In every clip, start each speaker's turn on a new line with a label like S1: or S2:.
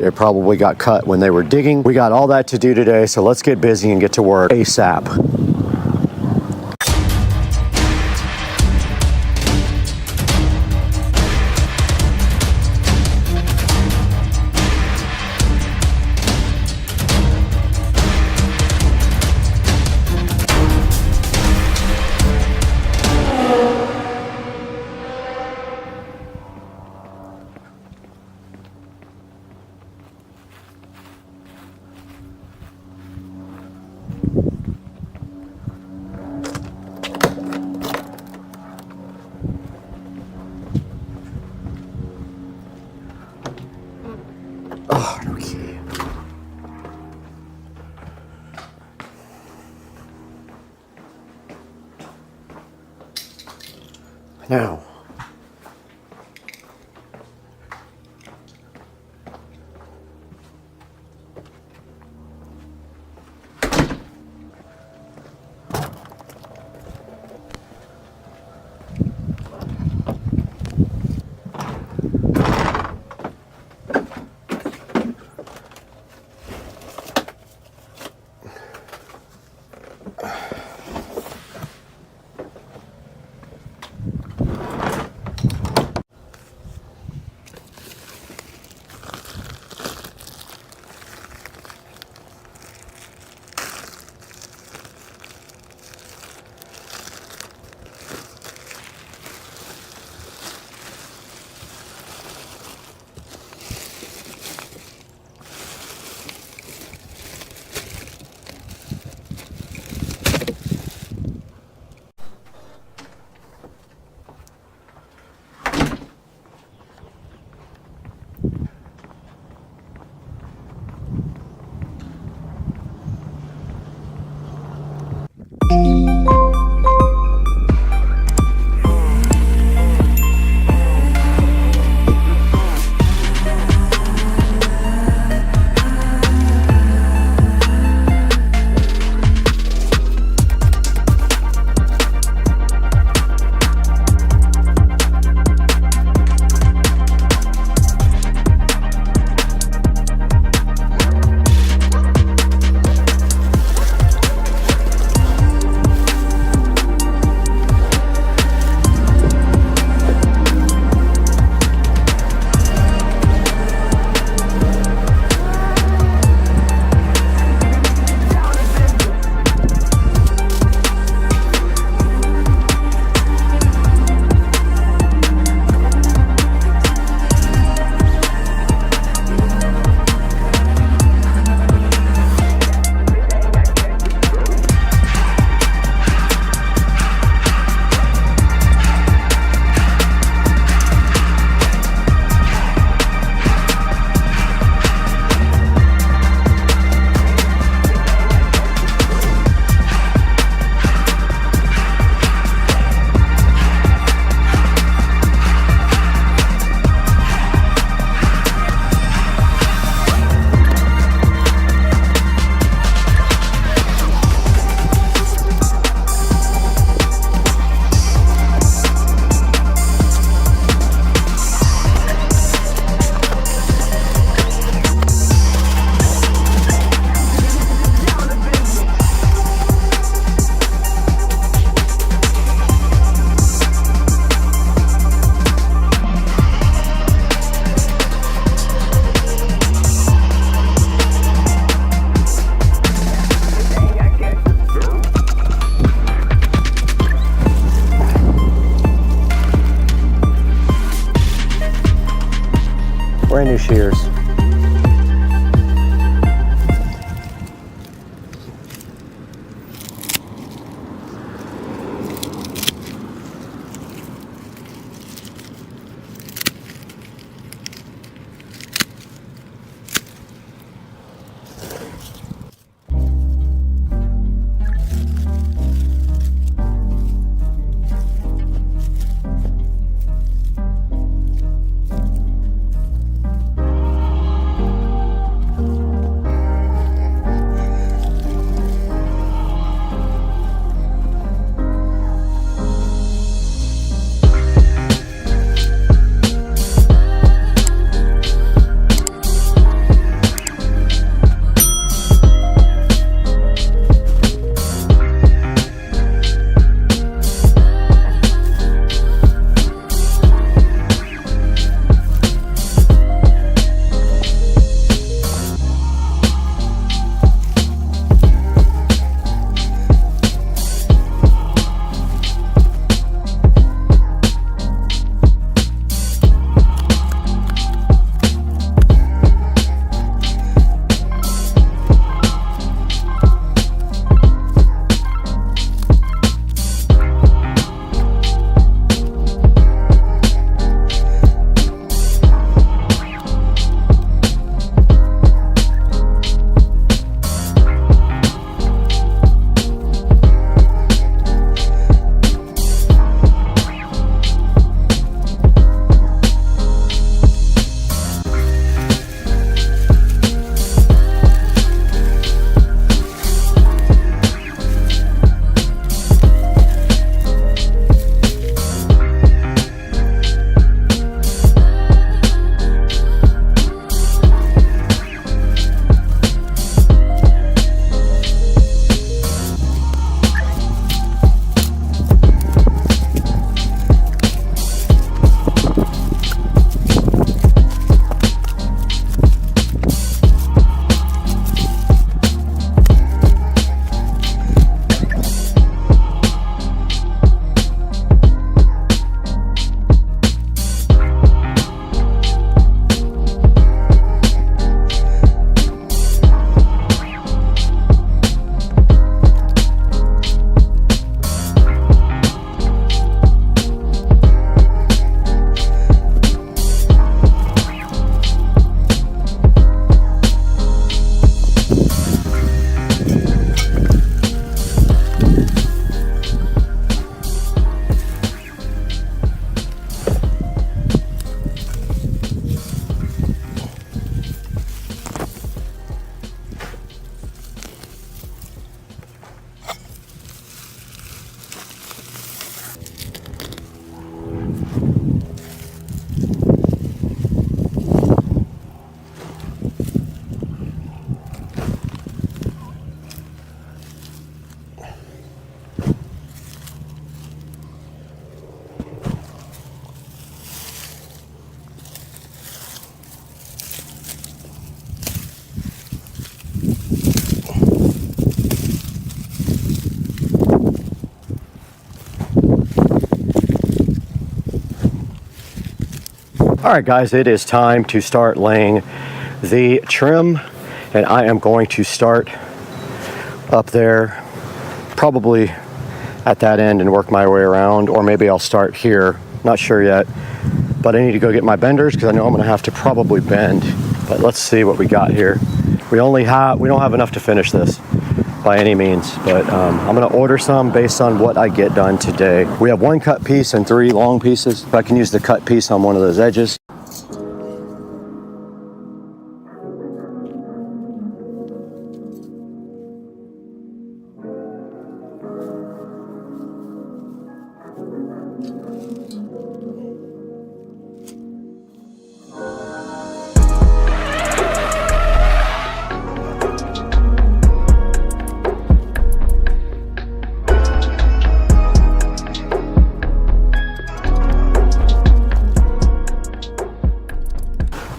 S1: It probably got cut when they were digging. We got all that to do today, so let's get busy and get to work ASAP. Oh, no key. Now. Brand new shears. All right, guys, it is time to start laying the trim, and I am going to start up there, probably at that end, and work my way around, or maybe I'll start here. Not sure yet, but I need to go get my benders because I know I'm going to have to probably bend. But let's see what we got here. We don't have enough to finish this by any means, but I'm going to order some based on what I get done today. We have 1 cut piece and 3 long pieces. If I can use the cut piece on one of those edges.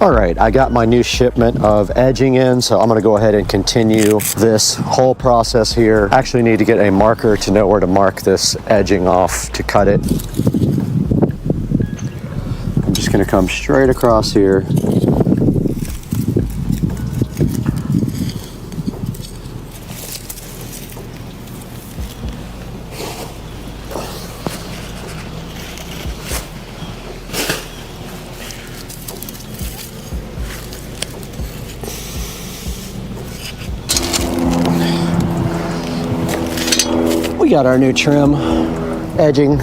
S1: All right, I got my new shipment of edging in, so I'm gonna go ahead and continue this whole process here. I actually need to get a marker to know where to mark this edging off to cut it. I'm just gonna come straight across here. We got our new trim edging.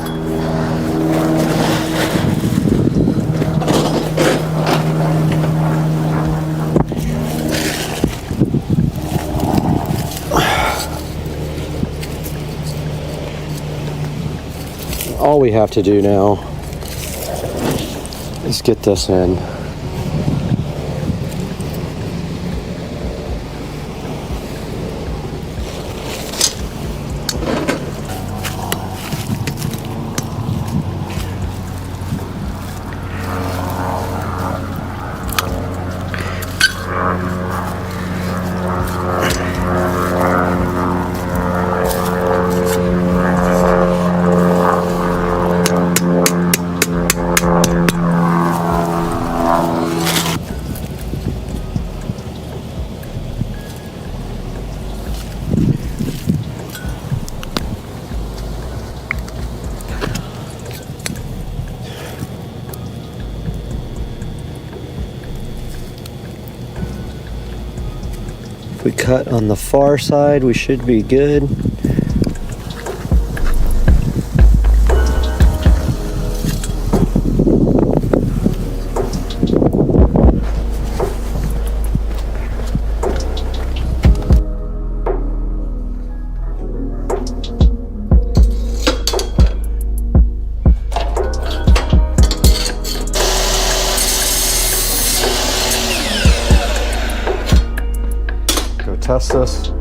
S1: All we have to do now is get this in. If we cut on the far side, we should be good. Test this.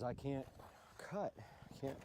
S1: I can't cut. I can't.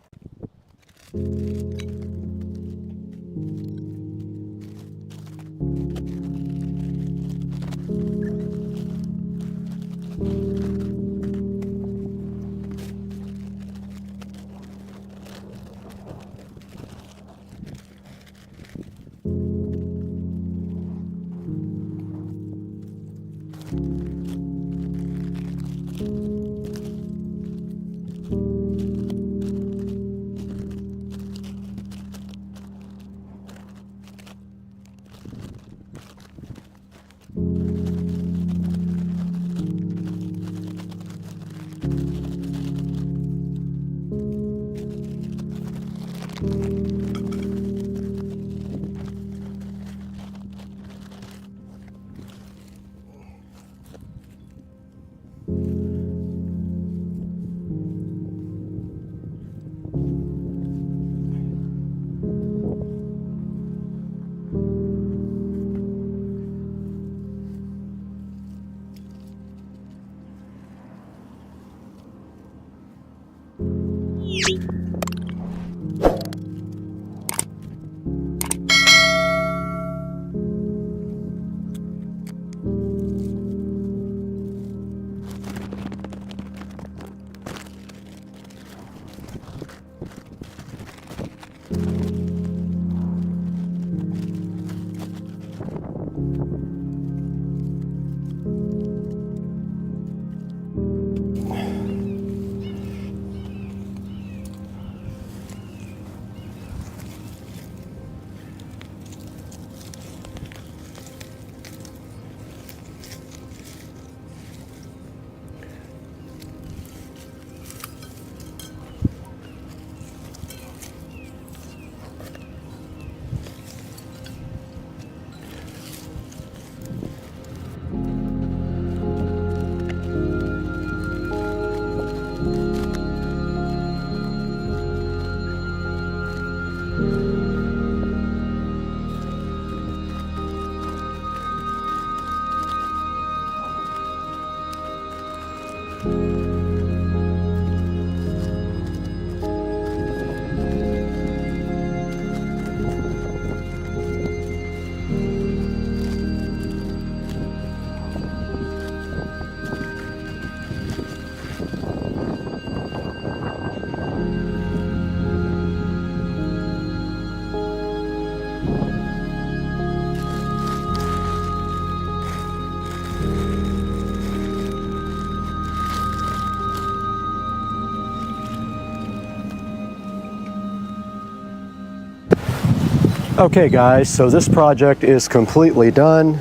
S1: Okay guys, so this project is completely done.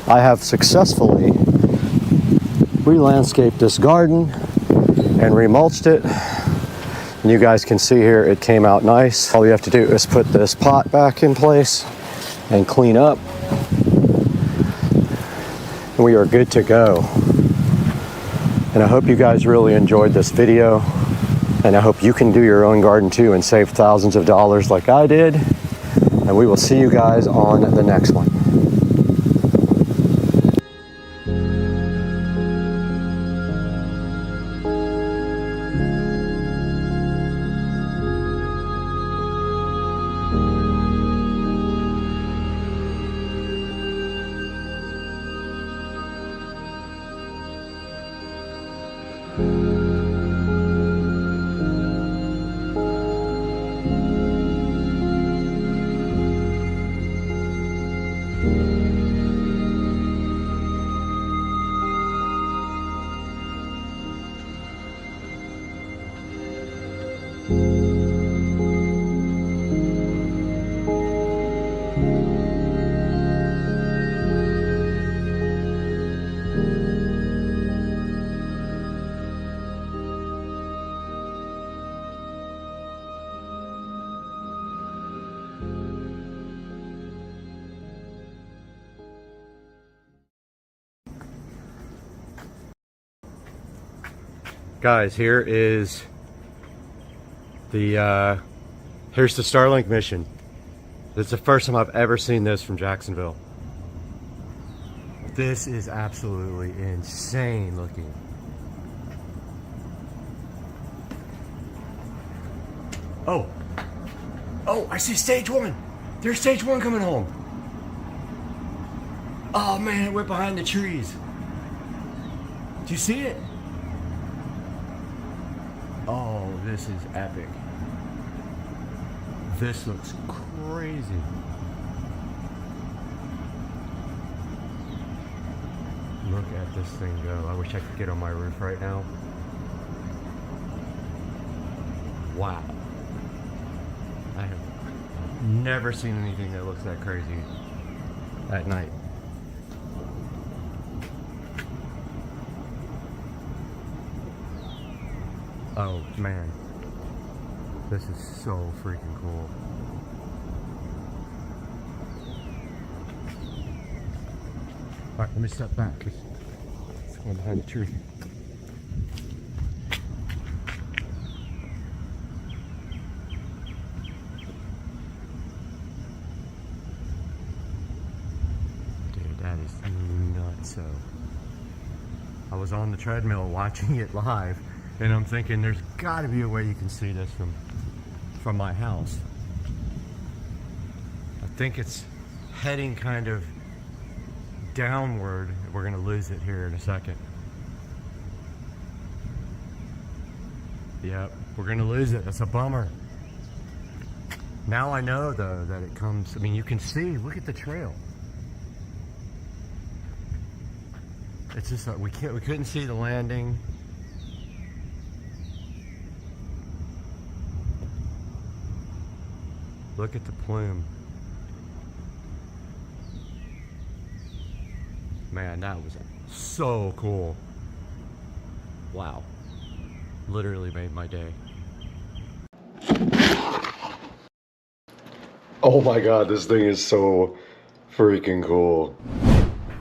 S1: I have successfully re-landscaped this garden and remulched it. And you guys can see here it came out nice. All you have to do is put this pot back in place and clean up. And we are good to go. And I hope you guys really enjoyed this video. And I hope you can do your own garden too and save thousands of dollars like I did. And we will see you guys on the next one. Guys, here is the here's the Starlink mission. This is the first time I've ever seen this from Jacksonville. This is absolutely insane looking. Oh, I see stage one. There's stage one coming home. Oh man, it went behind the trees. Do you see it? Oh, this is epic. This looks crazy. Look at this thing go. I wish I could get on my roof right now. Wow. I have never seen anything that looks that crazy at night. Oh man, this is so freaking cool. Alright, let me step back. It's going behind the tree. Dude, that is nuts. So I was on the treadmill watching it live, and I'm thinking there's got to be a way you can see this from my house. I think it's heading kind of downward. We're going to lose it here in a second. Yep, we're going to lose it. That's a bummer. Now I know though that it comes, I mean, you can see, look at the trail. It's just like we couldn't see the landing. Look at the plume. Man, that was so cool. Wow. Literally made my day. Oh my god, this thing is so freaking cool.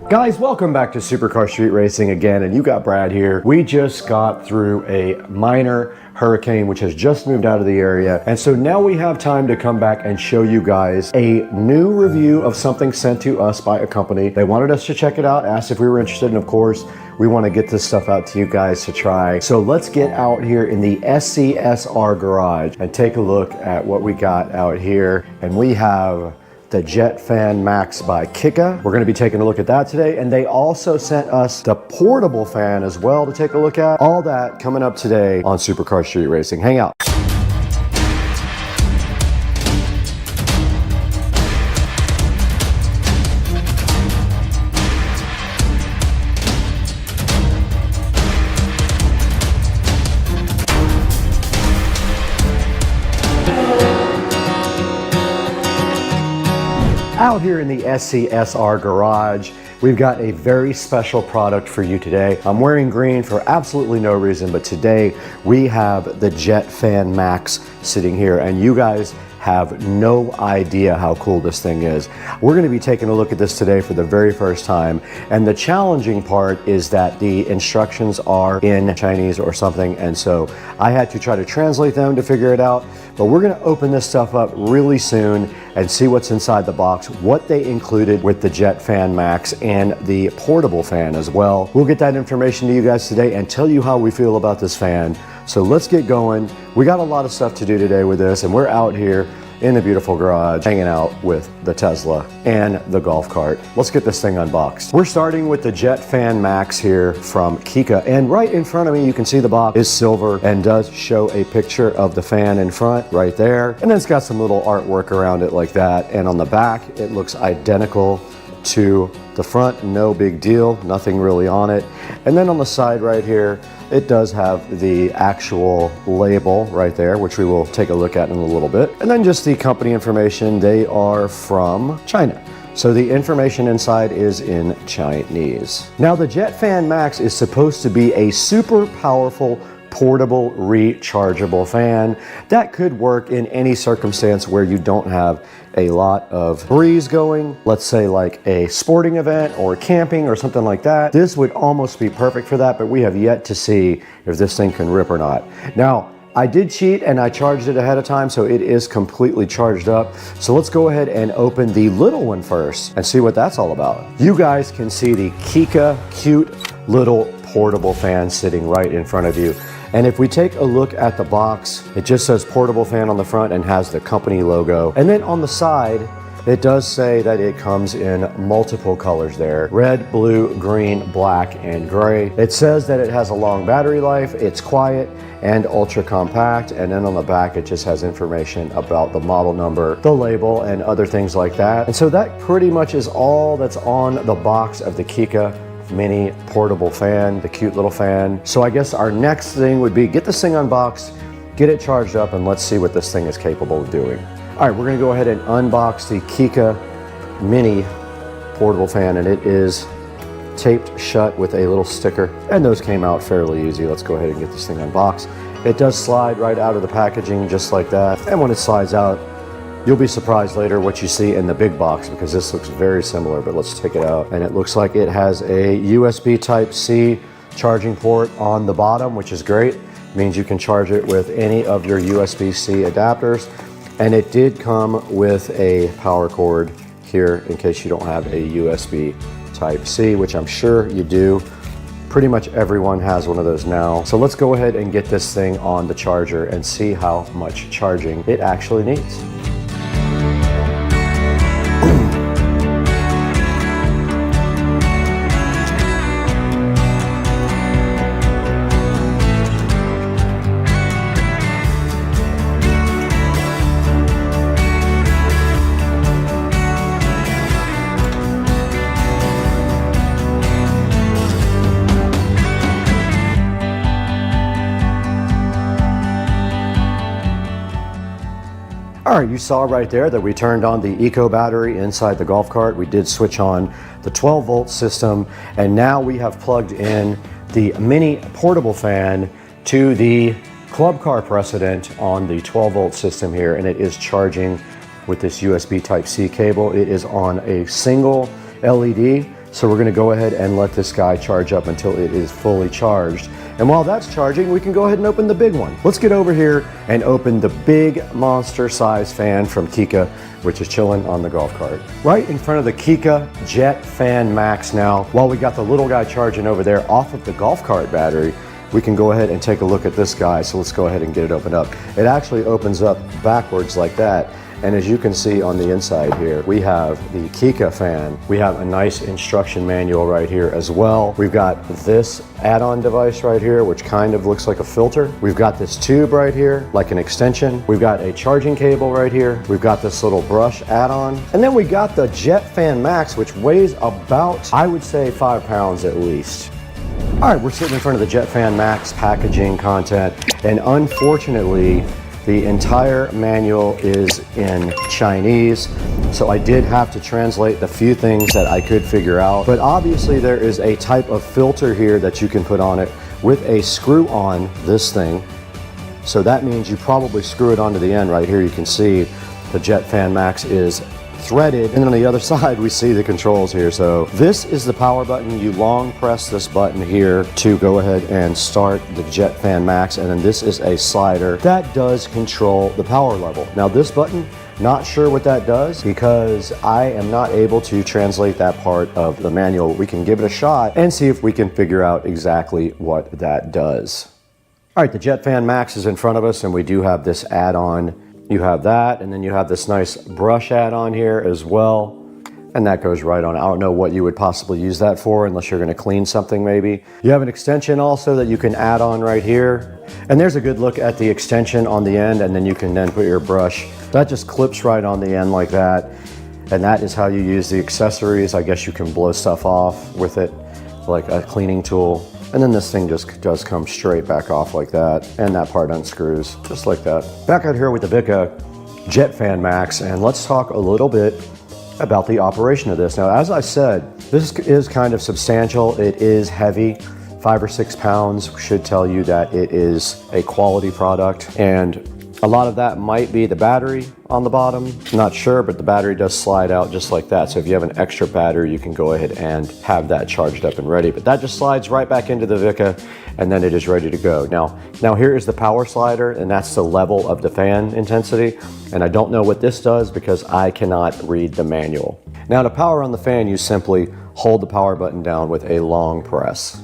S1: Guys, welcome back to Supercar Street Racing again, and you got Brad here. We just got through a minor hurricane which has just moved out of the area, and so now we have time to come back and show you guys a new review of something sent to us by a company. They wanted us to check it out, asked if we were interested, and of course we want to get this stuff out to you guys to try. So let's get out here in the SCSR garage and take a look at what we got out here. And we have the Jet Fan Max by Kika. We're going to be taking a look at that today, and they also sent us the portable fan as well to take a look at. All that coming up today on Supercar Street Racing. Hang out. Out here in the SCSR garage, we've got a very special product for you today. I'm wearing green for absolutely no reason, but today we have the Jet Fan Max sitting here, and you guys have no idea how cool this thing is. We're going to be taking a look at this today for the very first time, and the challenging part is that the instructions are in Chinese or something, and so I had to try to translate them to figure it out. But we're going to open this stuff up really soon and see what's inside the box, what they included with the Jet Fan Max and the portable fan as well. We'll get that information to you guys today and tell you how we feel about this fan. So let's get going. We got a lot of stuff to do today with this, and we're out here in the beautiful garage hanging out with the Tesla and the golf cart. Let's get this thing unboxed. We're starting with the Jet Fan Max here from Kika, and right in front of me you can see the box is silver and does show a picture of the fan in front right there, and then it's got some little artwork around it like that, and on the back it looks identical to the front. No big deal, nothing really on it. And then on the side right here, it does have the actual label right there, which we will take a look at in a little bit. And then just the company information. They are from China, so the information inside is in Chinese. Now, the Jet Fan Max is supposed to be a super powerful portable rechargeable fan that could work in any circumstance where you don't have a lot of breeze going, let's say like a sporting event or camping or something like that. This would almost be perfect for that, but we have yet to see if this thing can rip or not. Now, I did cheat and I charged it ahead of time, so it is completely charged up. So let's go ahead and open the little one first and see what that's all about. You guys can see the Kika cute little portable fan sitting right in front of you. And if we take a look at the box, it just says portable fan on the front and has the company logo. And then on the side, it does say that it comes in multiple colors there: red, blue, green, black, and gray. It says that it has a long battery life, it's quiet, and ultra compact. And then on the back, it just has information about the model number, the label, and other things like that. And so that pretty much is all that's on the box of the Kika Mini portable fan, the cute little fan. So I guess our next thing would be get this thing unboxed, get it charged up, and let's see what this thing is capable of doing. All right, we're gonna go ahead and unbox the Kika Mini portable fan, and it is taped shut with a little sticker, and those came out fairly easy. Let's go ahead and get this thing unboxed. It does slide right out of the packaging just like that, and when it slides out, you'll be surprised later what you see in the big box, because this looks very similar. But let's take it out, and it looks like it has a USB Type-C charging port on the bottom, which is great. It means you can charge it with any of your USB-C adapters. And it did come with a power cord here in case you don't have a USB Type-C, which I'm sure you do. Pretty much everyone has one of those now. So let's go ahead and get this thing on the charger and see how much charging it actually needs. All right, you saw right there that we turned on the Eco battery inside the golf cart. We did switch on the 12-volt system, and now we have plugged in the mini portable fan to the club car precedent on the 12-volt system here, and it is charging with this USB Type-C cable. It is on a single LED, so we're gonna go ahead and let this guy charge up until it is fully charged. And while that's charging, we can go ahead and open the big one. Let's get over here and open the big monster size fan from Kika, which is chilling on the golf cart. Right in front of the Kika Jet Fan Max now, while we got the little guy charging over there off of the golf cart battery, we can go ahead and take a look at this guy. So let's go ahead and get it opened up. It actually opens up backwards like that. And as you can see on the inside here, we have the Kika fan. We have a nice instruction manual right here as well. We've got this add-on device right here, which kind of looks like a filter. We've got this tube right here, like an extension. We've got a charging cable right here. We've got this little brush add-on. And then we got the Jet Fan Max, which weighs about, I would say, 5 pounds at least. All right, we're sitting in front of the Jet Fan Max packaging content, and unfortunately, the entire manual is in Chinese, so I did have to translate the few things that I could figure out. But obviously there is a type of filter here that you can put on it with a screw on this thing. So that means you probably screw it onto the end. Right here you can see the Jet Fan Max is threaded, and then on the other side we see the controls here. So this is the power button. You long press this button here to go ahead and start the Jet Fan Max, and then this is a slider that does control the power level. Now this button, not sure what that does because I am not able to translate that part of the manual. We can give it a shot and see if we can figure out exactly what that does. All right, the Jet Fan Max is in front of us, and we do have this add-on. You have that, and then you have this nice brush add-on here as well, and that goes right on. I don't know what you would possibly use that for unless you're going to clean something maybe. You have an extension also that you can add on right here, and there's a good look at the extension on the end, and then you can then put your brush. That just clips right on the end like that, and that is how you use the accessories. I guess you can blow stuff off with it like a cleaning tool. And then this thing just does come straight back off like that, and that part unscrews just like that. Back out here with the Kika Jet Fan Max, and let's talk a little bit about the operation of this. Now, as I said, this is kind of substantial. It is heavy. 5 or 6 pounds should tell you that it is a quality product, and a lot of that might be the battery on the bottom. Not sure, but the battery does slide out just like that. So if you have an extra battery, you can go ahead and have that charged up and ready. But that just slides right back into the Kika, and then it is ready to go. Now here is the power slider, and that's the level of the fan intensity. And I don't know what this does because I cannot read the manual. Now to power on the fan, you simply hold the power button down with a long press.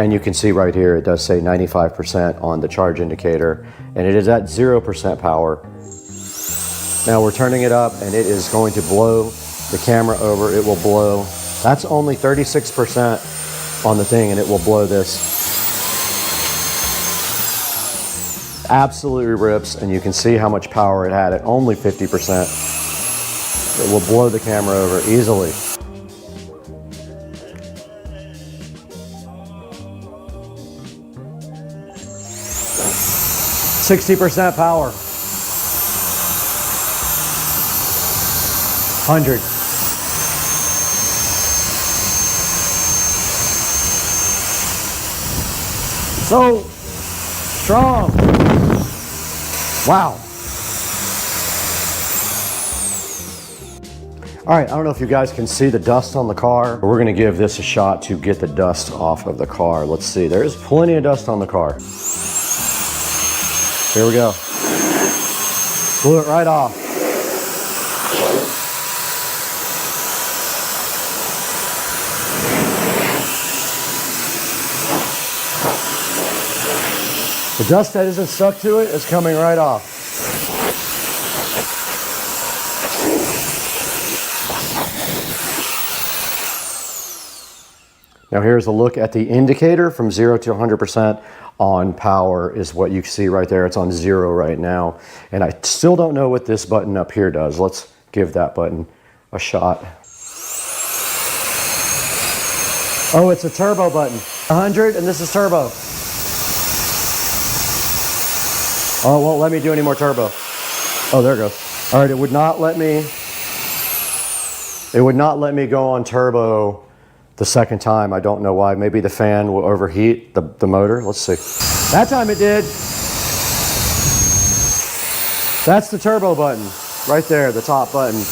S1: And you can see right here, it does say 95% on the charge indicator, and it is at 0% power. Now we're turning it up, and it is going to blow the camera over. It will blow. That's only 36% on the thing, and it will blow this. Absolutely rips, and you can see how much power it had at only 50%. It will blow the camera over easily. 60% power. 100. So strong. Wow. All right, I don't know if you guys can see the dust on the car. We're gonna give this a shot to get the dust off of the car. Let's see, there's plenty of dust on the car. Here we go. Blew it right off. The dust that isn't stuck to it is coming right off. Now here's a look at the indicator from 0 to 100% on power is what you see right there. It's on 0 right now. And I still don't know what this button up here does. Let's give that button a shot. Oh, it's a turbo button. 100, and this is turbo. Oh, it won't let me do any more turbo. Oh, there it goes. All right, it would not let me go on turbo the second time. I don't know why. Maybe the fan will overheat the motor. Let's see. That time it did. That's the turbo button right there, the top button.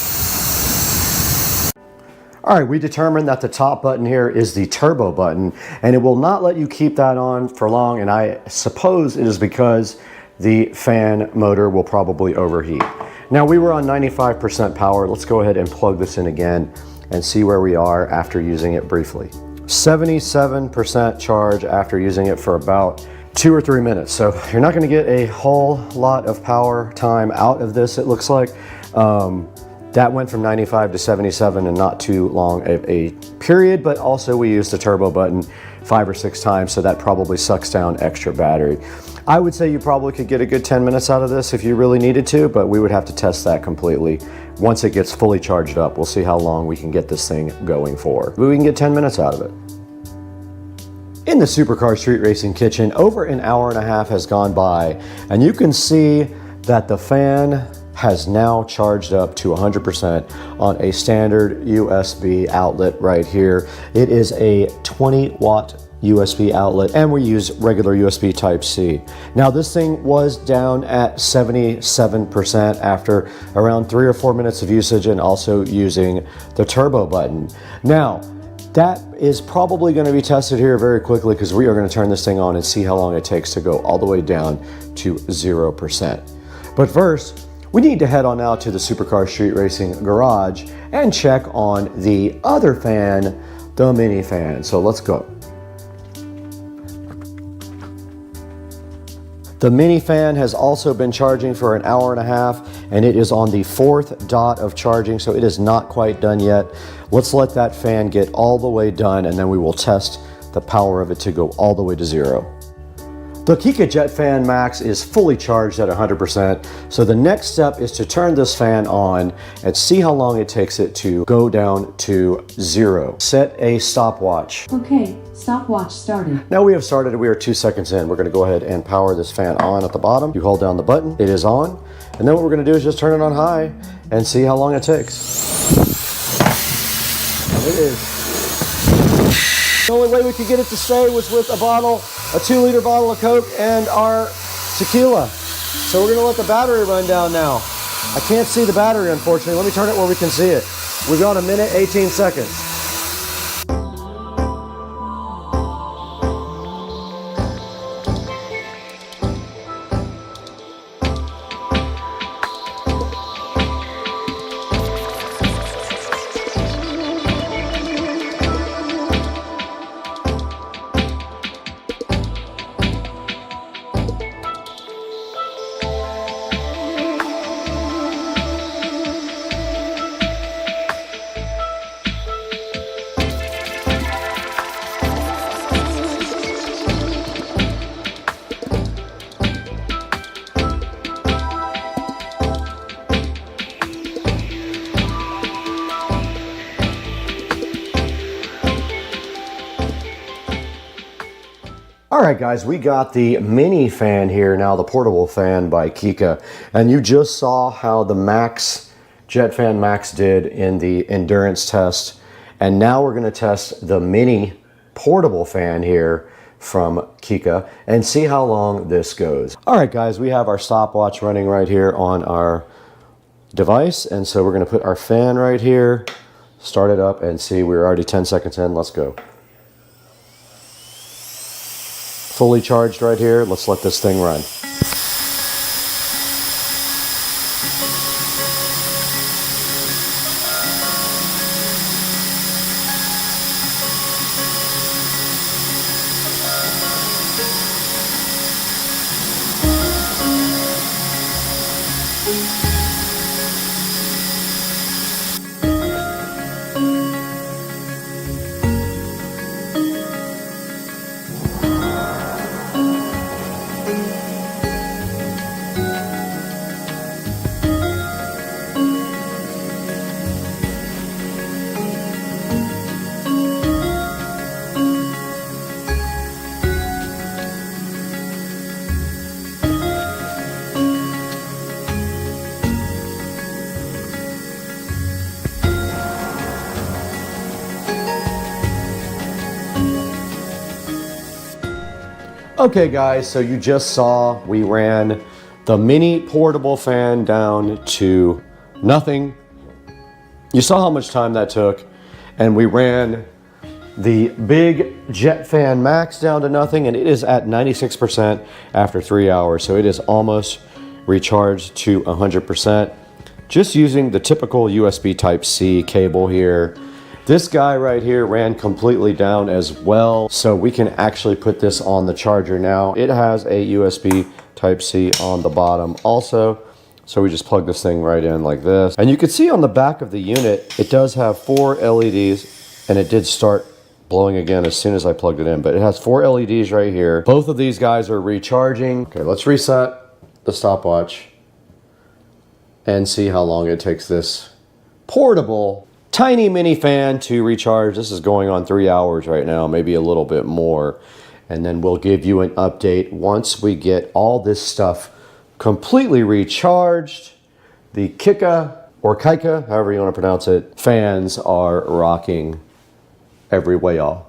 S1: All right, we determined that the top button here is the turbo button, and it will not let you keep that on for long, and I suppose it is because the fan motor will probably overheat. Now we were on 95% power. Let's go ahead and plug this in again and see where we are after using it briefly. 77% charge after using it for about 2 or 3 minutes. So you're not gonna get a whole lot of power time out of this, it looks like. That went from 95 to 77 in not too long a period, but also we used the turbo button 5 or 6 times, so that probably sucks down extra battery. I would say you probably could get a good 10 minutes out of this if you really needed to, but we would have to test that completely. Once it gets fully charged up, we'll see how long we can get this thing going for. But we can get 10 minutes out of it. In the Supercar Street Racing kitchen, over an hour and a half has gone by, and you can see that the fan has now charged up to 100% on a standard USB outlet right here. It is a 20-watt USB outlet, and we use regular USB Type-C. Now this thing was down at 77% after around 3 or 4 minutes of usage and also using the turbo button. Now that is probably going to be tested here very quickly because we are going to turn this thing on and see how long it takes to go all the way down to 0%. But first, we need to head on out to the Supercar Street Racing garage and check on the other fan, the mini fan. So let's go. The mini fan has also been charging for an hour and a half, and it is on the 4th dot of charging, so it is not quite done yet. Let's let that fan get all the way done, and then we will test the power of it to go all the way to 0. The Kika Jet Fan Max is fully charged at 100%, so the next step is to turn this fan on and see how long it takes it to go down to 0. Set a stopwatch.
S2: Okay, stopwatch started.
S1: Now we have started, we are 2 seconds in. We're gonna go ahead and power this fan on at the bottom. You hold down the button, it is on, and then what we're gonna do is just turn it on high and see how long it takes. And it is. The only way we could get it to stay was with a 2-liter bottle of Coke and our tequila. So we're gonna let the battery run down now. I can't see the battery, unfortunately. Let me turn it where we can see it. We've got 1 minute, 18 seconds. All right, guys, we got the mini fan here now, the portable fan by Kika. And you just saw how the Max, Jet Fan Max did in the endurance test. And now we're gonna test the mini portable fan here from Kika and see how long this goes. All right, guys, we have our stopwatch running right here on our device. And so we're gonna put our fan right here, start it up and see, we're already 10 seconds in, let's go. Fully charged right here. Let's let this thing run. Okay guys, so you just saw we ran the mini portable fan down to nothing. You saw how much time that took, and we ran the big Jet Fan Max down to nothing, and it is at 96% after 3 hours. So it is almost recharged to 100%. Just using the typical USB Type-C cable here. This guy right here ran completely down as well, so we can actually put this on the charger now. It has a USB Type-C on the bottom also, so we just plug this thing right in like this. And you can see on the back of the unit, it does have 4 LEDs, and it did start blowing again as soon as I plugged it in, but it has 4 LEDs right here. Both of these guys are recharging. Okay, let's reset the stopwatch and see how long it takes this portable tiny mini fan to recharge. This is going on 3 hours right now, maybe a little bit more. And then we'll give you an update once we get all this stuff completely recharged. The Kika, or Kika, however you want to pronounce it, fans are rocking every way, y'all.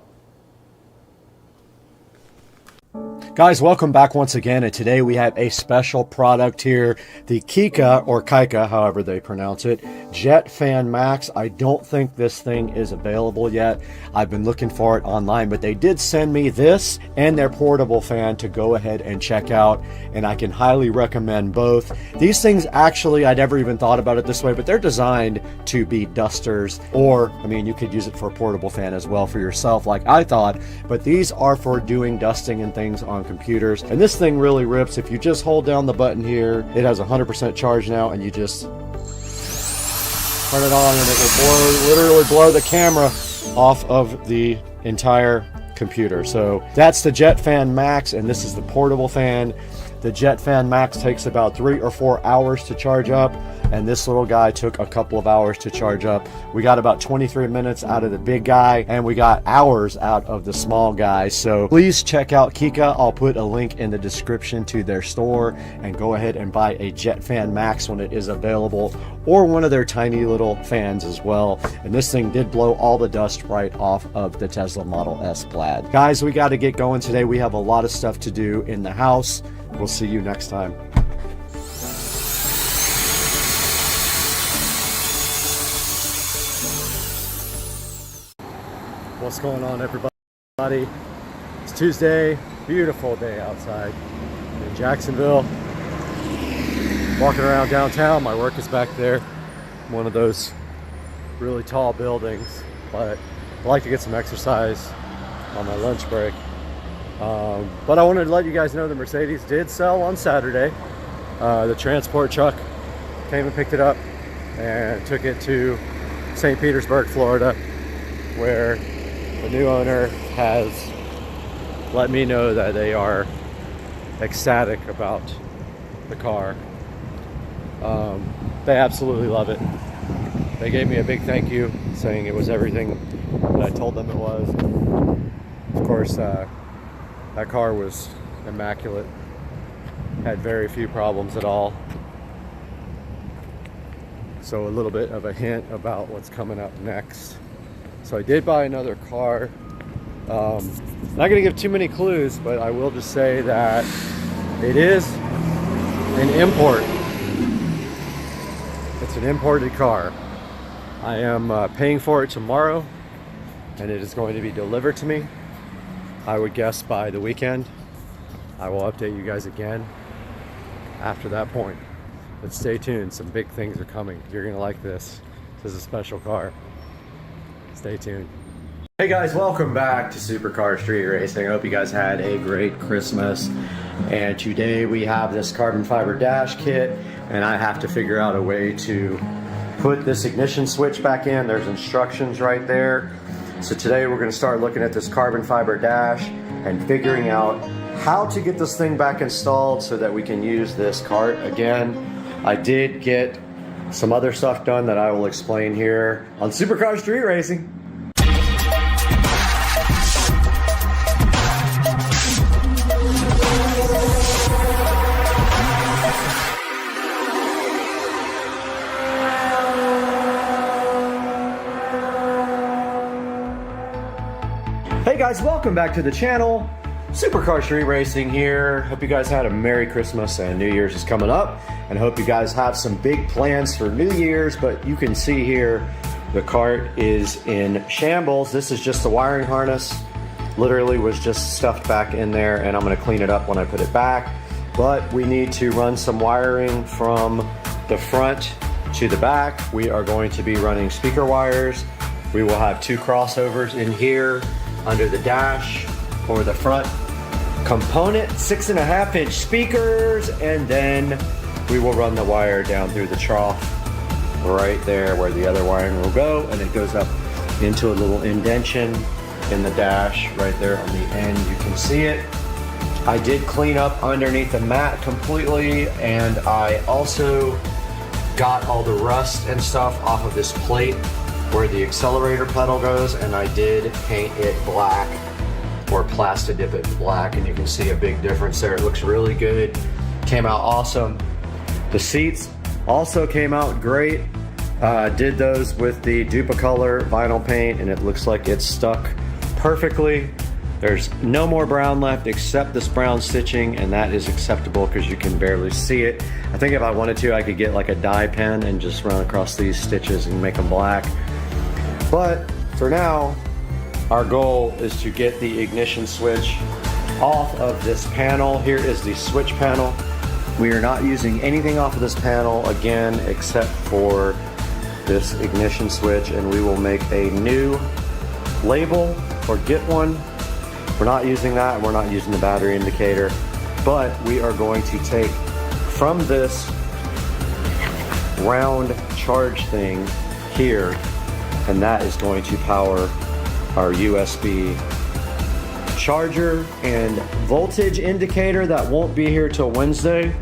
S1: Guys, welcome back once again, and today we have a special product here, the Kika, or Kika, however they pronounce it, Jet Fan Max. I don't think this thing is available yet. I've been looking for it online, but they did send me this and their portable fan to go ahead and check out, and I can highly recommend both. These things, actually, I never even thought about it this way, but they're designed to be dusters, or, I mean, you could use it for a portable fan as well for yourself, like I thought, but these are for doing dusting and things on computers. And this thing really rips. If you just hold down the button here, it has 100% charge now, and you just turn it on and it will literally blow the camera off of the entire computer. So that's the Jet Fan Max, and this is the portable fan. The Jet Fan Max takes about 3 or 4 hours to charge up, and this little guy took a couple of hours to charge up. We got about 23 minutes out of the big guy, and we got hours out of the small guy. So please check out Kika. I'll put a link in the description to their store, and go ahead and buy a Jet Fan Max when it is available, or one of their tiny little fans as well. And this thing did blow all the dust right off of the Tesla Model S Plaid. Guys, we got to get going today. We have a lot of stuff to do in the house. We'll see you next time. What's going on, everybody? It's Tuesday, beautiful day outside in Jacksonville. Walking around downtown. My work is back there, one of those really tall buildings, but I like to get some exercise on my lunch break. But I wanted to let you guys know the Mercedes did sell on Saturday. The transport truck came and picked it up and took it to St. Petersburg, Florida, where the new owner has let me know that they are ecstatic about the car. They absolutely love it. They gave me a big thank you, saying it was everything that I told them it was. Of course, That car was immaculate. Had very few problems at all. So a little bit of a hint about what's coming up next. So I did buy another car. Not gonna give too many clues, but I will just say that it is an import. It's an imported car. I am paying for it tomorrow, and it is going to be delivered to me. I would guess by the weekend. I will update you guys again after that point. But stay tuned, some big things are coming. You're gonna like this. This is a special car. Stay tuned. Hey guys, welcome back to Supercar Street Racing. I hope you guys had a great Christmas. And today we have this carbon fiber dash kit, and I have to figure out a way to put this ignition switch back in. There's instructions right there. So today we're gonna start looking at this carbon fiber dash and figuring out how to get this thing back installed so that we can use this cart again. I did get some other stuff done that I will explain here on Supercar Street Racing. Hey guys, welcome back to the channel. Supercar Street Racing here. Hope you guys had a Merry Christmas, and New Year's is coming up, and hope you guys have some big plans for New Year's. But you can see here the cart is in shambles. This is just the wiring harness. Literally was just stuffed back in there, and I'm going to clean it up when I put it back. But we need to run some wiring from the front to the back. We are going to be running speaker wires. We will have two crossovers in here under the dash for the front component, 6.5-inch speakers, and then we will run the wire down through the trough right there where the other wiring will go, and it goes up into a little indentation in the dash right there on the end. You can see it. I did clean up underneath the mat completely, and I also got all the rust and stuff off of this plate where the accelerator pedal goes, and I did paint it black, or plastic dip it black, and you can see a big difference there. It looks really good. Came out awesome. The seats also came out great. Did those with the Duplicolor vinyl paint, and it looks like it's stuck perfectly. There's no more brown left except this brown stitching, and that is acceptable because you can barely see it. I think if I wanted to, I could get like a dye pen and just run across these stitches and make them black. But for now, our goal is to get the ignition switch off of this panel. Here is the switch panel. We are not using anything off of this panel again except for this ignition switch, and we will make a new label or get one. We're not using that, and we're not using the battery indicator, but we are going to take from this round charge thing here, and that is going to power our USB charger and voltage indicator that won't be here till Wednesday,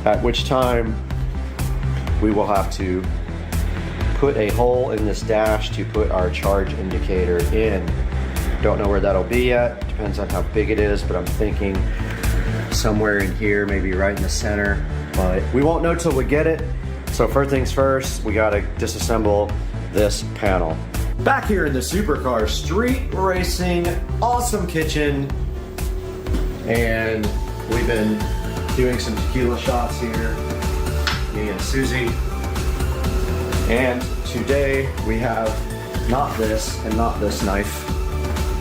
S1: at which time we will have to put a hole in this dash to put our charge indicator in. Don't know where that'll be yet, depends on how big it is, but I'm thinking somewhere in here, maybe right in the center, but we won't know till we get it. So first things first, we gotta disassemble this panel. Back here in the Supercar Street Racing awesome kitchen, and we've been doing some tequila shots here, me and Susie. And today we have not this and not this knife,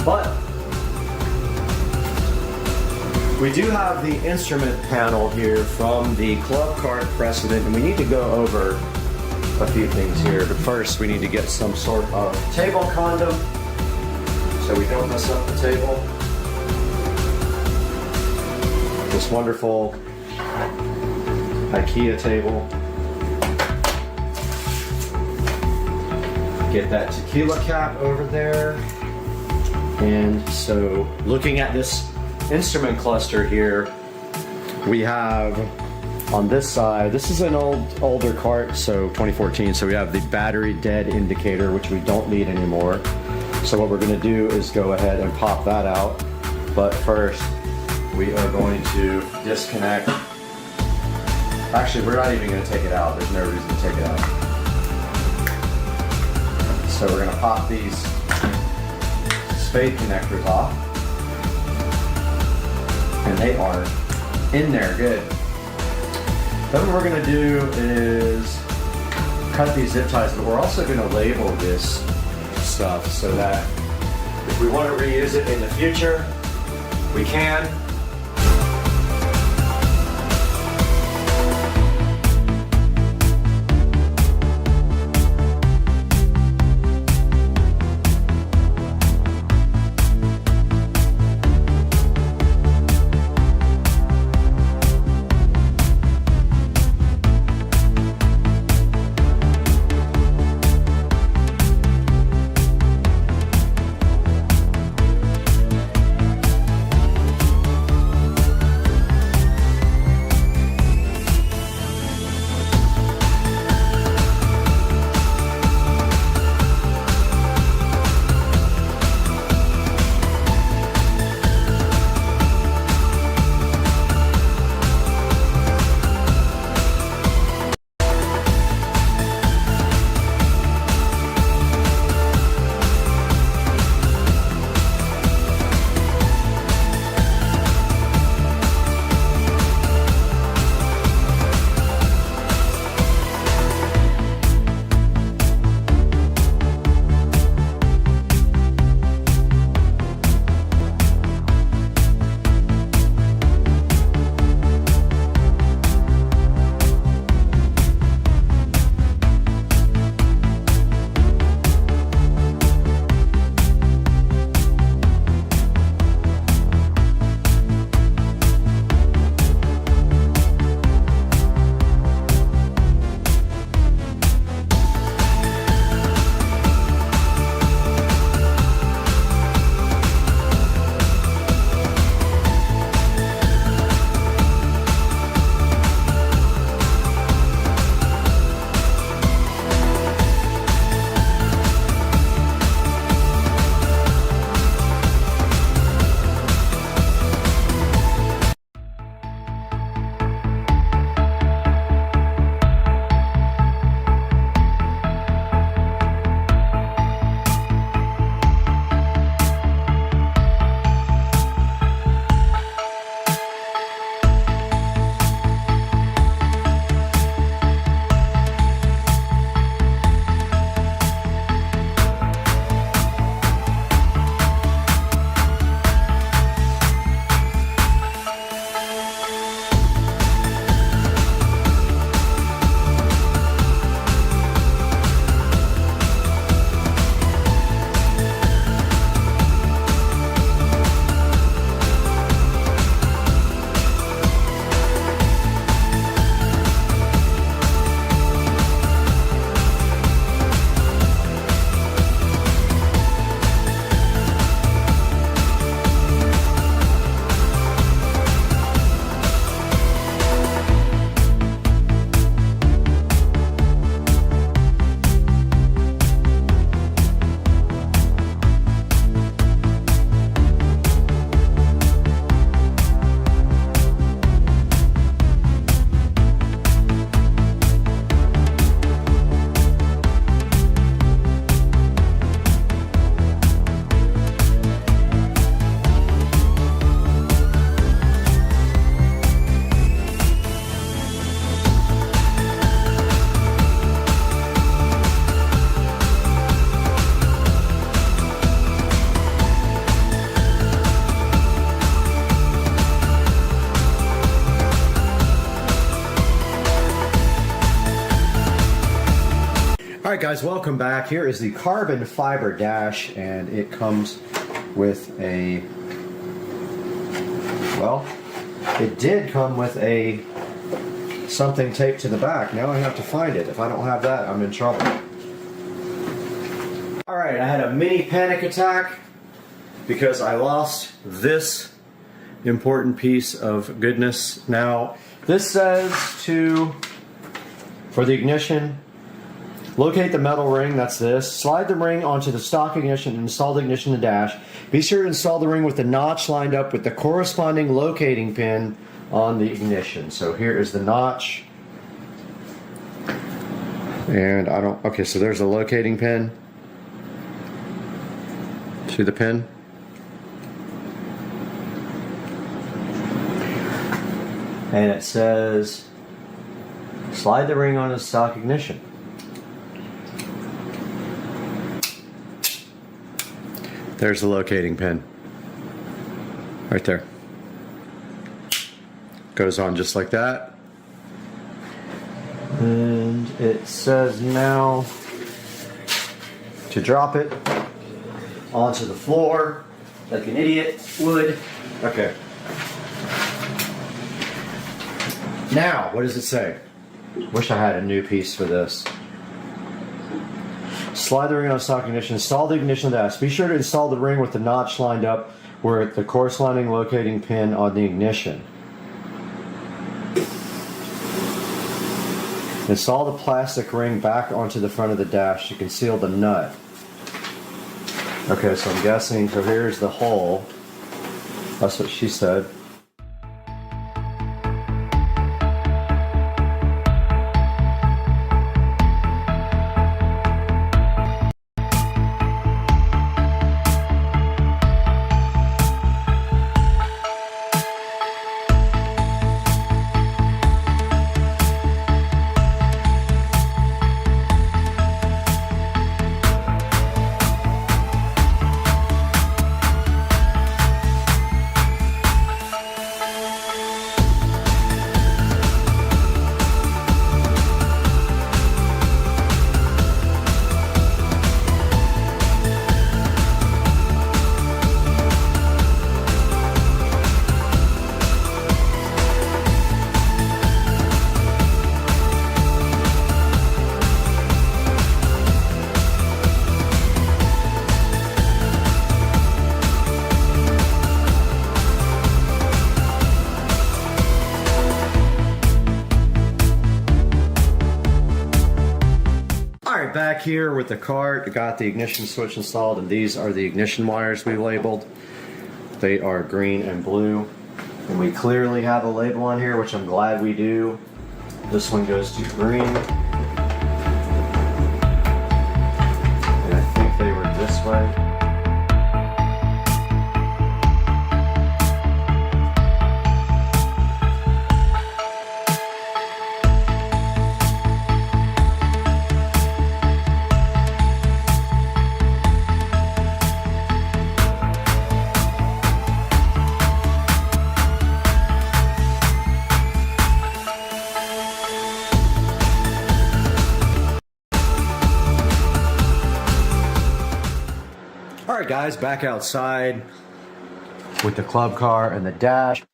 S1: but we do have the instrument panel here from the Club Cart Precedent, and we need to go over a few things here. But first we need to get some sort of table condom so we don't mess up the table. This wonderful IKEA table. Get that tequila cap over there. And so looking at this instrument cluster here, we have on this side, this is an older cart, so 2014, so we have the battery dead indicator, which we don't need anymore. So what we're gonna do is go ahead and pop that out. But first, we are going to disconnect. Actually, we're not even going to take it out. There's no reason to take it out. So we're going to pop these spade connectors off. And they are in there good. Then what we're going to do is cut these zip ties, but we're also going to label this stuff so that if we want to reuse it in the future, we can. Alright guys, welcome back. Here is the carbon fiber dash, and it comes with a, well, it did come with a something taped to the back. Now I have to find it. If I don't have that, I'm in trouble. Alright, I had a mini panic attack because I lost this important piece of goodness. Now, this says for the ignition, locate the metal ring, that's this. Slide the ring onto the stock ignition and install the ignition in the dash. Be sure to install the ring with the notch lined up with the corresponding locating pin on the ignition. So here is the notch. And okay, so there's a locating pin. See the pin? And it says, slide the ring on a stock ignition. There's the locating pin. Right there. Goes on just like that. And it says now to drop it onto the floor like an idiot would. Okay. Now, what does it say? Wish I had a new piece for this. Slide the ring on stock ignition. Install the ignition of the ASUS. Be sure to install the ring with the notch lined up where the corresponding locating pin on the ignition. Install the plastic ring back onto the front of the dash to conceal the nut. Okay, so I'm guessing, so here's the hole. That's what she said. Back here with the cart, got the ignition switch installed, and these are the ignition wires we labeled. They are green and blue, and we clearly have a label on here, which I'm glad we do. This one goes to green, and I think they were this way. Alright guys, back outside with the club car and the dash.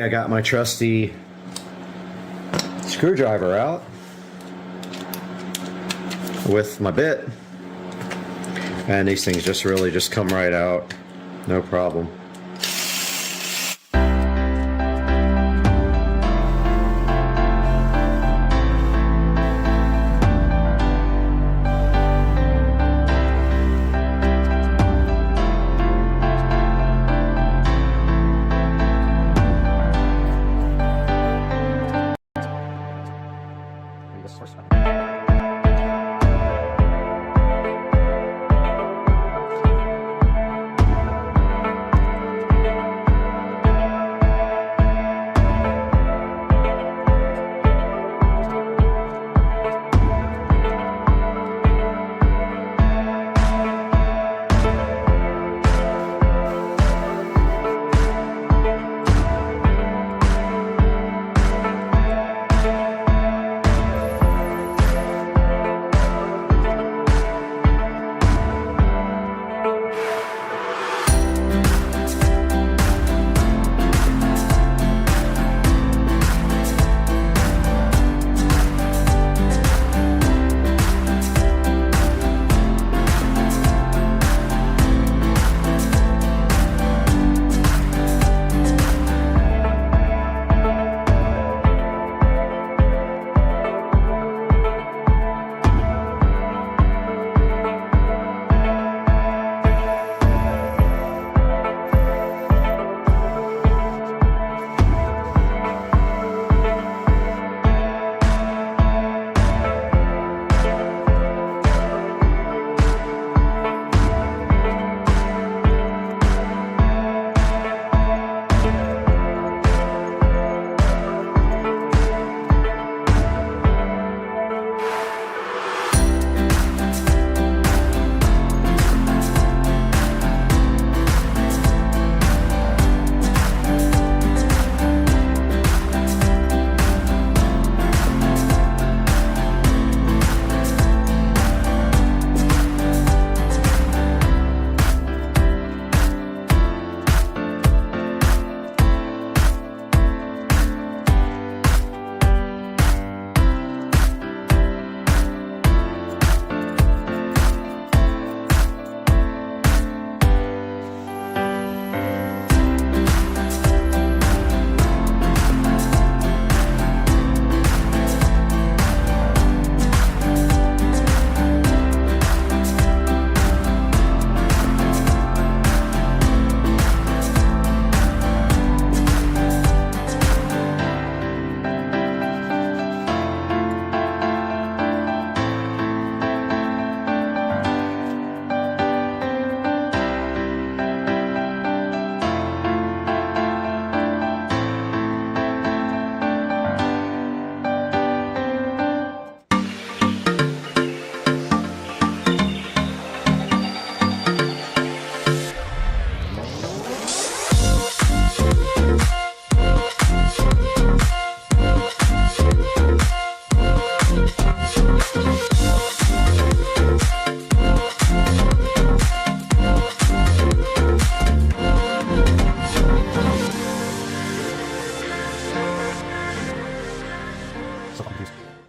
S1: I got my trusty screwdriver out with my bit, and these things just really just come right out, no problem.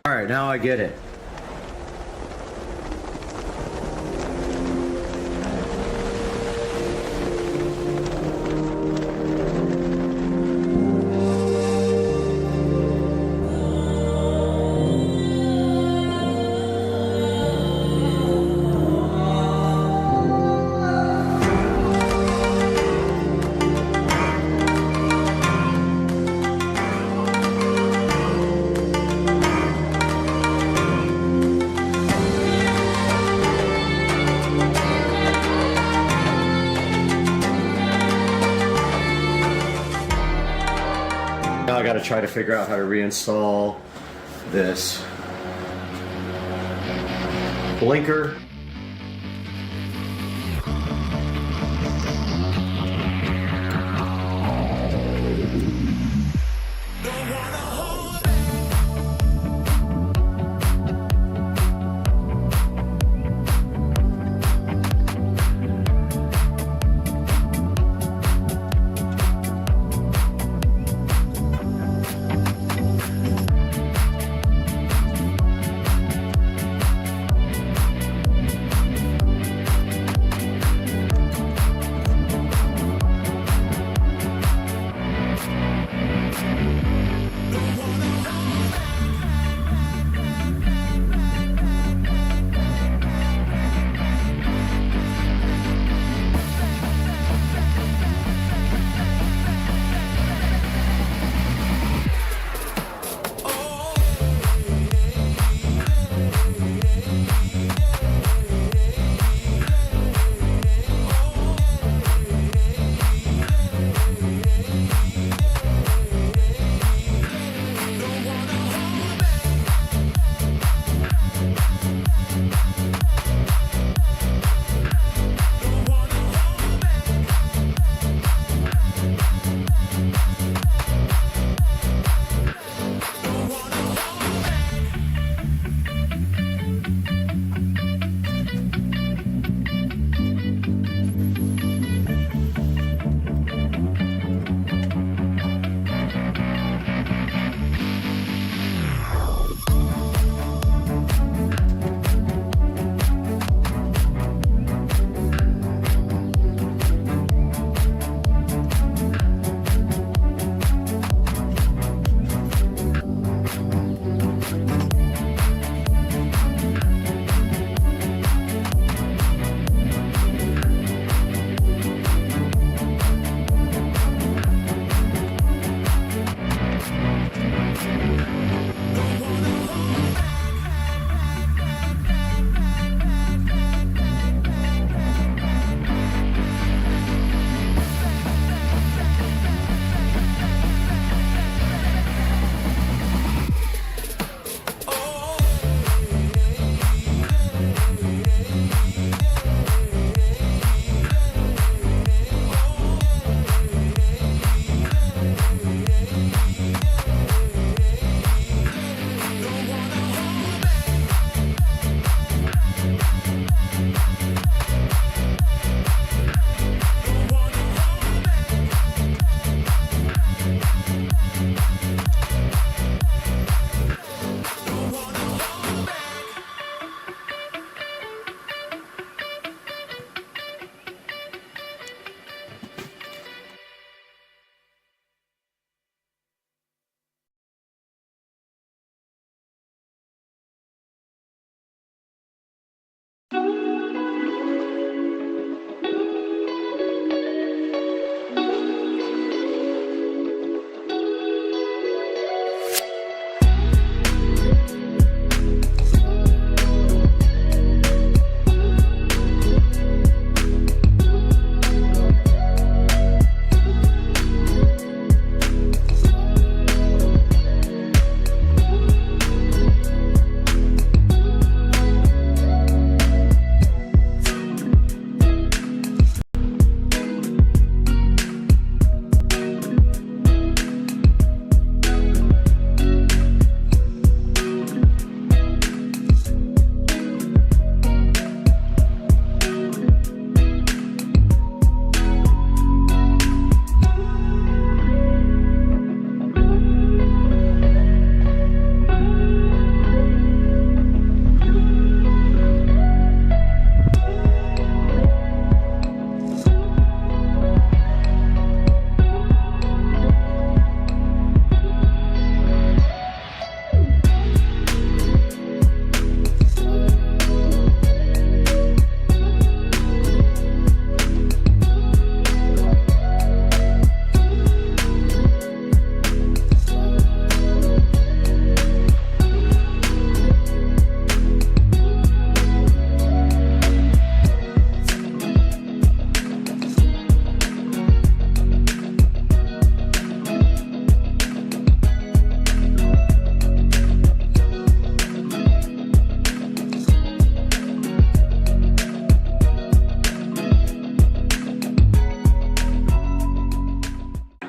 S3: Alright, now I get it. Now I gotta try to figure out how to reinstall this blinker.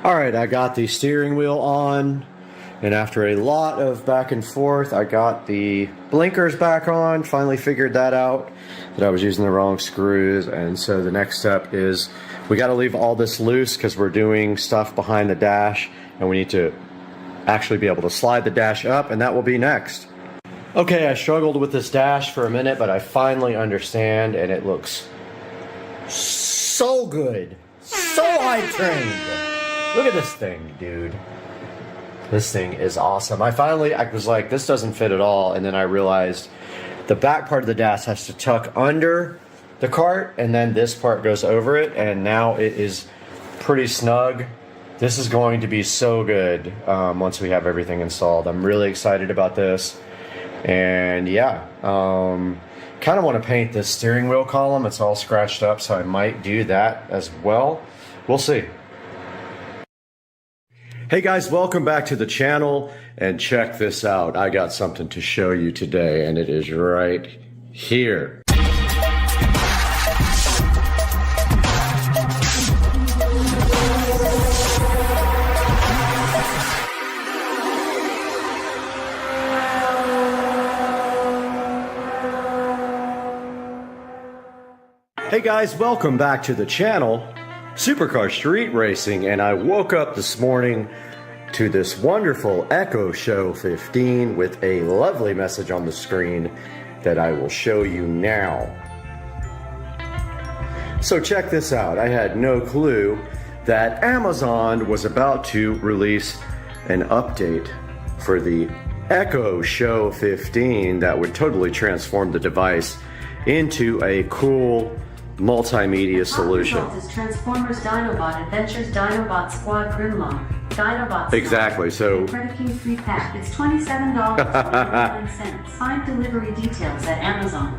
S1: All right, I got the steering wheel on, and after a lot of back and forth, I got the blinkers back on, finally figured that out, that I was using the wrong screws. And so the next step is we got to leave all this loose because we're doing stuff behind the dash, and we need to actually be able to slide the dash up, and that will be next. Okay, I struggled with this dash for a minute, but I finally understand, and it looks so good. So high-trained. Look at this thing, dude. This thing is awesome. I was like, this doesn't fit at all, and then I realized the back part of the dash has to tuck under the cart, and then this part goes over it, and now it is pretty snug. This is going to be so good once we have everything installed. I'm really excited about this. And yeah, kind of want to paint this steering wheel column. It's all scratched up, so I might do that as well. We'll see. Hey guys, welcome back to the channel, and check this out. I got something to show you today, and it is right here. Hey guys, welcome back to the channel, Supercar Street Racing, and I woke up this morning to this wonderful Echo Show 15 with a lovely message on the screen that I will show you now. So check this out. I had no clue that Amazon was about to release an update for the Echo Show 15 that would totally transform the device into a cool multimedia solution.
S2: Is Transformers Dinobot Adventures Dinobot Squad Grimlock Dinobot.
S1: Exactly. So
S2: Predaking 3-pack. It's $27.99. Find delivery details at Amazon.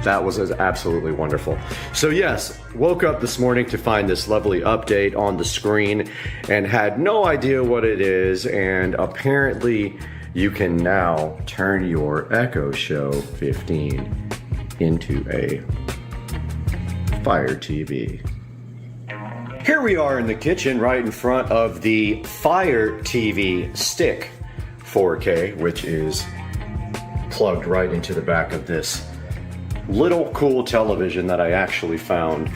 S1: that was absolutely wonderful. So yes, woke up this morning to find this lovely update on the screen and had no idea what it is, and apparently you can now turn your Echo Show 15 into a Fire TV. Here we are in the kitchen right in front of the Fire TV Stick 4K, which is plugged right into the back of this little cool television that I actually found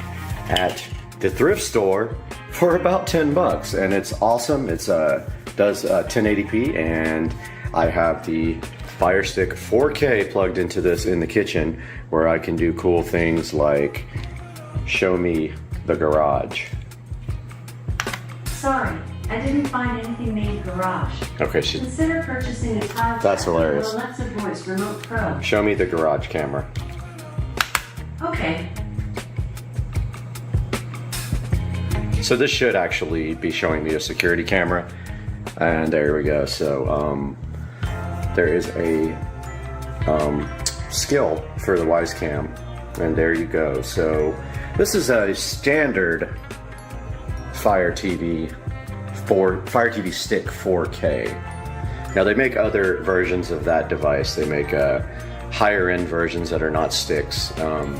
S1: at the thrift store for about 10 bucks, and it's awesome. It's does 1080p, and I have the Fire Stick 4K plugged into this in the kitchen, where I can do cool things like show me the garage.
S2: Sorry, I didn't find anything named garage.
S1: Okay,
S2: Consider purchasing a cloud
S1: That's
S2: Jack
S1: hilarious.
S2: or Alexa Voice Remote Pro.
S1: Show me the garage camera.
S2: Okay.
S1: So this should actually be showing me a security camera, and there we go. So there is a skill for the Wise Cam, and there you go. So this is a standard Fire TV Stick 4K. Now they make other versions of that device. They make higher end versions that are not sticks.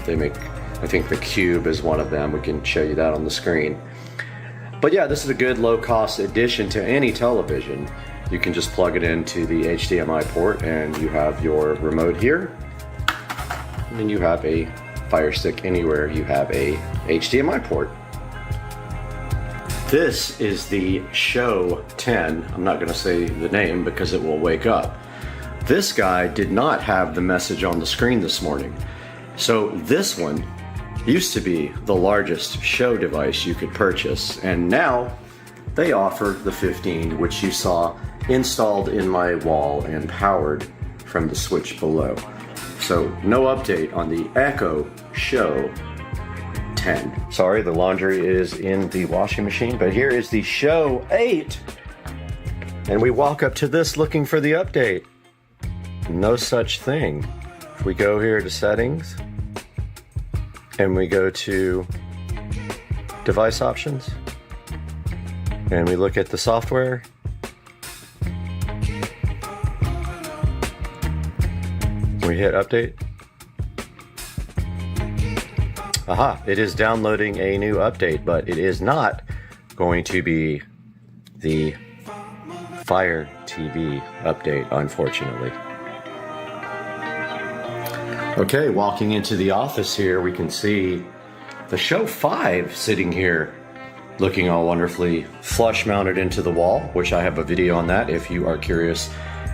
S1: They make, I think the Cube is one of them. We can show you that on the screen. But yeah, this is a good low cost addition to any television. You can just plug it into the HDMI port and you have your remote here. And then you have a Fire Stick anywhere you have a HDMI port. This is the Show 10. I'm not going to say the name because it will wake up. This guy did not have the message on the screen this morning. So this one used to be the largest show device you could purchase, and now they offer the 15, which you saw installed in my wall and powered from the switch below. So no update on the Echo Show 10. Sorry, the laundry is in the washing machine, but here is the Show 8. And we walk up to this looking for the update. No such thing. If we go here to settings and we go to device options and we look at the software, we hit update. Aha, it is downloading a new update, but it is not going to be the Fire TV update, unfortunately. Okay, walking into the office here, we can see the Show 5 sitting here looking all wonderfully flush mounted into the wall, which I have a video on that if you are curious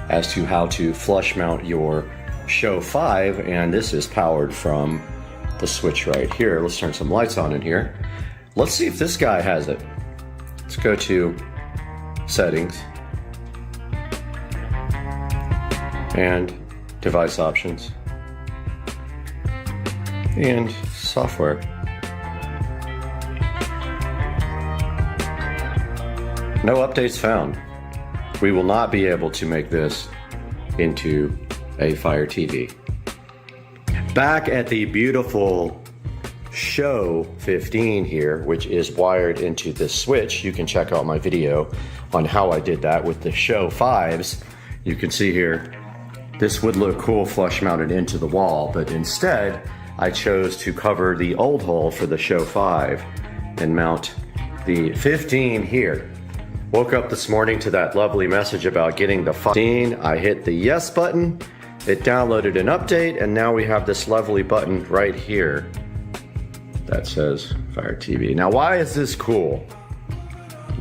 S1: as to how to flush mount your Show 5. And this is powered from the switch right here. Let's turn some lights on in here. Let's see if this guy has it. Let's go to settings and device options and software. No updates found. We will not be able to make this into a Fire TV. Back at the beautiful Show 15 here, which is wired into this switch. You can check out my video on how I did that with the Show 5s. You can see here, this would look cool flush mounted into the wall, but instead I chose to cover the old hole for the Show 5 and mount the 15 here. Woke up this morning to that lovely message about getting the 15. I hit the yes button, it downloaded an update, and now we have this lovely button right here that says Fire TV. Now, why is this cool?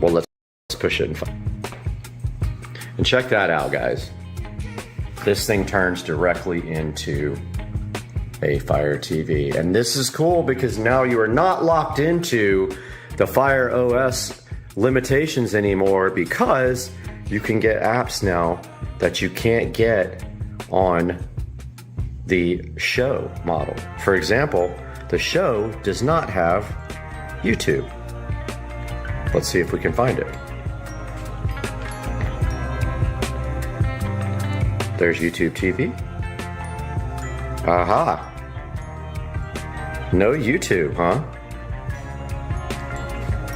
S1: Well, let's push it and check that out, guys. This thing turns directly into a Fire TV. And this is cool because now you are not locked into the Fire OS limitations anymore, because you can get apps now that you can't get on the Show model. For example, the Show does not have YouTube. Let's see if we can find it. There's YouTube TV. Aha. No YouTube, huh?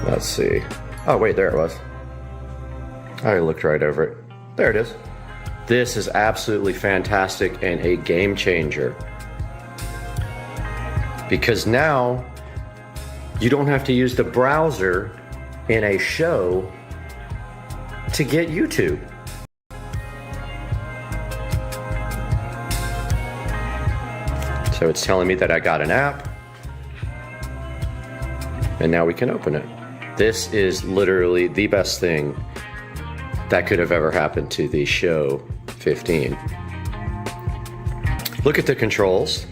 S1: Let's see. Oh, wait, there it was. I looked right over it. There it is. This is absolutely fantastic and a game changer, because now you don't have to use the browser in a Show to get YouTube. So it's telling me that I got an app, and now we can open it. This is literally the best thing that could have ever happened to the Show 15. Look at the controls.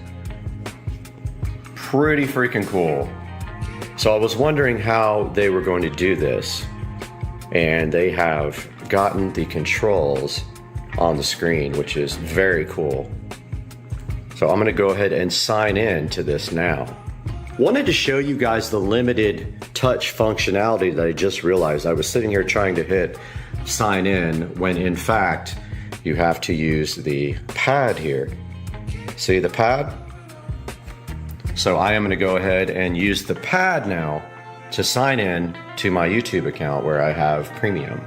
S1: Pretty freaking cool. So I was wondering how they were going to do this, and they have gotten the controls on the screen, which is very cool. So I'm gonna go ahead and sign in to this now. Wanted to show you guys the limited touch functionality that I just realized. I was sitting here trying to hit sign in when in fact you have to use the pad here. See the pad? So I am going to go ahead and use the pad now to sign in to my YouTube account where I have premium.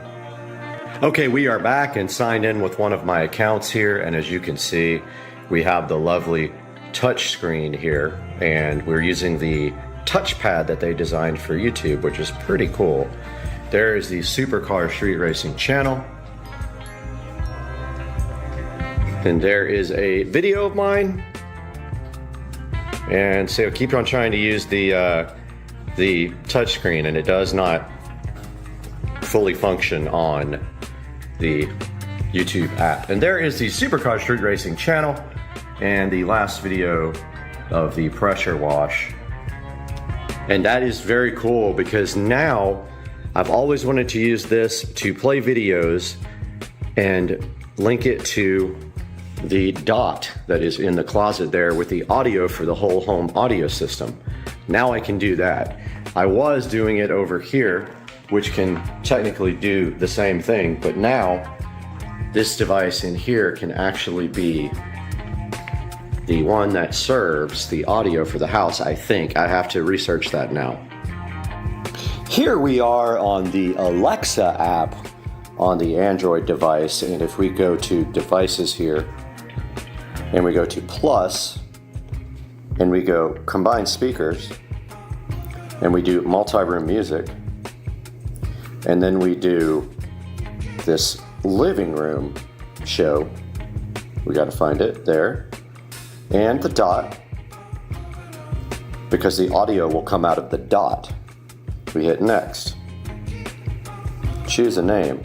S1: Okay, we are back and signed in with one of my accounts here, and as you can see, we have the lovely touch screen here, and we're using the touchpad that they designed for YouTube, which is pretty cool. There is the Supercar Street Racing channel. And there is a video of mine. And so keep on trying to use the touchscreen, and it does not fully function on the YouTube app. And there is the Supercar Street Racing channel and the last video of the pressure wash. And that is very cool because now I've always wanted to use this to play videos and link it to the dot that is in the closet there with the audio for the whole home audio system. Now I can do that. I was doing it over here, which can technically do the same thing, but now this device in here can actually be the one that serves the audio for the house, I think. I have to research that now. Here we are on the Alexa app on the Android device, and if we go to devices here, and we go to plus, and we go combine speakers, and we do multi-room music, And then we do this living room show. We got to find it there. And the dot, because the audio will come out of the dot. We hit next. Choose a name.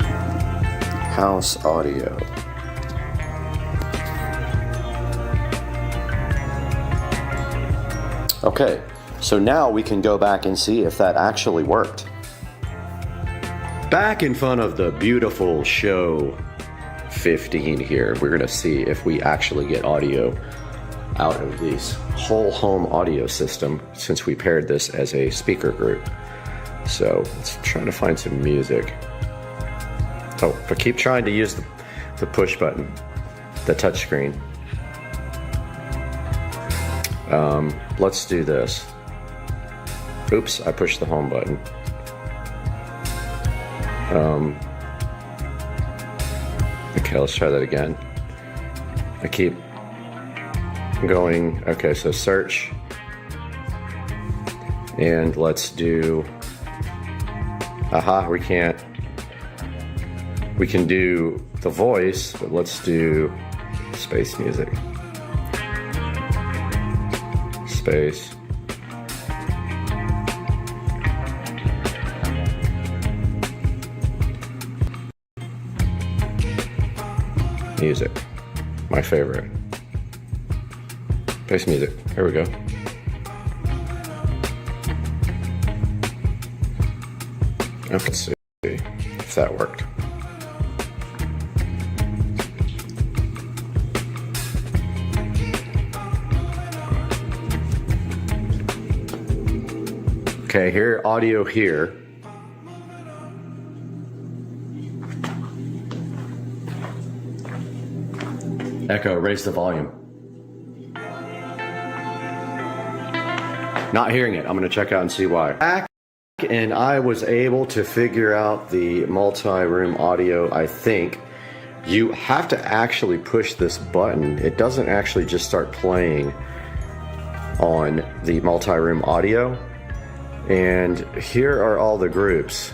S1: House audio. Okay, so now we can go back and see if that actually worked. Back in front of the beautiful show 15 here, we're gonna see if we actually get audio out of this whole home audio system since we paired this as a speaker group. So let's try to find some music. Oh, but keep trying to use the push button, the touch screen. Let's do this. Oops, I pushed the home button. Okay, let's try that again. I keep going. Okay, so search. And let's do, aha, we can't. We can do the voice, but let's do space music. Space. Music. My favorite. Space music. Here we go. Let's see if that worked. Okay, here, audio here. Echo, raise the volume. Not hearing it. I'm gonna check out and see why. And I was able to figure out the multi-room audio. I think you have to actually push this button. It doesn't actually just start playing on the multi-room audio. And here are all the groups.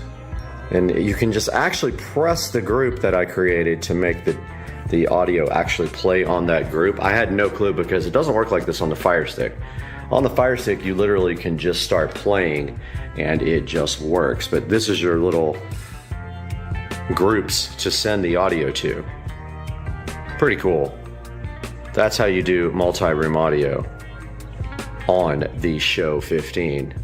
S1: And you can just actually press the group that I created to make the audio actually play on that group. I had no clue because it doesn't work like this on the Fire Stick. On the Fire Stick, you literally can just start playing and it just works. But this is your little groups to send the audio to. Pretty cool. That's how you do multi-room audio on the Show 15.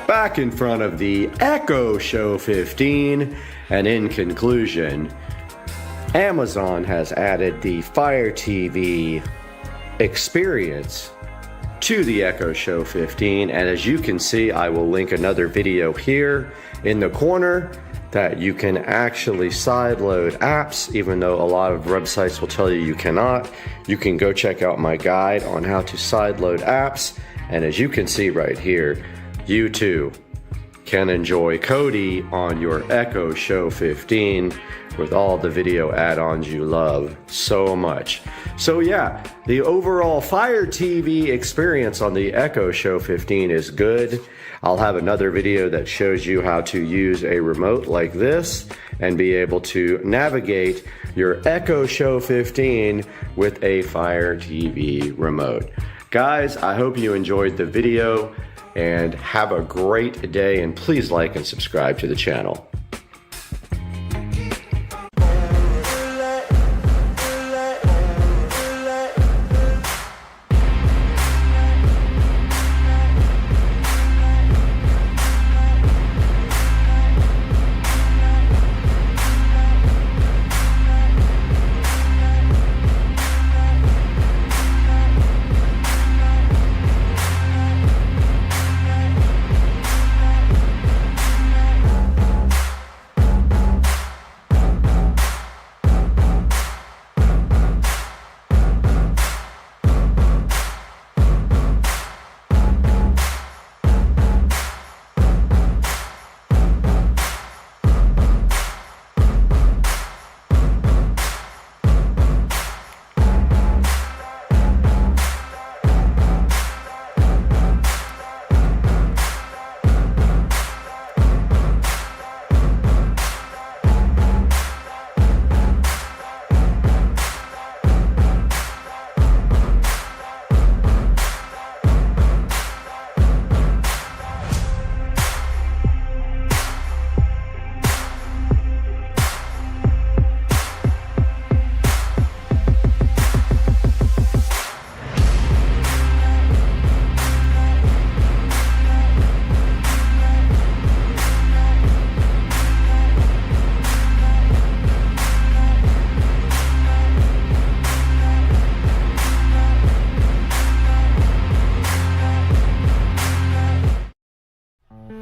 S1: Back in front of the Echo Show 15, and in conclusion, Amazon has added the Fire TV experience to the Echo Show 15. And as you can see, I will link another video here in the corner that you can actually sideload apps, even though a lot of websites will tell you you cannot. You can go check out my guide on how to sideload apps. And as you can see right here, you too can enjoy Kodi on your Echo Show 15 with all the video add-ons you love so much. So yeah, the overall Fire TV experience on the Echo Show 15 is good. I'll have another video that shows you how to use a remote like this and be able to navigate your Echo Show 15 with a Fire TV remote. Guys, I hope you enjoyed the video and have a great day, and please like and subscribe to the channel.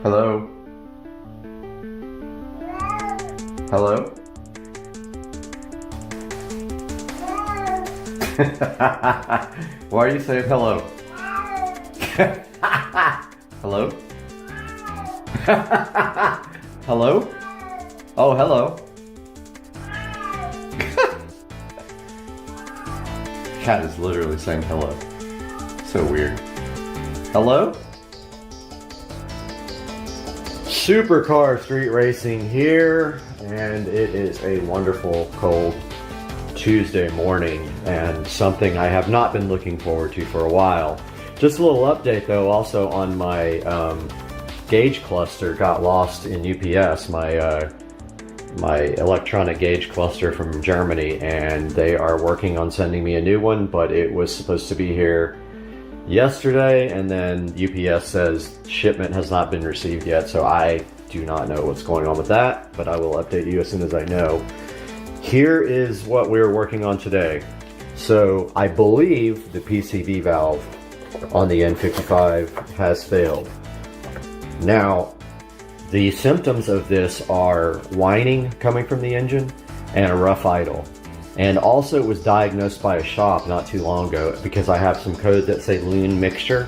S1: Hello? Hello? Why are you saying hello? Hello? Hello? Oh, hello. Cat is literally saying hello. So weird. Hello? Supercar Street Racing here, and it is a wonderful cold Tuesday morning, and something I have not been looking forward to for a while. Just a little update though, also on my gauge cluster got lost in UPS, my electronic gauge cluster from Germany, and they are working on sending me a new one, but it was supposed to be here yesterday, and then UPS says shipment has not been received yet, so I do not know what's going on with that, but I will update you as soon as I know. Here is what we're working on today. So I believe the PCV valve on the N55 has failed. Now, the symptoms of this are whining coming from the engine and a rough idle. And also it was diagnosed by a shop not too long ago because I have some code that say lean mixture,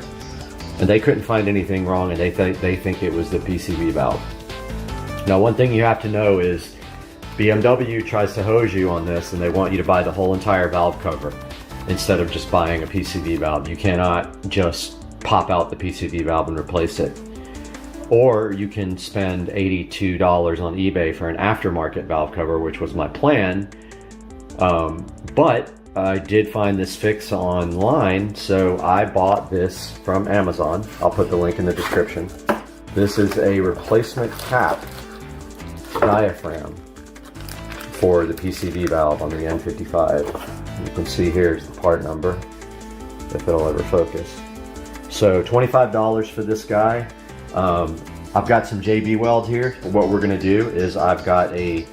S1: and they couldn't find anything wrong, and they think it was the PCV valve. Now, one thing you have to know is BMW tries to hose you on this, and they want you to buy the whole entire valve cover instead of just buying a PCV valve. You cannot just pop out the PCV valve and replace it. Or you can spend $82 on eBay for an aftermarket valve cover, which was my plan. But I did find this fix online, so I bought this from Amazon. I'll put the link in the description. This is a replacement cap diaphragm for the PCV valve on the N55. You can see here's the part number, if it'll ever focus. So $25 for this guy. I've got some JB Weld here. What we're gonna do is I've got a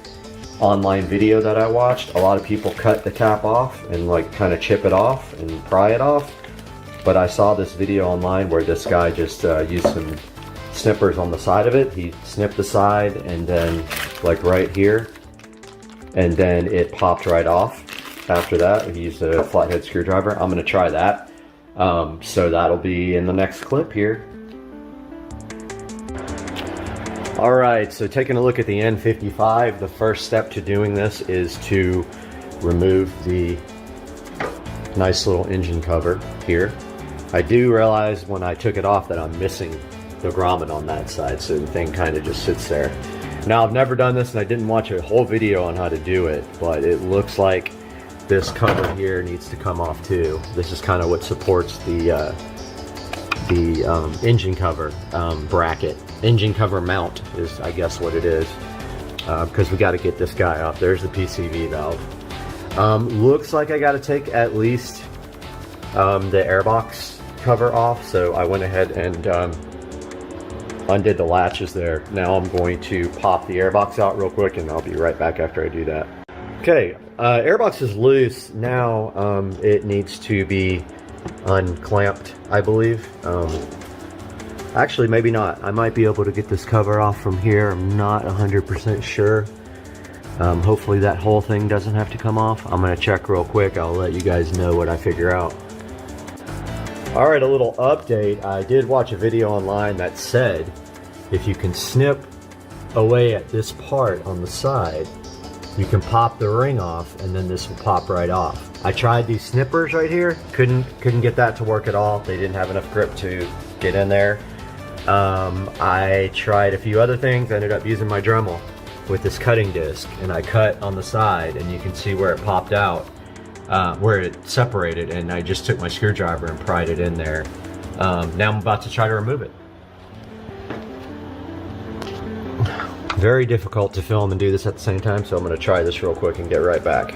S1: online video that I watched. A lot of people cut the cap off and like kind of chip it off and pry it off. but I saw this video online where this guy just used some snippers on the side of it. He snipped the side and then like right here, and then it popped right off. After that, he used a flathead screwdriver. I'm gonna try that. So that'll be in the next clip here. All right, so taking a look at the N55, the first step to doing this is to remove the nice little engine cover here. I do realize when I took it off that I'm missing the grommet on that side, so the thing kind of just sits there. Now, I've never done this and I didn't watch a whole video on how to do it, but it looks like this cover here needs to come off too. This is kind of what supports the engine cover bracket. Engine cover mount is, I guess, what it is, because we got to get this guy off. There's the PCV valve. Looks like I got to take at least the airbox cover off, so I went ahead and undid the latches there. Now I'm going to pop the airbox out real quick, and I'll be right back after I do that. Okay, airbox is loose now. It needs to be unclamped, I believe. Actually, maybe not. I might be able to get this cover off from here. I'm not 100% sure. Hopefully that whole thing doesn't have to come off. I'm gonna check real quick. I'll let you guys know what I figure out. All right, a little update. I did watch a video online that said if you can snip away at this part on the side, you can pop the ring off and then this will pop right off. I tried these snippers right here. Couldn't get that to work at all. They didn't have enough grip to get in there. I tried a few other things. Ended up using my Dremel with this cutting disc, and I cut on the side, and you can see where it popped out, where it separated, and I just took my screwdriver and pried it in there. Now I'm about to try to remove it. Very difficult to film and do this at the same time, so I'm going to try this real quick and get right back.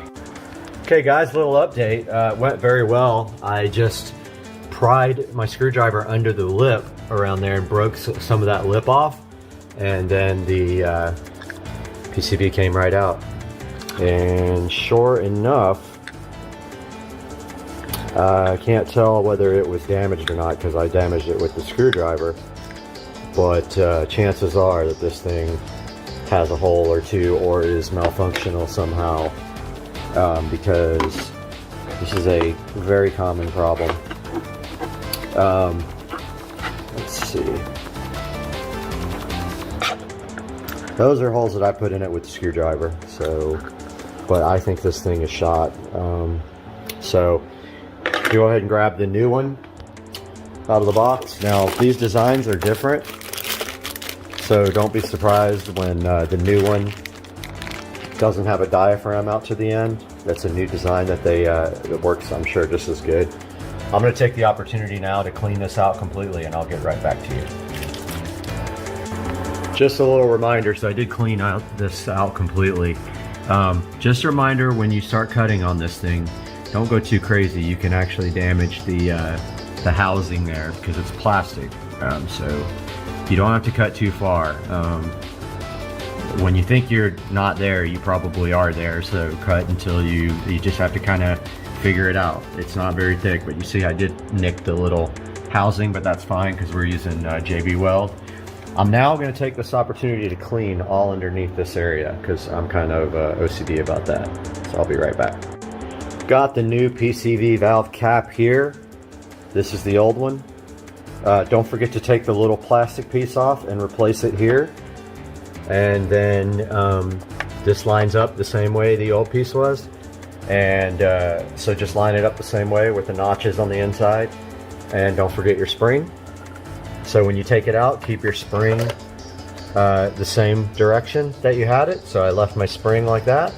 S1: Okay guys, little update. Went very well. I just pried my screwdriver under the lip around there and broke some of that lip off, and then the PCB came right out. And sure enough, I can't tell whether it was damaged or not because I damaged it with the screwdriver, but chances are that this thing has a hole or two or is malfunctional somehow, because this is a very common problem. Let's see. Those are holes that I put in it with the screwdriver, so, but I think this thing is shot. So go ahead and grab the new one out of the box. Now these designs are different, so don't be surprised when the new one doesn't have a diaphragm out to the end. That's a new design that that works, I'm sure, just as good. I'm going to take the opportunity now to clean this out completely, and I'll get right back to you. Just a little reminder, so I did clean this out completely. Just a reminder, when you start cutting on this thing, don't go too crazy. You can actually damage the housing there because it's plastic. So you don't have to cut too far. When you think you're not there, you probably are there. So cut until you just have to kind of figure it out. It's not very thick, but you see I did nick the little housing, but that's fine because we're using JB Weld. I'm now going to take this opportunity to clean all underneath this area because I'm kind of OCD about that. So I'll be right back. Got the new PCV valve cap here. This is the old one. Don't forget to take the little plastic piece off and replace it here. And then this lines up the same way the old piece was. And so just line it up the same way with the notches on the inside. And don't forget your spring. So when you take it out, keep your spring the same direction that you had it. So I left my spring like that.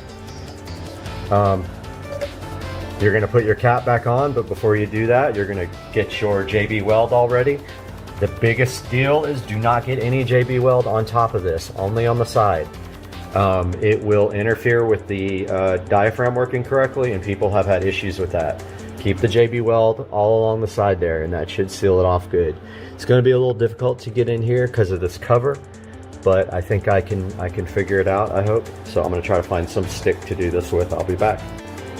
S1: You're going to put your cap back on, but before you do that, you're going to get your JB Weld all ready. The biggest deal is do not get any JB Weld on top of this, only on the side. It will interfere with the diaphragm working correctly, and people have had issues with that. Keep the JB Weld all along the side there, and that should seal it off good. It's going to be a little difficult to get in here because of this cover, but I think I can figure it out, I hope. So I'm going to try to find some stick to do this with. I'll be back.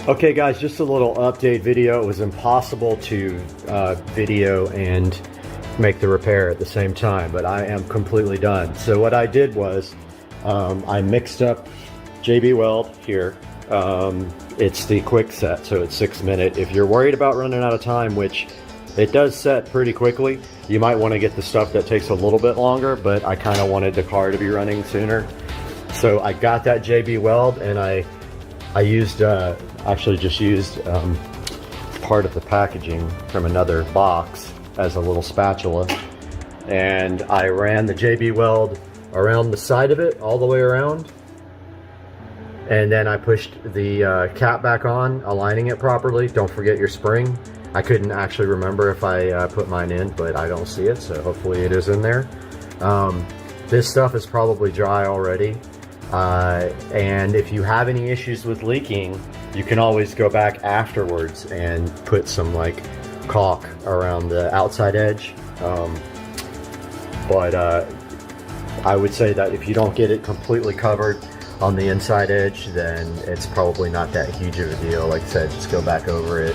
S1: Okay guys, just a little update video. It was impossible to video and make the repair at the same time, but I am completely done. So what I did was I mixed up JB Weld here. It's the quick set, so it's 6 minute. If you're worried about running out of time, which it does set pretty quickly, you might want to get the stuff that takes a little bit longer, but I kind of wanted the car to be running sooner. So I got that JB Weld, and I used, actually just used part of the packaging from another box as a little spatula. And I ran the JB Weld around the side of it, all the way around. And then I pushed the cap back on, aligning it properly. Don't forget your spring. I couldn't actually remember if I put mine in, but I don't see it, so hopefully it is in there. This stuff is probably dry already. And if you have any issues with leaking, you can always go back afterwards and put some like caulk around the outside edge. But I would say that if you don't get it completely covered on the inside edge, then it's probably not that huge of a deal. Like I said, just go back over it.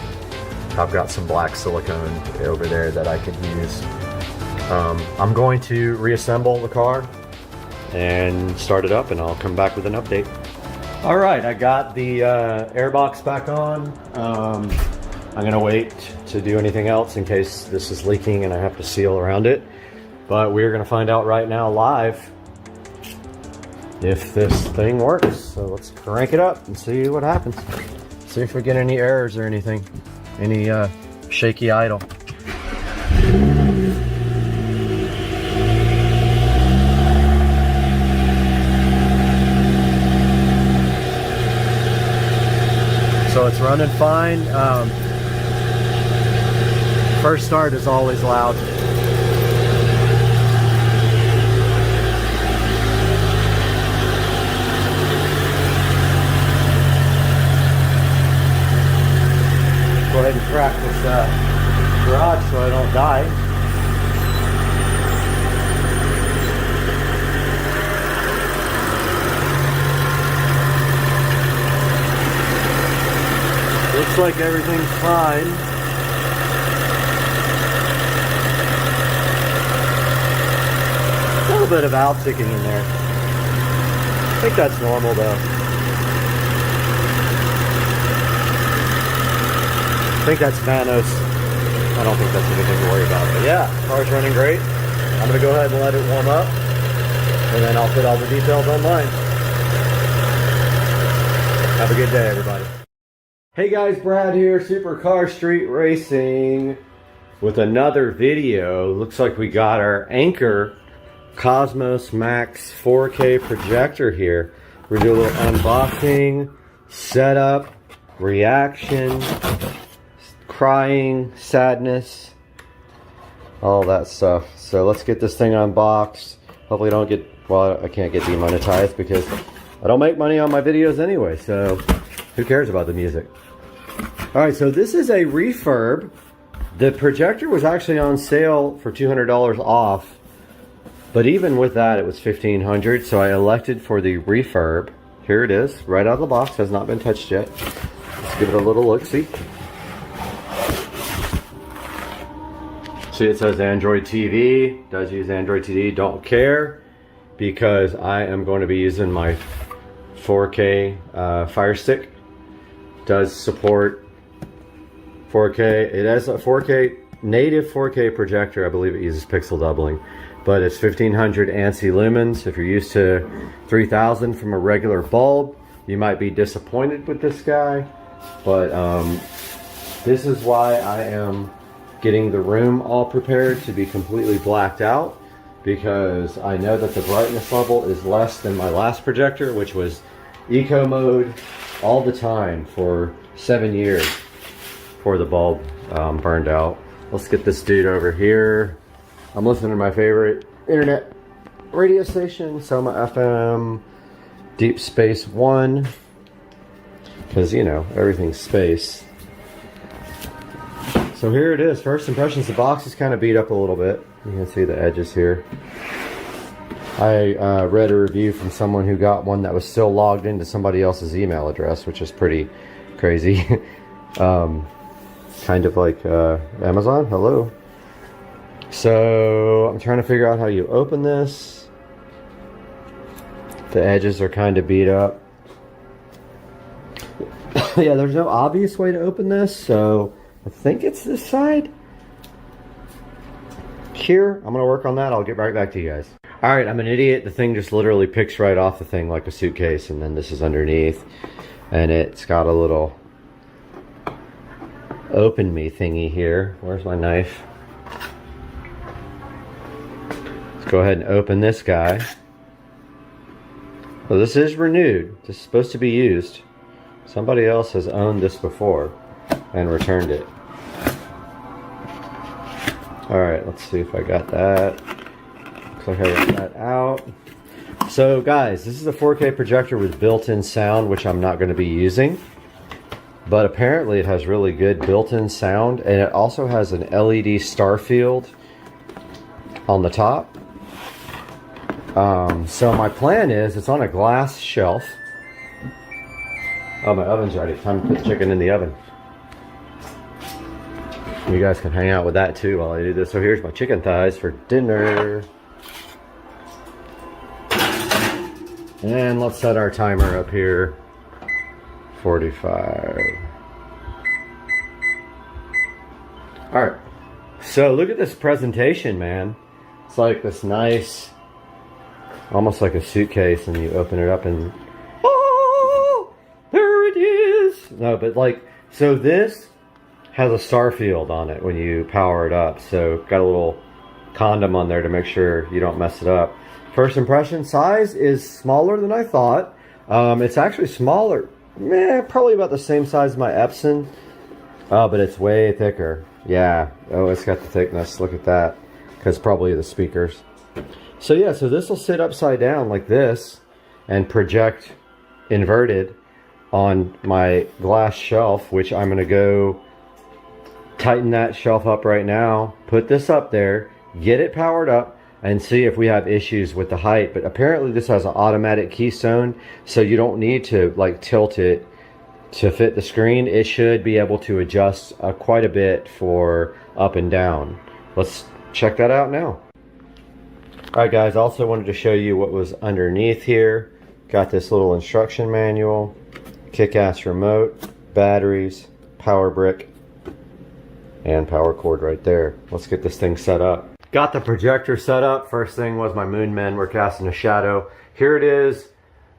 S1: I've got some black silicone over there that I could use. I'm going to reassemble the car and start it up, and I'll come back with an update. All right, I got the airbox back on. I'm gonna wait to do anything else in case this is leaking and I have to seal around it. But we're gonna find out right now live if this thing works. So let's crank it up and see what happens. See if we get any errors or anything. Any shaky idle. So it's running fine. First start is always loud. Go ahead and crack this garage so I don't die. Looks like everything's fine. A little bit of valve ticking in there. I think that's normal though. I think that's Manos. I don't think that's anything to worry about. But yeah, car's running great. I'm gonna go ahead and let it warm up, and then I'll put all the details online. Have a good day, everybody. Hey guys, Brad here, Supercar Street Racing, with another video. Looks like we got our Anchor Cosmos Max 4K projector here. We're gonna do a little unboxing, setup, reaction, crying, sadness, all that stuff. So let's get this thing unboxed. Hopefully I don't get, well, I can't get demonetized because I don't make money on my videos anyway, so who cares about the music? All right, so this is a refurb. The projector was actually on sale for $200 off, but even with that, it was $1,500, so I elected for the refurb. Here it is, right out of the box, has not been touched yet. Let's give it a little look-see. See, it says Android TV, does use Android TV, don't care, because I am going to be using my 4K Fire Stick. Does support 4K. It has a 4K, native 4K projector. I believe it uses pixel doubling, but it's 1500 ANSI lumens. If you're used to 3000 from a regular bulb, you might be disappointed with this guy, but this is why I am getting the room all prepared to be completely blacked out, because I know that the brightness level is less than my last projector, which was eco mode all the time for 7 years before the bulb burned out. Let's get this dude over here. I'm listening to my favorite internet radio station, Soma FM, Deep Space One, because you know, everything's space. So here it is, first impressions. The box is kind of beat up a little bit. You can see the edges here. I read a review from someone who got one that was still logged into somebody else's email address, which is pretty crazy. Kind of like Amazon. Hello. So I'm trying to figure out how you open this. The edges are kind of beat up. Yeah, there's no obvious way to open this, so I think it's this side. Here, I'm gonna work on that. I'll get right back to you guys. All right, I'm an idiot. The thing just literally picks right off the thing like a suitcase, and then this is underneath, and it's got a little open me thingy here. Where's my knife? Let's go ahead and open this guy. Well, this is renewed. This is supposed to be used. Somebody else has owned this before and returned it. Alright, let's see if I got that. Looks like I got that out. So guys, this is a 4K projector with built-in sound, which I'm not going to be using. But apparently it has really good built-in sound, and it also has an LED star field on the top. So my plan is, it's on a glass shelf. Oh, my oven's ready. Time to put the chicken in the oven. You guys can hang out with that too while I do this. So here's my chicken thighs for dinner. And let's set our timer up here. 45. Alright. So look at this presentation, man. It's like this nice, almost like a suitcase, and you open it up and no, but like, so this has a star field on it when you power it up. So got a little condom on there to make sure you don't mess it up. First impression, size is smaller than I thought. It's actually smaller, probably about the same size as my Epson. Oh, but it's way thicker. Yeah, oh, it's got the thickness. Look at that, because probably the speakers. So yeah, so this will sit upside down like this and project inverted on my glass shelf, which I'm gonna go tighten that shelf up right now, put this up there, get it powered up, and see if we have issues with the height. But apparently this has an automatic keystone, so you don't need to like tilt it to fit the screen. It should be able to adjust quite a bit for up and down. Let's check that out now. Alright guys, also wanted to show you what was underneath here. Got this little instruction manual, kick-ass remote, batteries, power brick, and power cord right there. Let's get this thing set up. Got the projector set up. First thing was my moon men were casting a shadow. Here it is.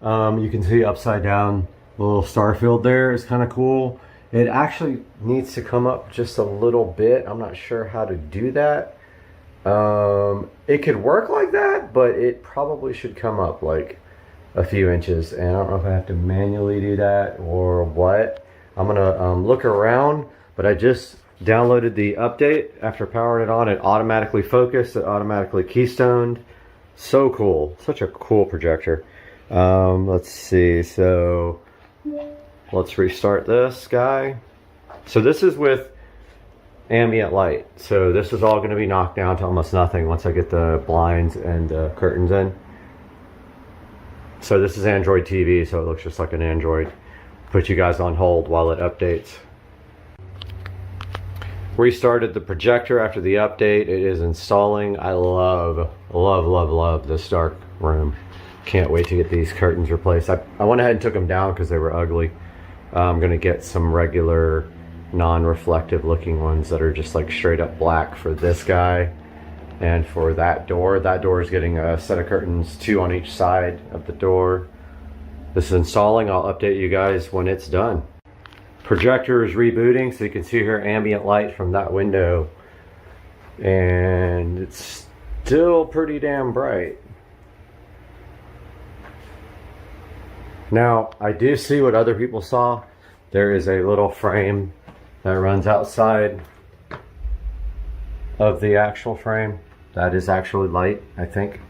S1: You can see upside down, the little star field there is kind of cool. It actually needs to come up just a little bit. I'm not sure how to do that. It could work like that, but it probably should come up like a few inches, and I don't know if I have to manually do that or what. I'm gonna look around, but I just downloaded the update. After powering it on, it automatically focused, it automatically keystoned. So cool, such a cool projector. Let's see, so let's restart this guy. So this is with ambient light, so this is all going to be knocked down to almost nothing once I get the blinds and the curtains in. So this is Android TV, so it looks just like an Android. Put you guys on hold while it updates. Restarted the projector after the update. It is installing. I love this dark room. Can't wait to get these curtains replaced. I went ahead and took them down because they were ugly. I'm gonna get some regular non-reflective looking ones that are just like straight up black for this guy. And for that door is getting a set of curtains, 2 on each side of the door. This is installing. I'll update you guys when it's done. Projector is rebooting, so you can see here ambient light from that window. And it's still pretty damn bright. Now, I do see what other people saw. There is a little frame that runs outside of the actual frame. That is actually light, I think,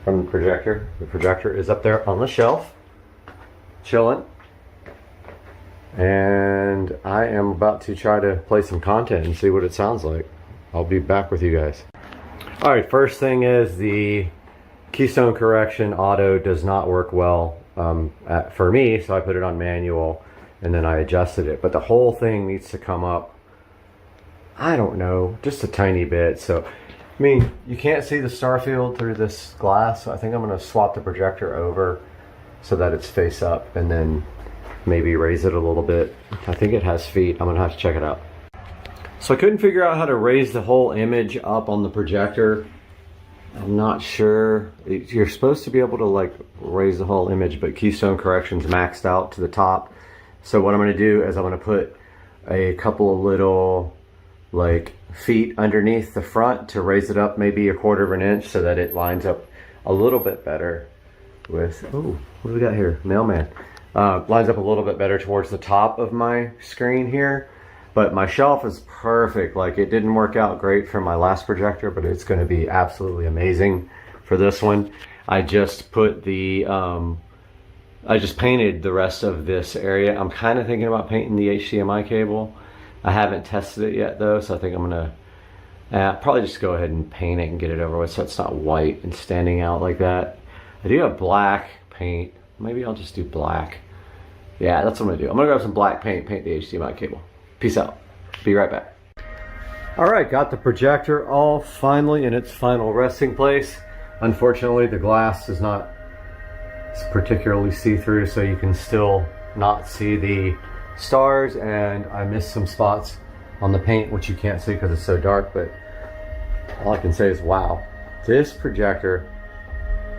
S1: from the projector. The projector is up there on the shelf, chilling. And I am about to try to play some content and see what it sounds like. I'll be back with you guys. Alright, first thing is the keystone correction auto does not work well for me, so I put it on manual. and then I adjusted it. But the whole thing needs to come up, I don't know, just a tiny bit. So, I mean, you can't see the star field through this glass, so I think I'm going to swap the projector over so that it's face up, and then maybe raise it a little bit. I think it has feet. I'm going to have to check it out. So I couldn't figure out how to raise the whole image up on the projector. I'm not sure. You're supposed to be able to like raise the whole image, but keystone correction's maxed out to the top. So what I'm going to do is I'm going to put a couple of little like feet underneath the front to raise it up maybe 1/4 of an inch so that it lines up a little bit better with, oh, what do we got here? Mailman. Lines up a little bit better towards the top of my screen here. But my shelf is perfect. Like, it didn't work out great for my last projector, but it's going to be absolutely amazing for this one. I just put the, I just painted the rest of this area. I'm kind of thinking about painting the HDMI cable. I haven't tested it yet though, so I think I'm going to probably just go ahead and paint it and get it over with so it's not white and standing out like that. I do have black paint. Maybe I'll just do black. Yeah, that's what I'm going to do. I'm going to grab some black paint, paint the HDMI cable. Peace out. Be right back. All right, got the projector all finally in its final resting place. Unfortunately, the glass is not particularly see-through, so you can still not see the stars, and I missed some spots on the paint, which you can't see because it's so dark, but all I can say is, wow, this projector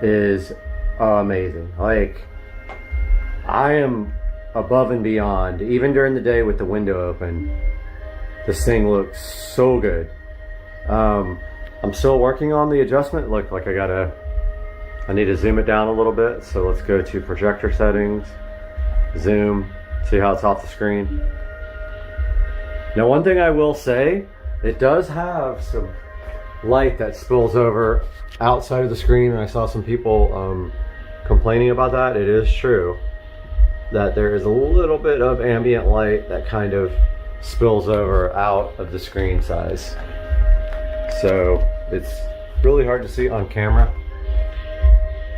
S1: is amazing. Like, I am above and beyond. Even during the day with the window open, this thing looks so good. I'm still working on the adjustment. Look, like I need to zoom it down a little bit. So let's go to projector settings, zoom, see how it's off the screen. Now, one thing I will say, it does have some light that spills over outside of the screen, and I saw some people complaining about that. It is true that there is a little bit of ambient light that kind of spills over out of the screen size. So it's really hard to see on camera.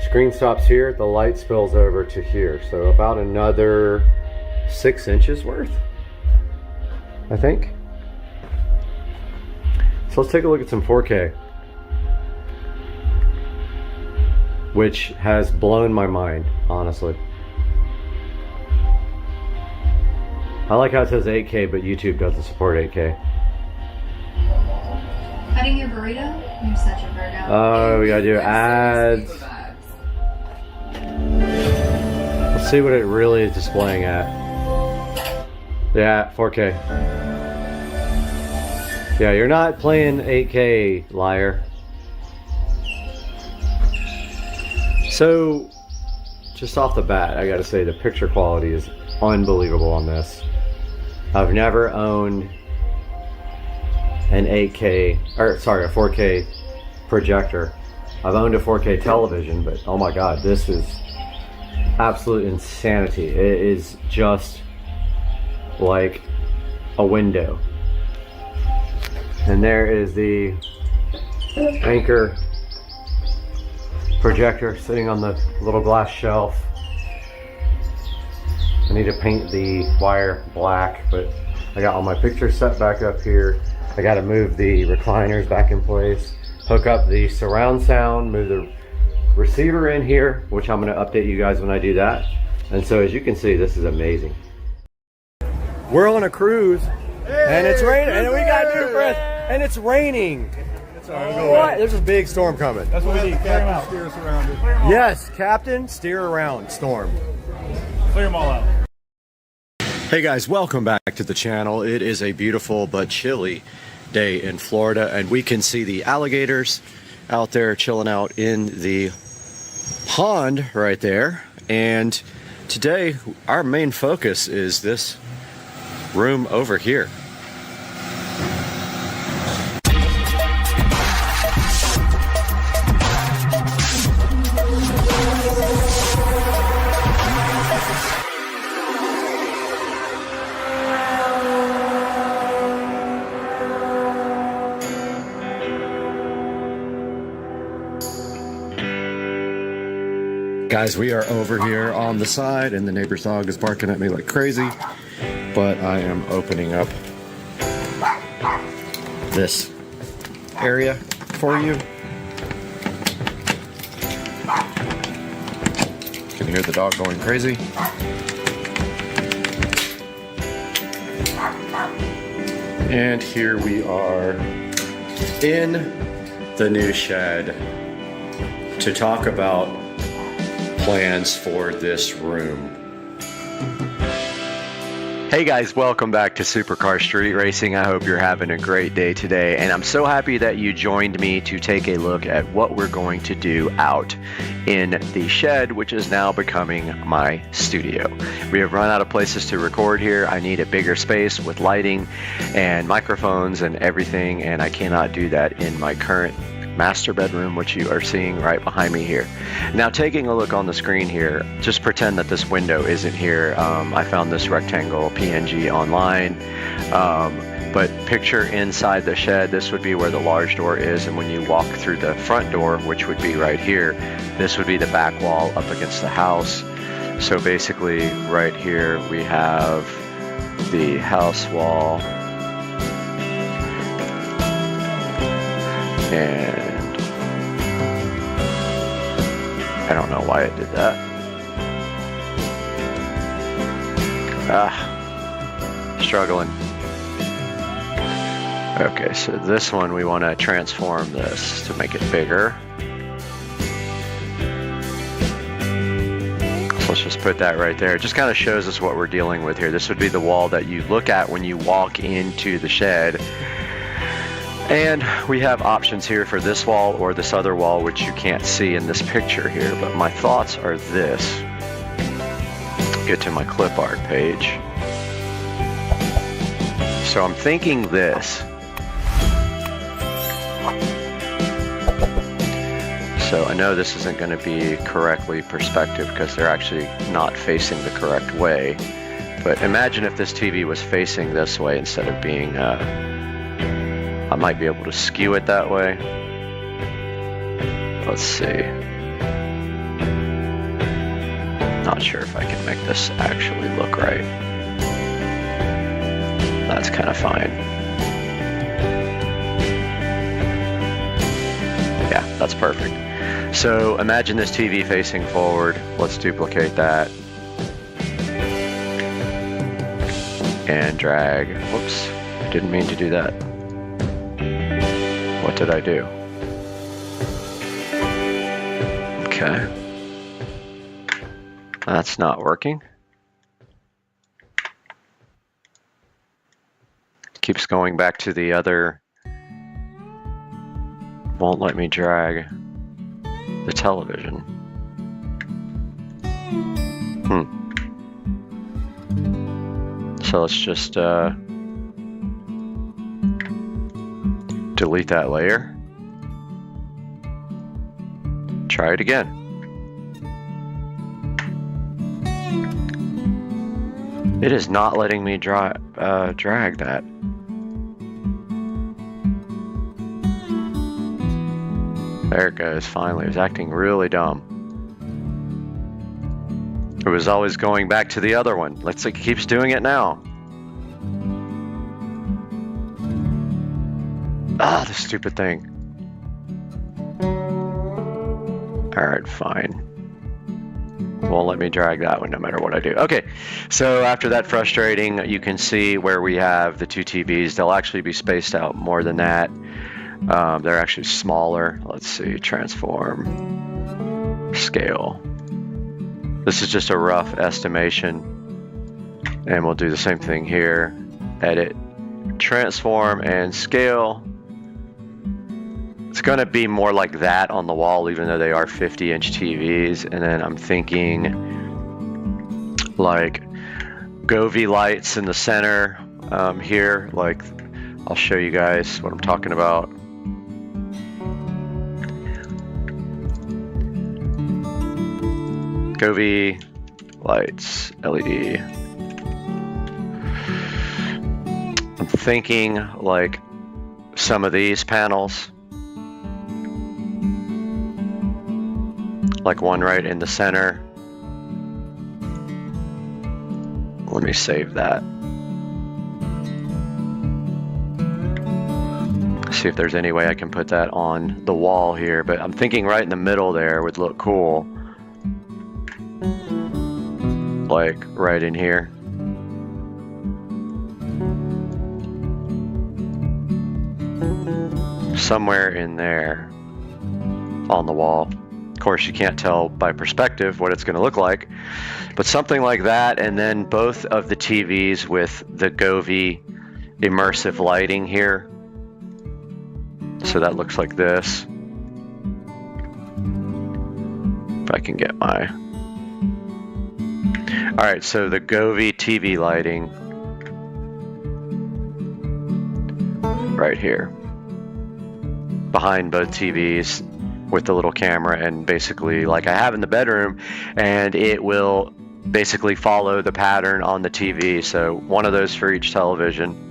S1: Screen stops here, the light spills over to here. So about another 6 inches worth, I think. So let's take a look at some 4K, which has blown my mind, honestly. I like how it says 8K, but YouTube doesn't support 8K.
S4: Cutting your burrito? You're such a Virgo.
S1: Oh, we gotta do ads. Let's see what it really is displaying at. Yeah, 4K. Yeah, you're not playing 8K, liar. So, just off the bat, I gotta say the picture quality is unbelievable on this. I've never owned an 8K, or sorry, a 4K projector. I've owned a 4K television, but oh my god, this is absolute insanity. It is just like a window. And there is the Anchor projector sitting on the little glass shelf. I need to paint the wire black, but I got all my pictures set back up here. I got to move the recliners back in place, hook up the surround sound, move the receiver in here, which I'm going to update you guys when I do that. And so as you can see, this is amazing. We're on a cruise, and it's raining, and we got new friends, and it's raining. What? There's a big storm coming.
S5: That's what we need. Clear them out. Steer us around it.
S1: Yes, Captain, steer around storm.
S5: Clear them all out.
S1: Hey guys, welcome back to the channel. It is a beautiful but chilly day in Florida, and we can see the alligators out there chilling out in the pond right there. And today our main focus is this room over here.
S3: Guys, we are over here on the side and the neighbor's dog is barking at me like crazy, but I am opening up this area for you. You can hear the dog going crazy. And here we are in the new shed to talk about plans for this room.
S1: Hey guys, welcome back to Supercar Street Racing. I hope you're having a great day today, and I'm so happy that you joined me to take a look at what we're going to do out in the shed, which is now becoming my studio. We have run out of places to record here. I need a bigger space with lighting and microphones and everything, and I cannot do that in my current master bedroom, which you are seeing right behind me here. Now, taking a look on the screen here, just pretend that this window isn't here. I found this rectangle PNG online, but picture inside the shed. This would be where the large door is, and when you walk through the front door, which would be right here, this would be the back wall up against the house. So basically right here we have the house wall, and I don't know why it did that. Struggling. Okay, so this one we want to transform this to make it bigger. So let's just put that right there. It just kind of shows us what we're dealing with here. This would be the wall that you look at when you walk into the shed. And we have options here for this wall or this other wall, which you can't see in this picture here, but my thoughts are this. Get to my clip art page. So I'm thinking this. So I know this isn't going to be correctly perspective because they're actually not facing the correct way. But imagine if this TV was facing this way instead of being I might be able to skew it that way. Let's see. Not sure if I can make this actually look right. That's kind of fine. Yeah, that's perfect. So imagine this TV facing forward. Let's duplicate that. And drag. Whoops, I didn't mean to do that. What did I do? Okay. That's not working. Keeps going back to the other. Won't let me drag the television. So let's just delete that layer. Try it again. It is not letting me drag that. There it goes, finally. It was acting really dumb. It was always going back to the other one. Let's see, it keeps doing it now. Ah, the stupid thing. Alright, fine. Won't let me drag that one no matter what I do. Okay, so after that frustrating, you can see where we have the two TVs. They'll actually be spaced out more than that. They're actually smaller. Let's see, transform, scale. This is just a rough estimation. And we'll do the same thing here. Edit, transform, and scale. It's going to be more like that on the wall, even though they are 50-inch TVs. And then I'm thinking like Govee lights in the center here. Like, I'll show you guys what I'm talking about. Govee lights, LED. I'm thinking like some of these panels. like one right in the center. Let me save that. See if there's any way I can put that on the wall here, but I'm thinking right in the middle there would look cool. Like right in here. Somewhere in there on the wall. Of course, you can't tell by perspective what it's going to look like, but something like that, and then both of the TVs with the Govee immersive lighting here. So that looks like this. If I can get my... Alright, so the Govee TV lighting right here. Behind both TVs with the little camera, and basically like I have in the bedroom, and it will basically follow the pattern on the TV. So one of those for each television.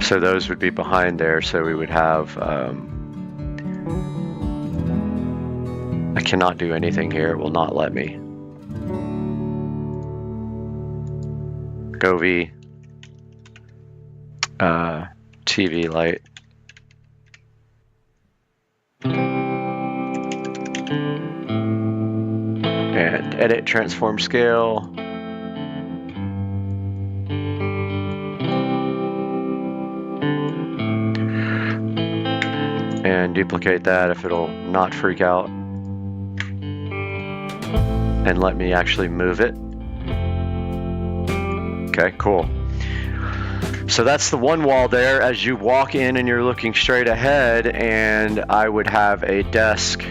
S1: So those would be behind there. So we would have, I cannot do anything here. It will not let me. Govee TV light. And edit, transform, scale. And duplicate that if it'll not freak out. And let me actually move it. Okay, cool. So that's the one wall there as you walk in and you're looking straight ahead, and I would have a desk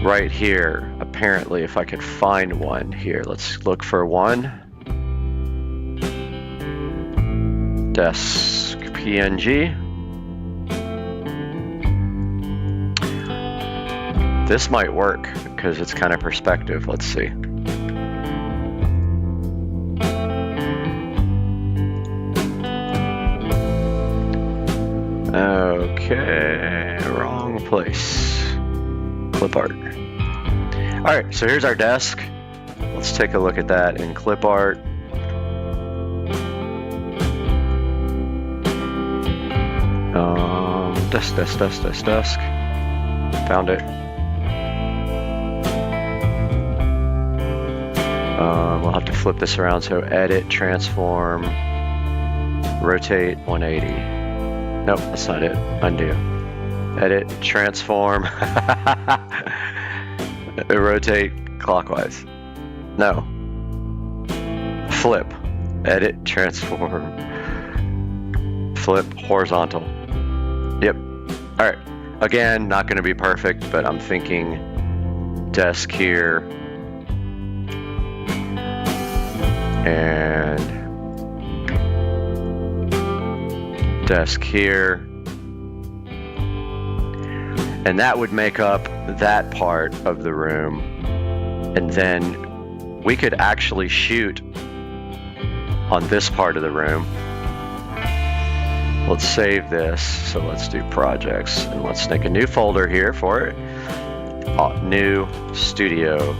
S1: right here, apparently, if I could find one here. Let's look for one. Desk PNG. This might work because it's kind of perspective. Let's see. Okay, wrong place. Clip art. All right, so here's our desk. Let's take a look at that in clip art. Desk. Found it. We'll have to flip this around. So edit, transform, rotate 180. Nope, that's not it. Undo. Edit, transform, rotate clockwise. No. Flip. Edit, transform, flip horizontal. Yep. All right. Again, not going to be perfect, but I'm thinking desk here. And desk here. And that would make up that part of the room. And then we could actually shoot on this part of the room. Let's save this. So let's do projects, and let's make a new folder here for it. New studio.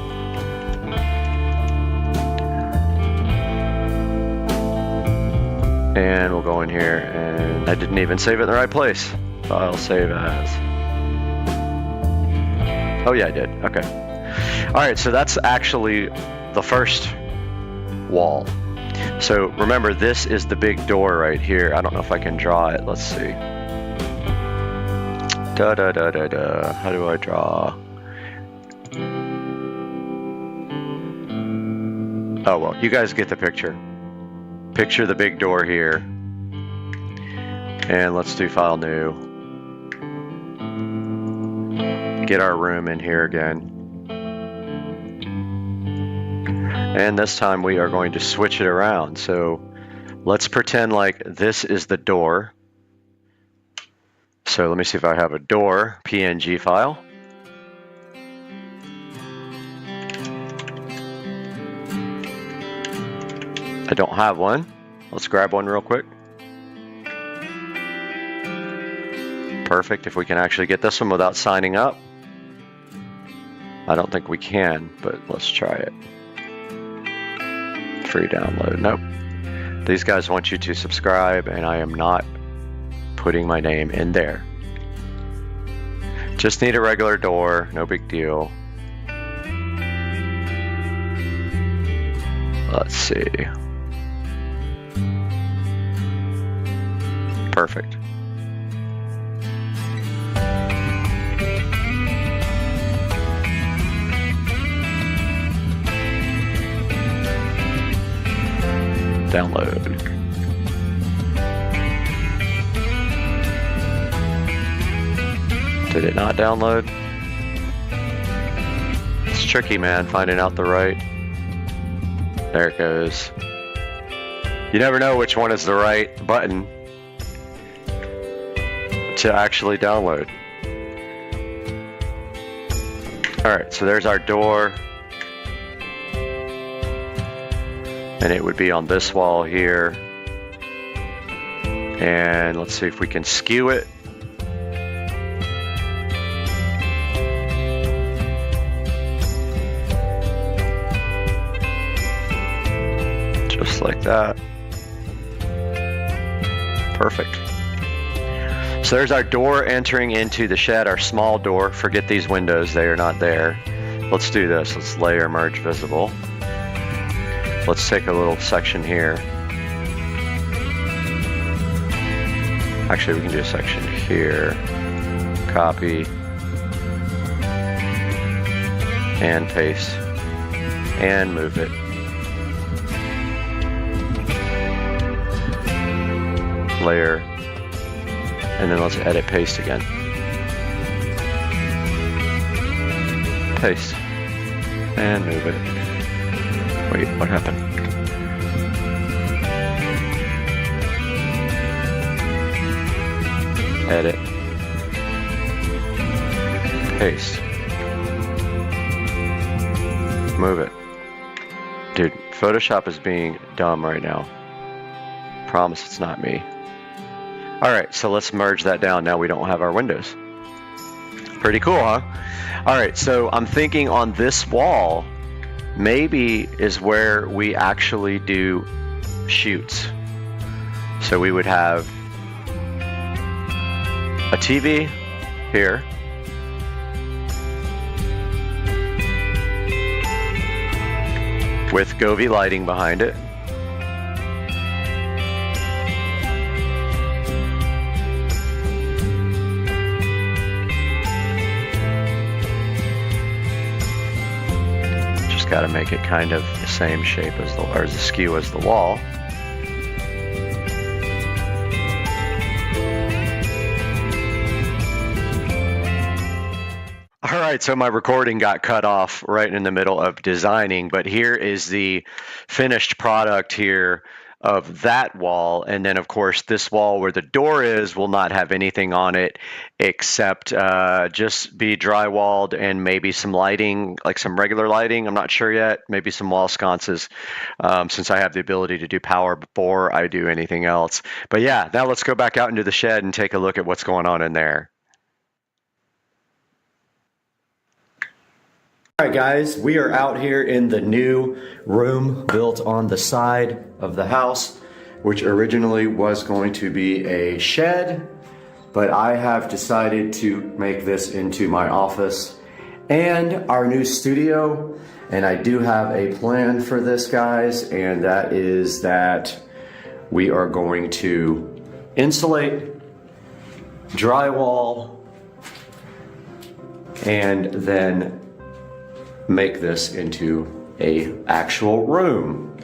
S1: And we'll go in here, and I didn't even save it in the right place. File, save as. Oh yeah, I did. Okay. All right, so that's actually the first wall. So remember, this is the big door right here. I don't know if I can draw it. Let's see. How do I draw? Oh, well, you guys get the picture. Picture the big door here. And let's do file new. Get our room in here again. And this time we are going to switch it around. So let's pretend like this is the door. So let me see if I have a door PNG file. I don't have one. Let's grab one real quick. Perfect, if we can actually get this one without signing up. I don't think we can, but let's try it. Free download. Nope. These guys want you to subscribe, and I am not putting my name in there. Just need a regular door, no big deal. Let's see. Perfect. Download. Did it not download? It's tricky, man, finding out the right. There it goes. You never know which one is the right button to actually download. Alright, so there's our door. And it would be on this wall here. And let's see if we can skew it. Just like that. Perfect. So there's our door entering into the shed, our small door. Forget these windows, they are not there. Let's do this. Let's layer merge visible. Let's take a little section here. Actually, we can do a section here. Copy. And paste. And move it. Layer. And then let's edit paste again. Paste. And move it. Wait, what happened? Edit. Paste. Move it. Dude, Photoshop is being dumb right now. Promise it's not me. Alright, so let's merge that down. Now we don't have our windows. Pretty cool, huh? Alright, so I'm thinking on this wall, maybe is where we actually do shoots. So we would have a TV here. With Govee lighting behind it. Got to make it kind of the same shape as the, or the skew as the wall. All right, so my recording got cut off right in the middle of designing, but here is the finished product here of that wall. And then of course this wall where the door is will not have anything on it except just be drywalled and maybe some lighting, like some regular lighting. I'm not sure yet. Maybe some wall sconces since I have the ability to do power before I do anything else. But yeah, now let's go back out into the shed and take a look at what's going on in there. All right, guys, we are out here in the new room built on the side of the house, which originally was going to be a shed, but I have decided to make this into my office and our new studio. And I do have a plan for this, guys, and that is that we are going to insulate, drywall, and then make this into a actual room.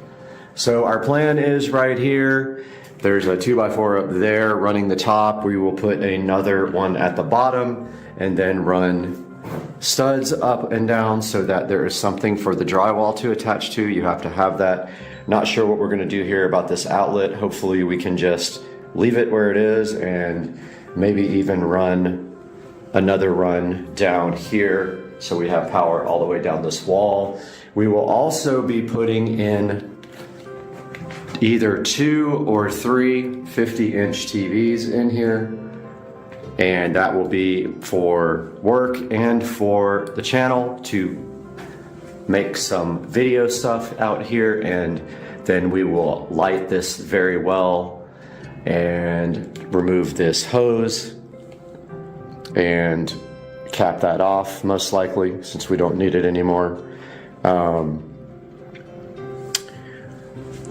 S1: So our plan is right here. There's a 2x4 up there running the top. We will put another one at the bottom and then run studs up and down so that there is something for the drywall to attach to. You have to have that. Not sure what we're gonna do here about this outlet. Hopefully we can just leave it where it is and maybe even run another run down here so we have power all the way down this wall. We will also be putting in either 2 or 3 50-inch TVs in here. and that will be for work and for the channel to make some video stuff out here, and then we will light this very well and remove this hose and cap that off most likely, since we don't need it anymore.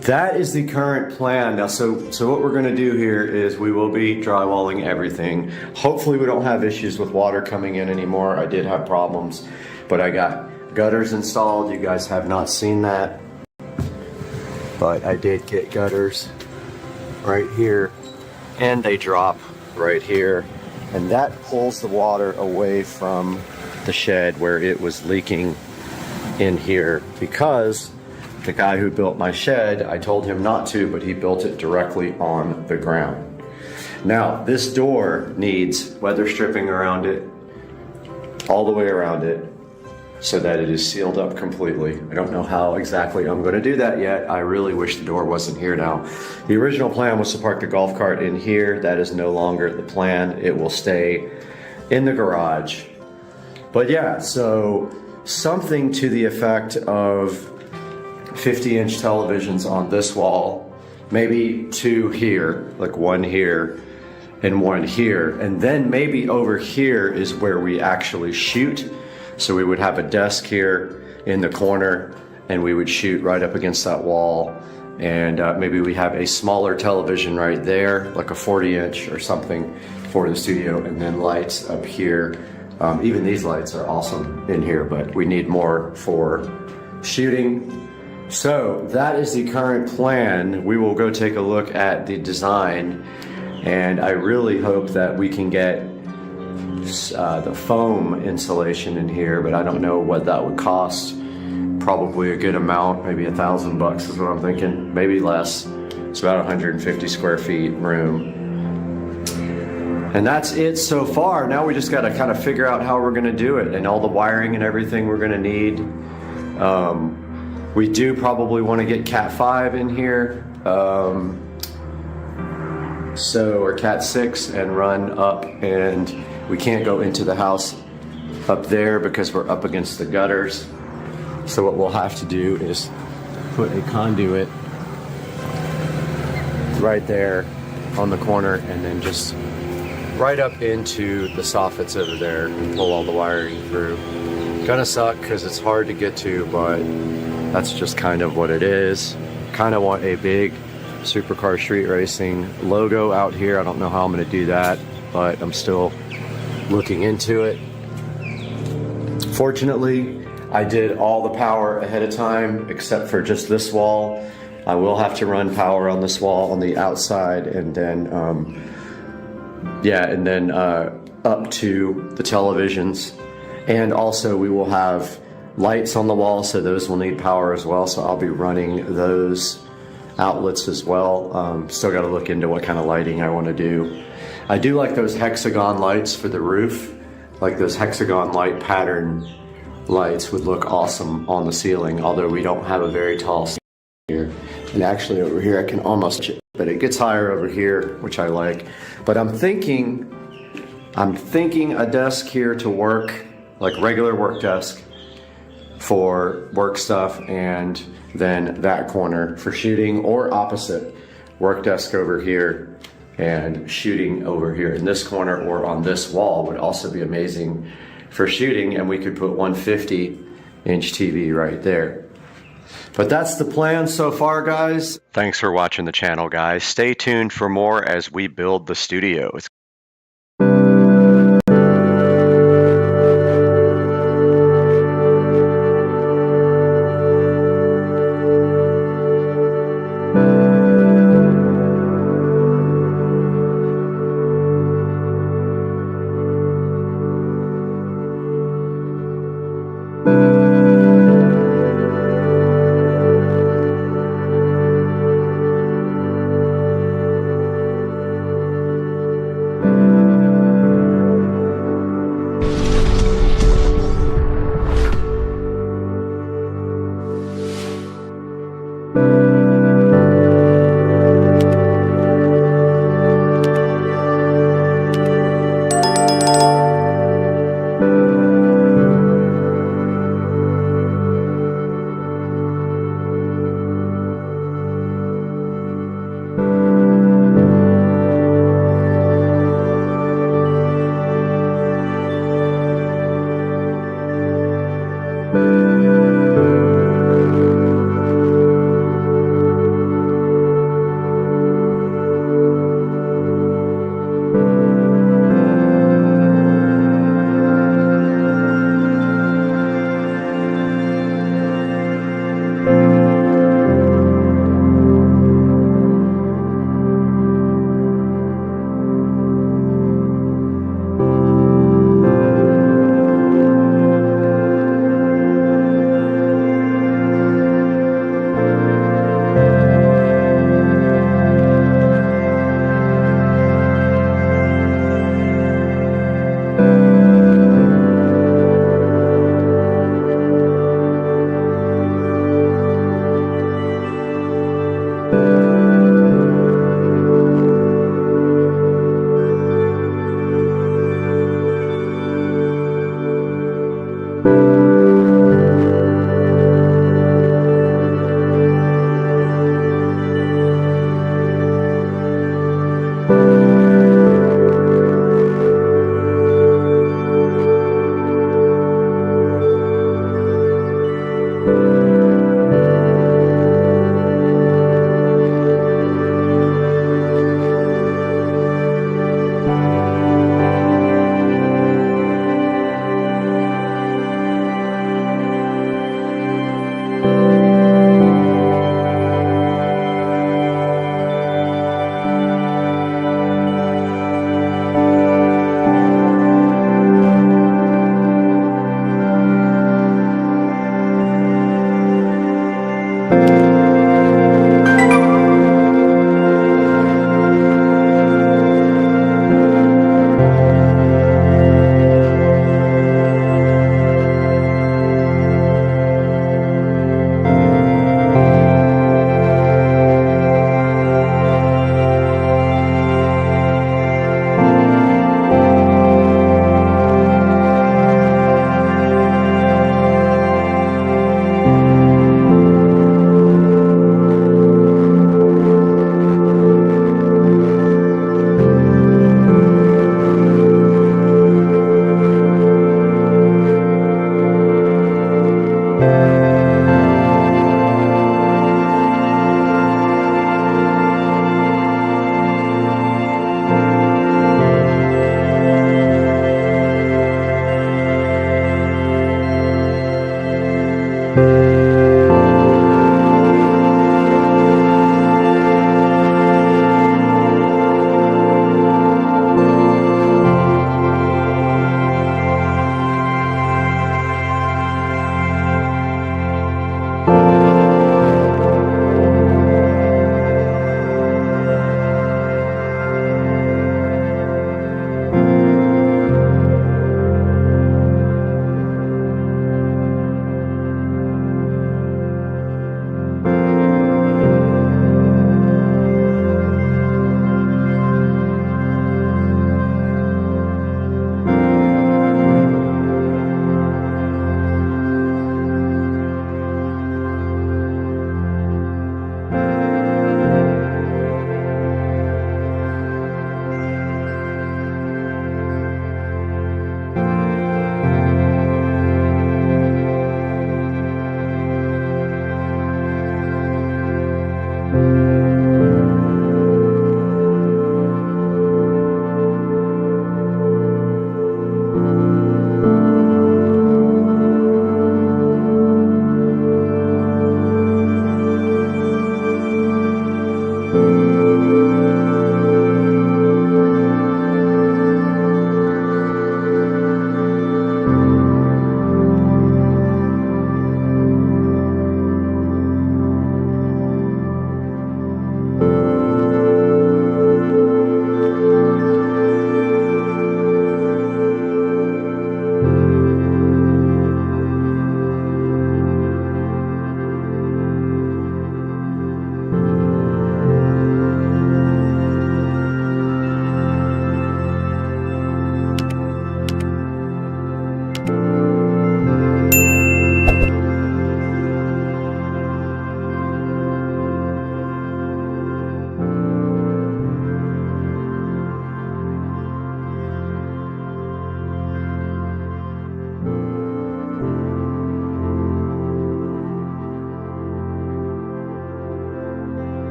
S1: That is the current plan. Now, so what we're gonna do here is we will be drywalling everything. Hopefully we don't have issues with water coming in anymore. I did have problems, but I got gutters installed. You guys have not seen that, but I did get gutters right here, and they drop right here, and that pulls the water away from the shed where it was leaking in here, because the guy who built my shed, I told him not to, but he built it directly on the ground. Now, this door needs weather stripping around it, all the way around it, so that it is sealed up completely. I don't know how exactly I'm gonna do that yet. I really wish the door wasn't here now. The original plan was to park the golf cart in here. That is no longer the plan. It will stay in the garage. But yeah, so something to the effect of 50-inch televisions on this wall, maybe 2 here, like 1 here and 1 here, and then maybe over here is where we actually shoot. So we would have a desk here in the corner, and we would shoot right up against that wall, and maybe we have a smaller television right there, like a 40-inch or something for the studio, and then lights up here. Even these lights are awesome in here, but we need more for shooting. So that is the current plan. We will go take a look at the design, and I really hope that we can get the foam insulation in here, but I don't know what that would cost. Probably a good amount, maybe $1,000 is what I'm thinking, maybe less. It's about 150 square feet room. And that's it so far. Now we just got to kind of figure out how we're going to do it, and all the wiring and everything we're going to need. We do probably want to get Cat 5 in here, or Cat 6, and run up, and we can't go into the house up there because we're up against the gutters. So what we'll have to do is put a conduit right there on the corner, and then just right up into the soffits over there and pull all the wiring through. Gonna suck because it's hard to get to, but that's just kind of what it is. Kind of want a big Supercar Street Racing logo out here. I don't know how I'm gonna do that, but I'm still looking into it. Fortunately, I did all the power ahead of time except for just this wall. I will have to run power on this wall on the outside, and then up to the televisions. And also we will have lights on the wall, so those will need power as well, so I'll be running those outlets as well. Still got to look into what kind of lighting I want to do. I do like those hexagon lights for the roof. Like those hexagon light pattern lights would look awesome on the ceiling, although we don't have a very tall ceiling here. And actually over here I can almost, but it gets higher over here, which I like. But I'm thinking a desk here to work, like regular work desk for work stuff, and then that corner for shooting, or opposite, work desk over here and shooting over here in this corner, or on this wall would also be amazing for shooting, and we could put 150-inch TV right there. But that's the plan so far, guys. Thanks for watching the channel, guys. Stay tuned for more as we build the studio.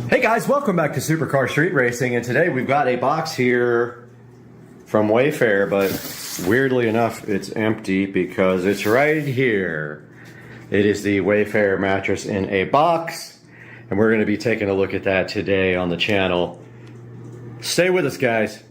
S1: Hey guys, welcome back to Supercar Street Racing, and today we've got a box here from Wayfair, but weirdly enough it's empty because it's right here. It is the Wayfair mattress in a box, and we're going to be taking a look at that today on the channel. Stay with us, guys.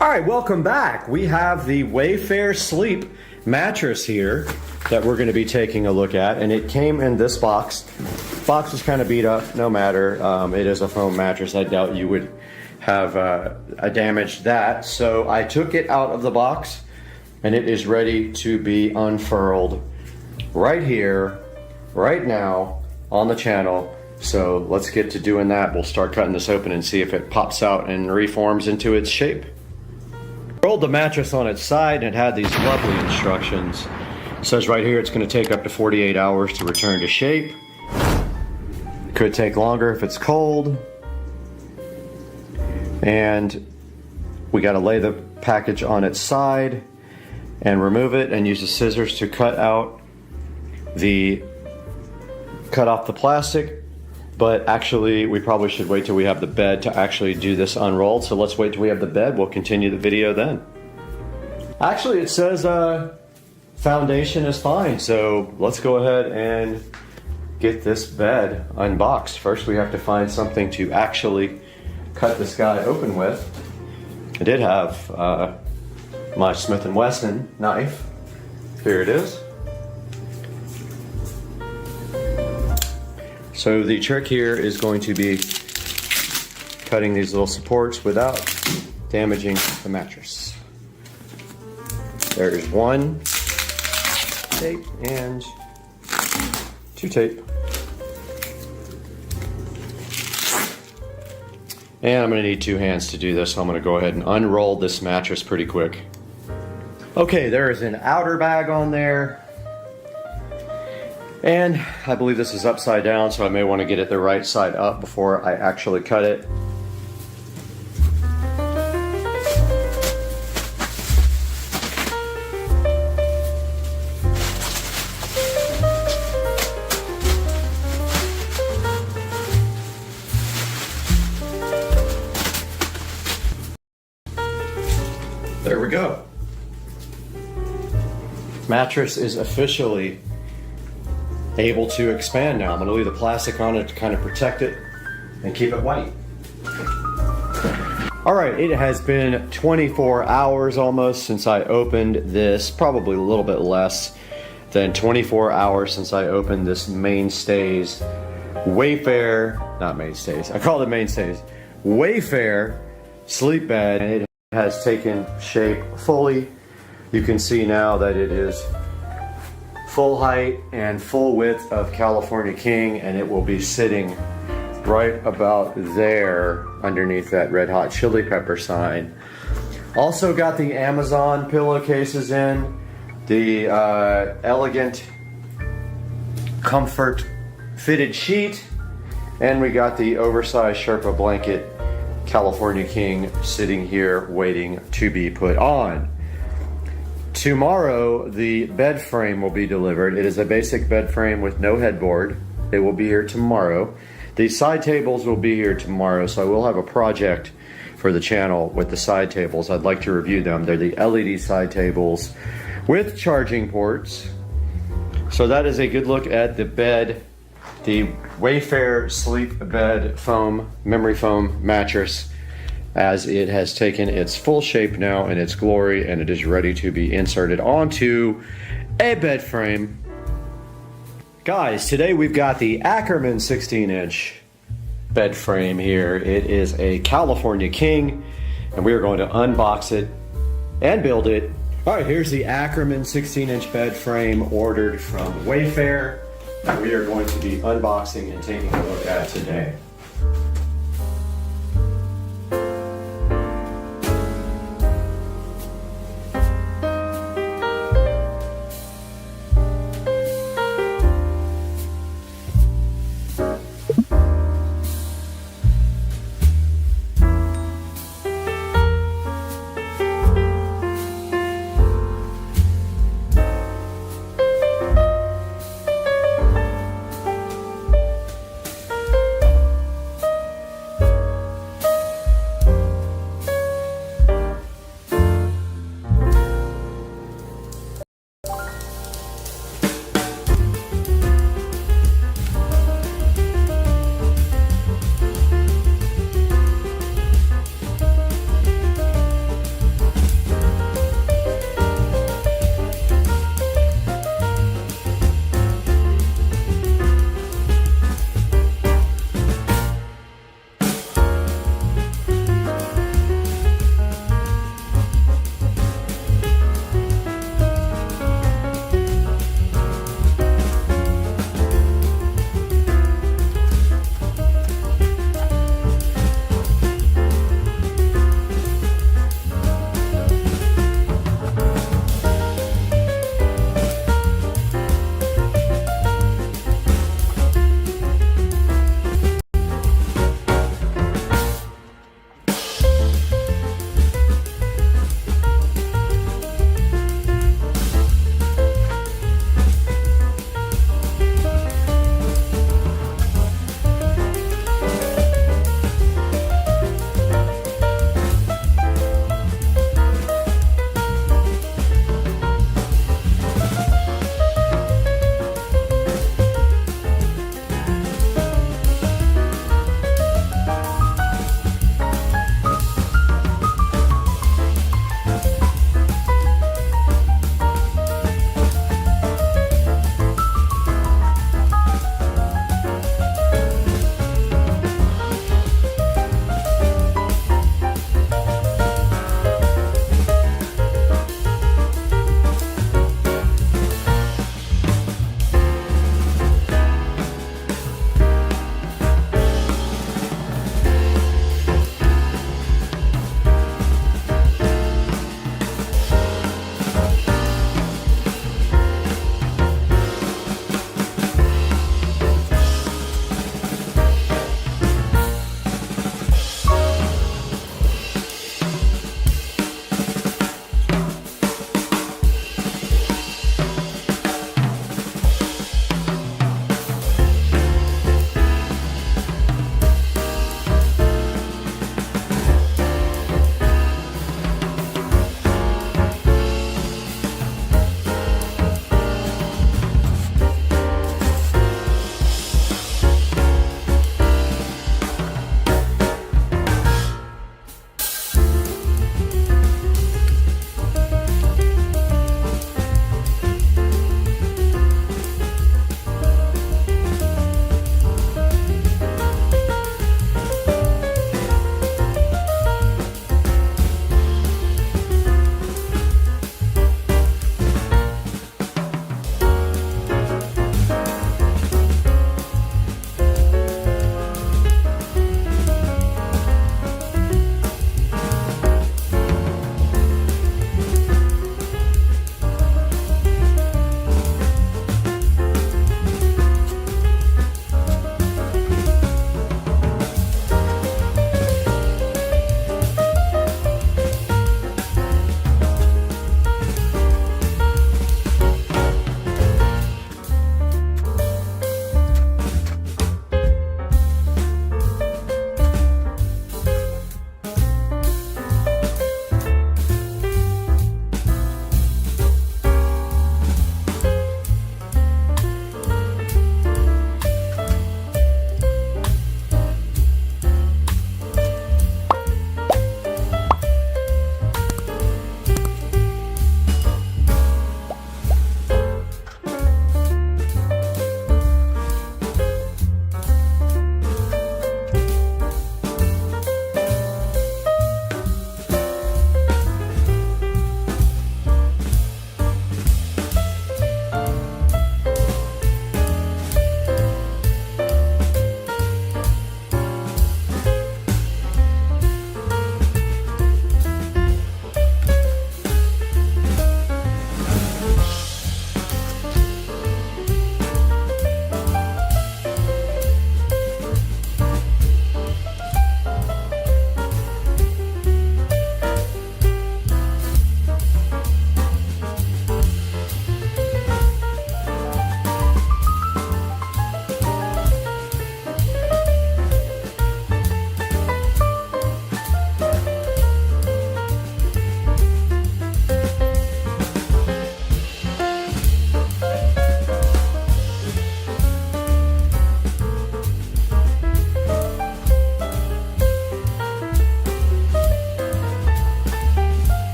S1: Alright, welcome back. We have the Wayfair Sleep mattress here that we're going to be taking a look at, and it came in this box. Box is kind of beat up, no matter. It is a foam mattress. I doubt you would have damaged that. So I took it out of the box, and it is ready to be unfurled right here, right now, on the channel. So let's get to doing that. We'll start cutting this open and see if it pops out and reforms into its shape. Rolled the mattress on its side, and it had these lovely instructions. It says right here it's going to take up to 48 hours to return to shape. Could take longer if it's cold. And we got to lay the package on its side and remove it, and use the scissors to cut off the plastic. But actually, we probably should wait till we have the bed to actually do this unrolled. So let's wait till we have the bed. We'll continue the video then. Actually, it says foundation is fine. So let's go ahead and get this bed unboxed. First, we have to find something to actually cut this guy open with. I did have my Smith & Wesson knife. Here it is. So the trick here is going to be cutting these little supports without damaging the mattress. There is one tape and two tape. And I'm going to need two hands to do this, so I'm going to go ahead and unroll this mattress pretty quick. Okay, there is an outer bag on there. And I believe this is upside down, so I may want to get it the right side up before I actually cut it. There we go. Mattress is officially able to expand now. I'm going to leave the plastic on it to kind of protect it and keep it white. Alright, it has been 24 hours almost since I opened this, probably a little bit less than 24 hours since I opened this Mainstays Wayfair, not Mainstays, I call it Mainstays, Wayfair sleep bed, and it has taken shape fully. You can see now that it is full height and full width of California King, and it will be sitting right about there underneath that Red Hot Chili Pepper sign. Also got the Amazon pillowcases in, the elegant comfort fitted sheet, and we got the oversized Sherpa blanket California King sitting here waiting to be put on. Tomorrow, the bed frame will be delivered. It is a basic bed frame with no headboard. It will be here tomorrow. The side tables will be here tomorrow, so I will have a project for the channel with the side tables. I'd like to review them. They're the LED side tables with charging ports. So that is a good look at the bed, the Wayfair Sleep Bed Foam, Memory Foam Mattress, as it has taken its full shape now in its glory, and it is ready to be inserted onto a bed frame. Guys, today we've got the Ackerman 16-inch bed frame here. It is a California King, and we are going to unbox it and build it. All right, here's the Ackerman 16-inch bed frame ordered from Wayfair that we are going to be unboxing and taking a look at today.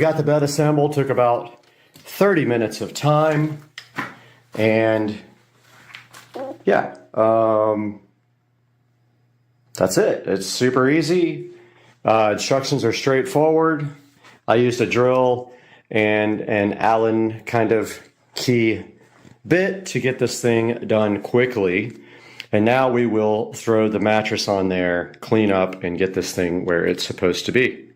S1: got the bed assembled, took about 30 minutes of time, and yeah, that's it. It's super easy. Instructions are straightforward. I used a drill and an Allen kind of key bit to get this thing done quickly. And now we will throw the mattress on there, clean up, and get this thing where it's supposed to be.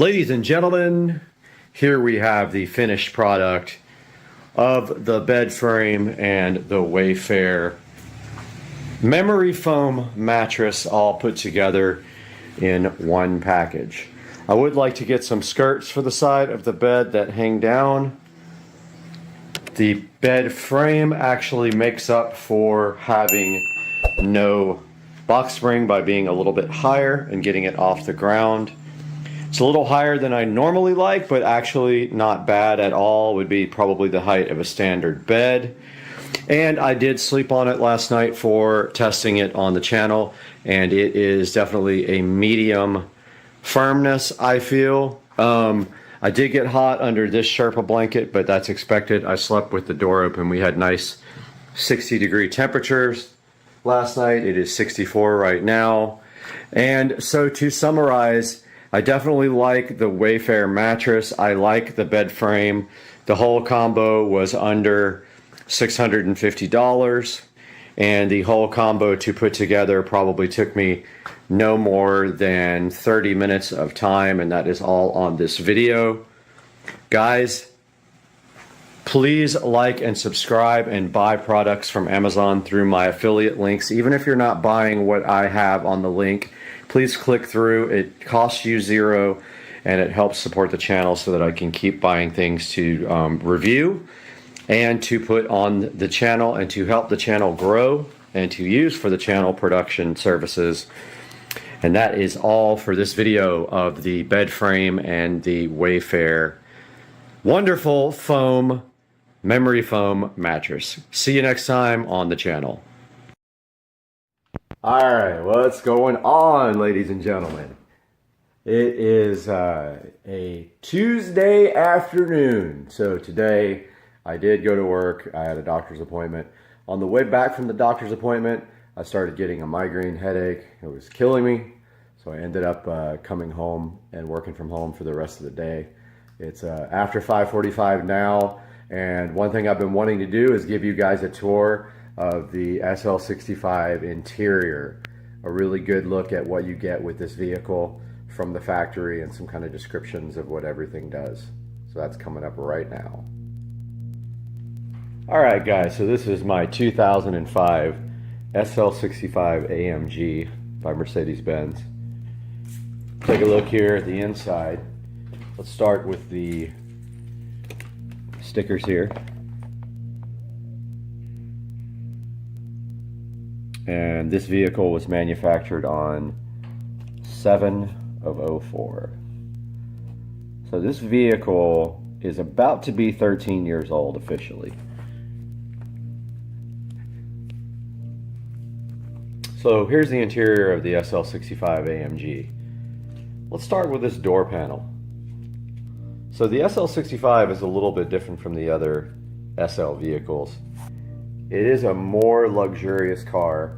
S1: Ladies and gentlemen, here we have the finished product of the bed frame and the Wayfair memory foam mattress all put together in one package. I would like to get some skirts for the side of the bed that hang down. The bed frame actually makes up for having no box spring by being a little bit higher and getting it off the ground. It's a little higher than I normally like, but actually not bad at all. Would be probably the height of a standard bed. And I did sleep on it last night for testing it on the channel, and it is definitely a medium firmness, I feel. I did get hot under this Sherpa blanket, but that's expected. I slept with the door open. We had nice 60-degree temperatures last night. It is 64 right now. And so to summarize, I definitely like the Wayfair mattress. I like the bed frame. The whole combo was under $650, and the whole combo to put together probably took me no more than 30 minutes of time, and that is all on this video. Guys, please like and subscribe and buy products from Amazon through my affiliate links. Even if you're not buying what I have on the link, please click through. It costs you $0, and it helps support the channel so that I can keep buying things to review and to put on the channel and to help the channel grow and to use for the channel production services. And that is all for this video of the bed frame and the Wayfair wonderful foam, memory foam mattress. See you next time on the channel. All right, what's going on, ladies and gentlemen? It is a Tuesday afternoon. So today I did go to work. I had a doctor's appointment. On the way back from the doctor's appointment, I started getting a migraine headache. It was killing me. So I ended up coming home and working from home for the rest of the day. It's after 5:45 now, and one thing I've been wanting to do is give you guys a tour of the SL65 interior. A really good look at what you get with this vehicle from the factory and some kind of descriptions of what everything does. So that's coming up right now. Alright guys, so this is my 2005 SL65 AMG by Mercedes-Benz. Take a look here at the inside. Let's start with the stickers here. And this vehicle was manufactured on 7/04. So this vehicle is about to be 13 years old officially. So here's the interior of the SL65 AMG. Let's start with this door panel. So the SL65 is a little bit different from the other SL vehicles. It is a more luxurious car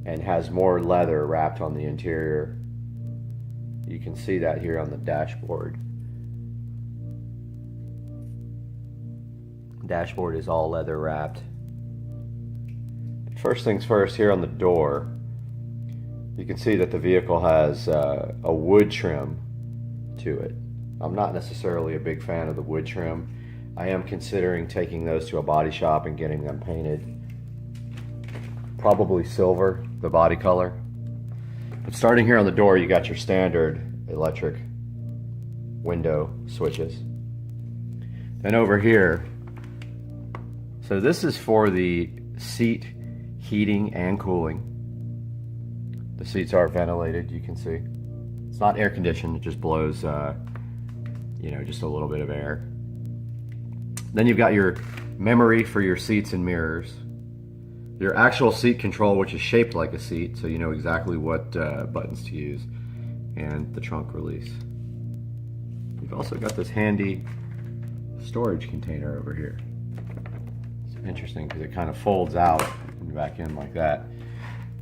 S1: and has more leather wrapped on the interior. You can see that here on the dashboard. The dashboard is all leather wrapped. First things first, here on the door, you can see that the vehicle has a wood trim to it. I'm not necessarily a big fan of the wood trim. I am considering taking those to a body shop and getting them painted. Probably silver, the body color. But starting here on the door, you got your standard electric window switches. Then over here, so this is for the seat heating and cooling. The seats are ventilated, you can see. It's not air conditioned, it just blows, you know, just a little bit of air. Then you've got your memory for your seats and mirrors. Your actual seat control, which is shaped like a seat, so you know exactly what buttons to use. And the trunk release. You've also got this handy storage container over here. It's interesting because it kind of folds out and back in like that.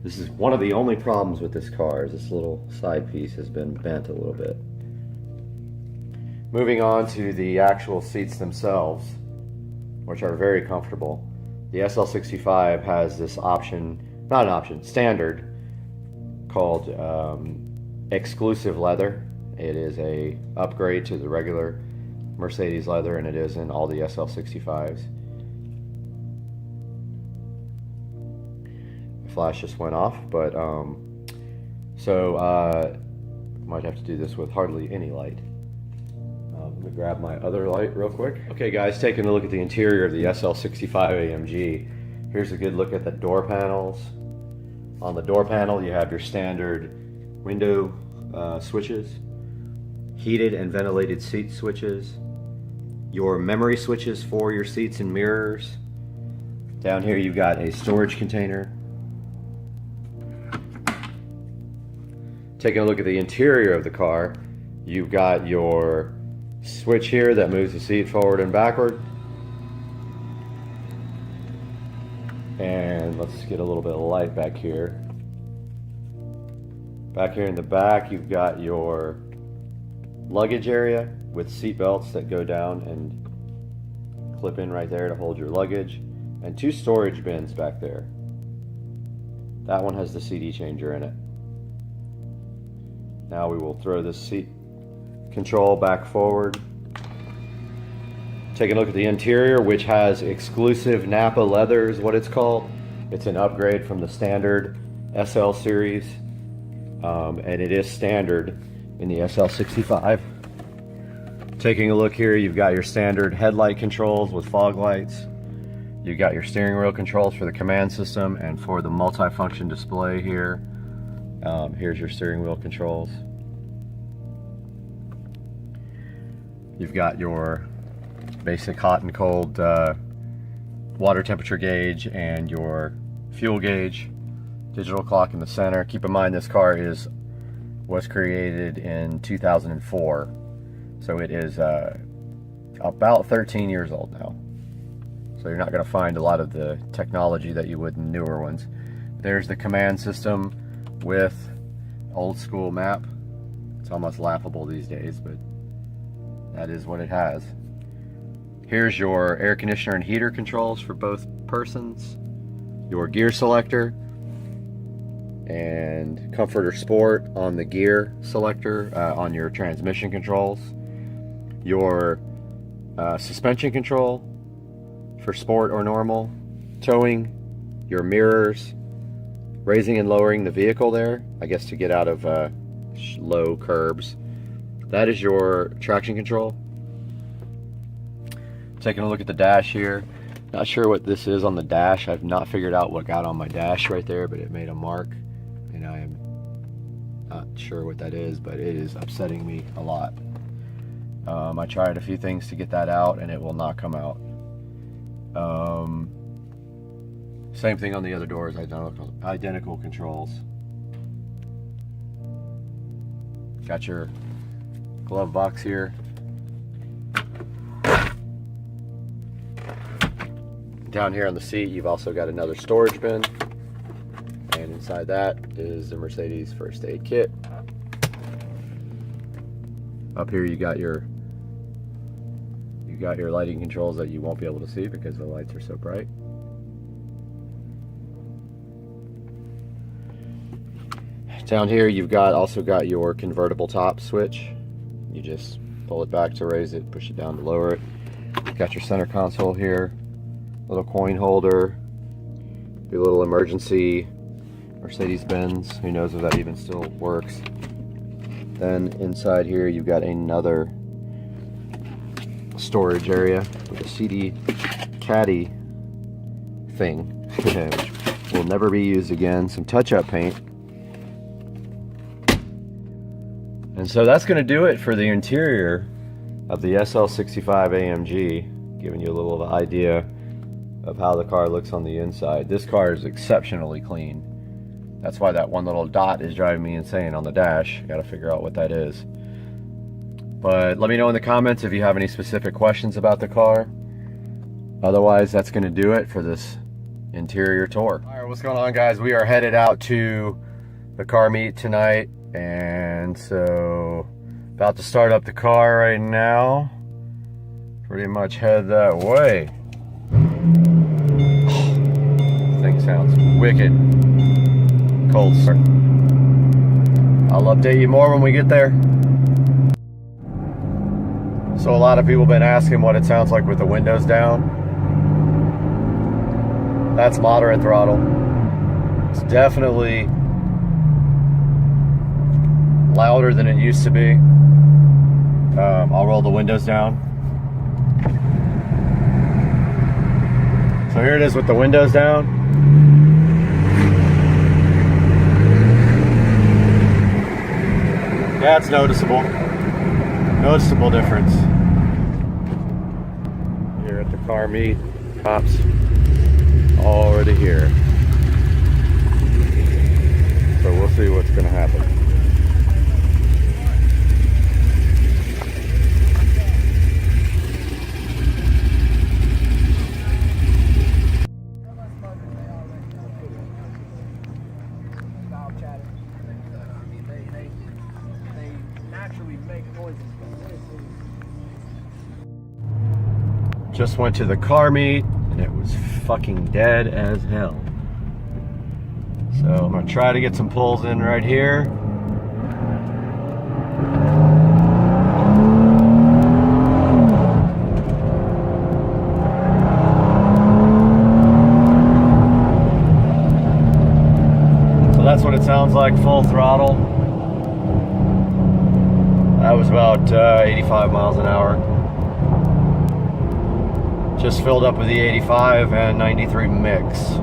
S1: This is one of the only problems with this car, is this little side piece has been bent a little bit. Moving on to the actual seats themselves, which are very comfortable. The SL65 has this option, not an option, standard, called exclusive leather.
S3: It is a upgrade to the regular Mercedes leather, and it is in all the SL65s. The flash just went off, but might have to do this with hardly any light. Let me grab my other light real quick. Okay guys, taking a look at the interior of the SL65 AMG. Here's a good look at the door panels. On the door panel you have your standard window switches, heated and ventilated seat switches, your memory switches for your seats and mirrors. Down here you've got a storage container. Taking a look at the interior of the car, you've got your switch here that moves the seat forward and backward. And let's get a little bit of light back here. Back here in the back, you've got your luggage area with seat belts that go down and clip in right there to hold your luggage, and 2 storage bins back there. That one has the CD changer in it. Now we will throw this seat control back forward. Taking a look at the interior, which has exclusive Napa leather is what it's called. It's an upgrade from the standard SL series, and it is standard in the SL65. Taking a look here, you've got your standard headlight controls with fog lights. You've got your steering wheel controls for the command system and for the multi-function display here. Here's your steering wheel controls. You've got your basic hot and cold water temperature gauge and your fuel gauge. Digital clock in the center. Keep in mind this car was created in 2004, so it is about 13 years old now. So you're not going to find a lot of the technology that you would in newer ones. There's the command system with old school map. It's almost laughable these days, but that is what it has. Here's your air conditioner and heater controls for both persons, your gear selector, and comfort or sport on the gear selector on your transmission controls, your suspension control for sport or normal, towing, your mirrors, raising and lowering the vehicle there, I guess to get out of low curbs. That is your traction control. Taking a look at the dash here. Not sure what this is on the dash. I've not figured out what got on my dash right there, but it made a mark, and I am not sure what that is, but it is upsetting me a lot. I tried a few things to get that out and it will not come out. Same thing on the other doors, identical controls. Got your glove box here. Down here on the seat, you've also got another storage bin. And inside that is the Mercedes first aid kit. Up here you got your lighting controls that you won't be able to see because the lights are so bright. Down here you've also got your convertible top switch. You just pull it back to raise it, push it down to lower it. Got your center console here, little coin holder, your little emergency Mercedes-Benz. Who knows if that even still works. Then inside here you've got another storage area with a CD caddy thing, which will never be used again. Some touch-up paint. And so that's going to do it for the interior of the SL65 AMG, giving you a little idea of how the car looks on the inside. This car is exceptionally clean. That's why that one little dot is driving me insane on the dash. Got to figure out what that is. But let me know in the comments if you have any specific questions about the car. Otherwise, that's going to do it for this interior tour. All right, what's going on, guys? We are headed out to the car meet tonight, and so about to start up the car right now. Pretty much head that way. This thing sounds wicked. Cold start. I'll update you more when we get there. So a lot of people have been asking what it sounds like with the windows down. That's moderate throttle. It's definitely louder than it used to be. I'll roll the windows down. So here it is with the windows down. Yeah, it's noticeable. Noticeable difference. Here at the car meet, cops already here. So we'll see what's gonna happen. Just went to the car meet and it was fucking dead as hell. So I'm gonna try to get some pulls in right here. So that's what it sounds like, full throttle. That was about 85 miles an hour. Just filled up with the 85 and 93 mix.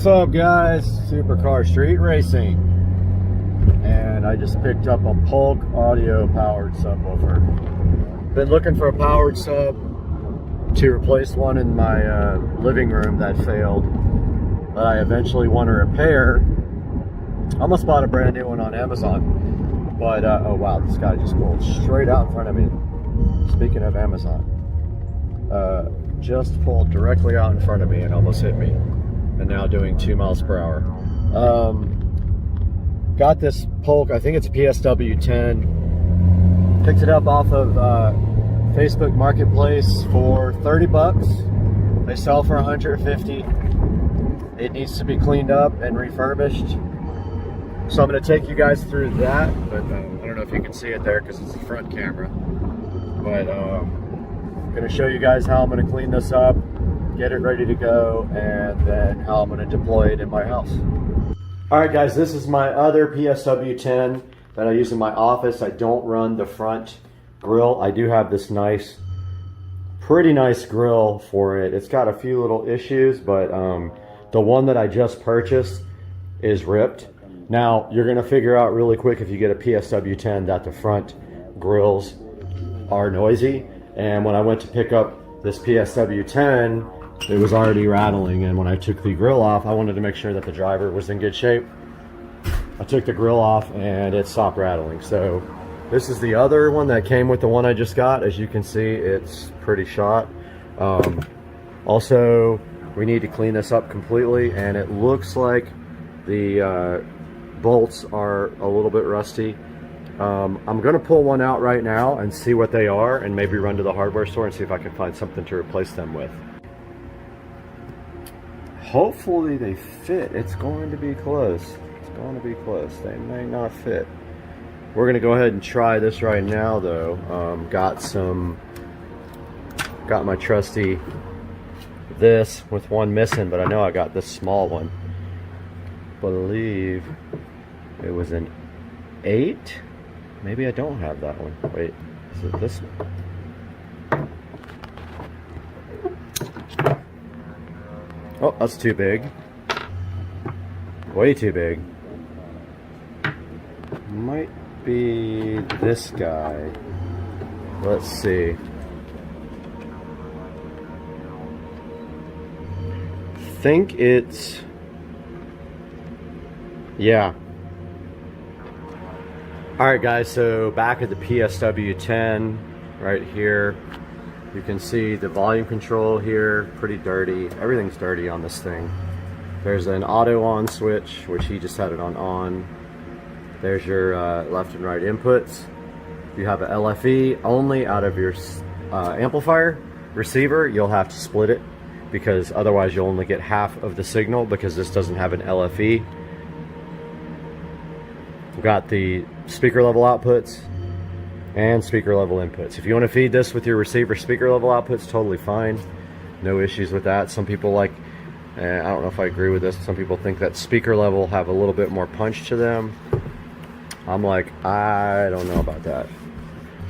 S3: What's up, guys? Supercar Street Racing, and I just picked up a Polk audio powered subwoofer. Been looking for a powered sub to replace one in my living room that failed, but I eventually want to repair. I almost bought a brand new one on Amazon, but oh wow, this guy just pulled straight out in front of me. Speaking of Amazon, just pulled directly out in front of me and almost hit me. And now doing 2 miles per hour. Got this Polk, I think it's a PSW 10. Picked it up off of Facebook Marketplace for 30 bucks. They sell for 150. It needs to be cleaned up and refurbished. So I'm gonna take you guys through that, but I don't know if you can see it there because it's the front camera. But I'm gonna show you guys how I'm gonna clean this up, get it ready to go, and then how I'm going to deploy it in my house. Alright guys, this is my other PSW 10 that I use in my office. I don't run the front grill. I do have this nice, pretty nice grill for it. It's got a few little issues, but the one that I just purchased is ripped. Now, you're going to figure out really quick if you get a PSW 10 that the front grills are noisy. And when I went to pick up this PSW 10, it was already rattling, and when I took the grill off, I wanted to make sure that the driver was in good shape. I took the grill off and it stopped rattling. So this is the other one that came with the one I just got. As you can see, it's pretty shot. Also, we need to clean this up completely, and it looks like the bolts are a little bit rusty. I'm gonna pull one out right now and see what they are, and maybe run to the hardware store and see if I can find something to replace them with. Hopefully they fit. It's going to be close. It's going to be close. They may not fit. We're going to go ahead and try this right now, though. Got my trusty this with one missing, but I know I got this small one. Believe it was an 8. Maybe I don't have that one. Wait, is it this one? Oh, that's too big. Way too big. Might be this guy. Let's see. Think it's, yeah. All right, guys, so back at the PSW10 right here, you can see the volume control here, pretty dirty. Everything's dirty on this thing. There's an auto on switch, which he just had it on. There's your left and right inputs. If you have an LFE only out of your amplifier receiver, you'll have to split it, because otherwise you'll only get half of the signal, because this doesn't have an LFE. We've got the speaker level outputs and speaker level inputs. If you want to feed this with your receiver speaker level outputs, totally fine. No issues with that. Some people like, I don't know if I agree with this, some people think that speaker level have a little bit more punch to them. I'm like, I don't know about that.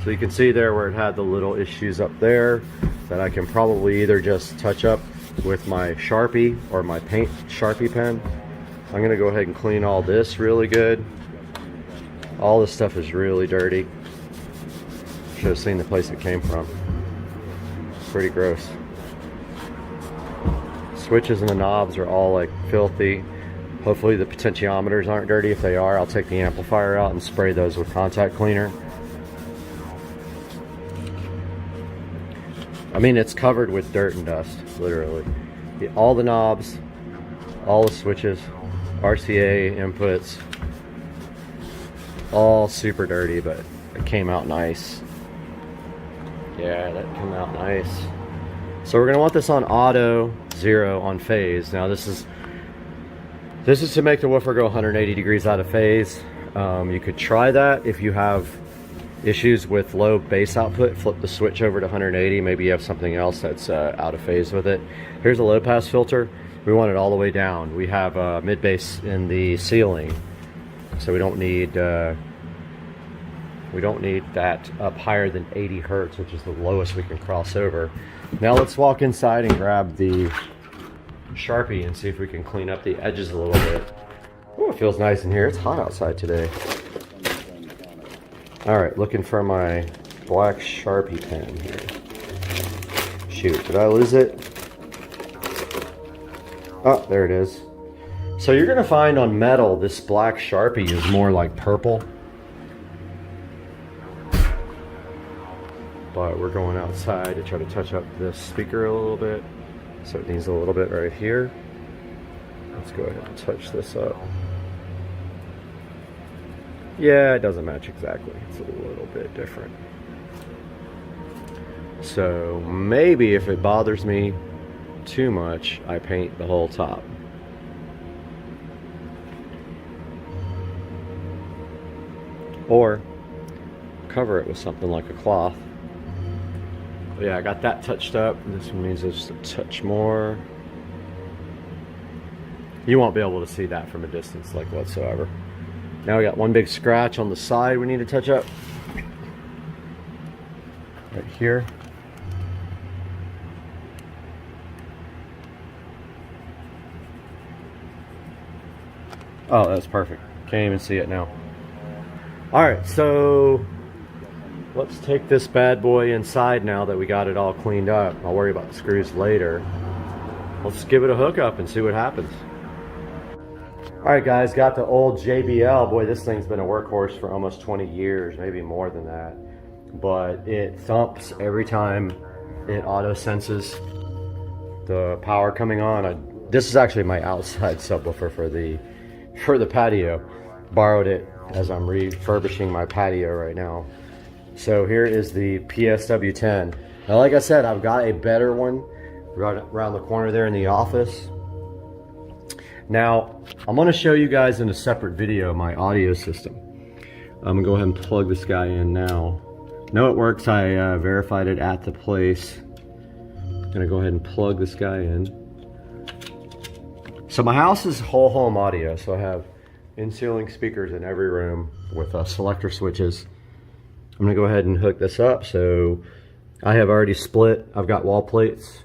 S3: So you can see there where it had the little issues up there that I can probably either just touch up with my Sharpie or my paint Sharpie pen. I'm gonna go ahead and clean all this really good. All this stuff is really dirty. Should have seen the place it came from. Pretty gross. Switches and the knobs are all like filthy. Hopefully the potentiometers aren't dirty. If they are, I'll take the amplifier out and spray those with contact cleaner. I mean, it's covered with dirt and dust, literally. All the knobs, all the switches, RCA inputs, all super dirty, but it came out nice. Yeah, that came out nice. So we're gonna want this on auto, 0 on phase. Now this is to make the woofer go 180 degrees out of phase. You could try that if you have issues with low bass output. Flip the switch over to 180. Maybe you have something else that's out of phase with it. Here's a low pass filter. We want it all the way down. We have mid bass in the ceiling, so we don't need that up higher than 80 hertz, which is the lowest we can cross over. Now let's walk inside and grab the Sharpie and see if we can clean up the edges a little bit. Oh, it feels nice in here. It's hot outside today. All right, looking for my black Sharpie pen here. Shoot, did I lose it? Oh, there it is. So you're gonna find on metal, this black Sharpie is more like purple. But we're going outside to try to touch up this speaker a little bit. So it needs a little bit right here. Let's go ahead and touch this up. Yeah, it doesn't match exactly. It's a little bit different. So maybe if it bothers me too much, I paint the whole top. Or cover it with something like a cloth. But yeah, I got that touched up. This one needs just a touch more. You won't be able to see that from a distance, like whatsoever. Now we got one big scratch on the side we need to touch up. Right here. Oh, that's perfect. Can't even see it now. All right, so let's take this bad boy inside now that we got it all cleaned up. I'll worry about the screws later. Let's give it a hookup and see what happens. All right, guys, got the old JBL. Boy, this thing's been a workhorse for almost 20 years, maybe more than that. But it thumps every time it auto senses the power coming on. This is actually my outside subwoofer for the patio. Borrowed it as I'm refurbishing my patio right now. So here is the PSW10. Now, like I said, I've got a better one right around the corner there in the office. Now, I'm going to show you guys in a separate video my audio system. I'm going to go ahead and plug this guy in now. No, it works. I verified it at the place. I'm going to go ahead and plug this guy in. So my house is whole home audio. So I have in-ceiling speakers in every room with selector switches. I'm going to go ahead and hook this up. So I have already split. I've got wall plates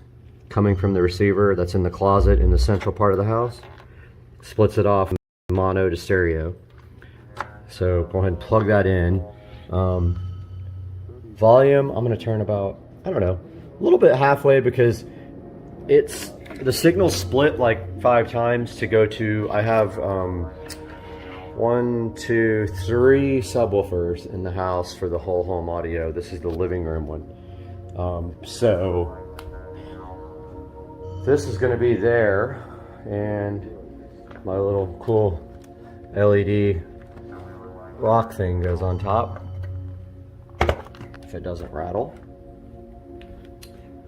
S1: coming from the receiver that's in the closet in the central part of the house. Splits it off mono to stereo. So go ahead and plug that in. Volume, I'm going to turn about, I don't know, a little bit halfway because it's, the signal split like 5 times to go to, I have 1, 2, 3 subwoofers in the house for the whole home audio. This is the living room one. So this is going to be there, and my little cool LED rock thing goes on top if it doesn't rattle.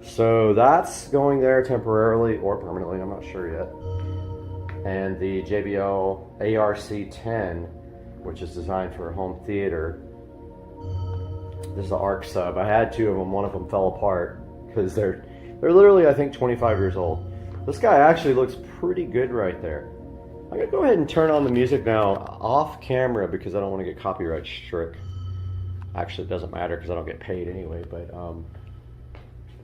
S1: So that's going there temporarily or permanently, I'm not sure yet. And the JBL ARC10, which is designed for a home theater. This is the ARC sub. I had 2 of them. One of them fell apart because they're literally, I think, 25 years old. This guy actually looks pretty good right there. I'm gonna go ahead and turn on the music now off camera because I don't want to get copyright struck. Actually, it doesn't matter because I don't get paid anyway, but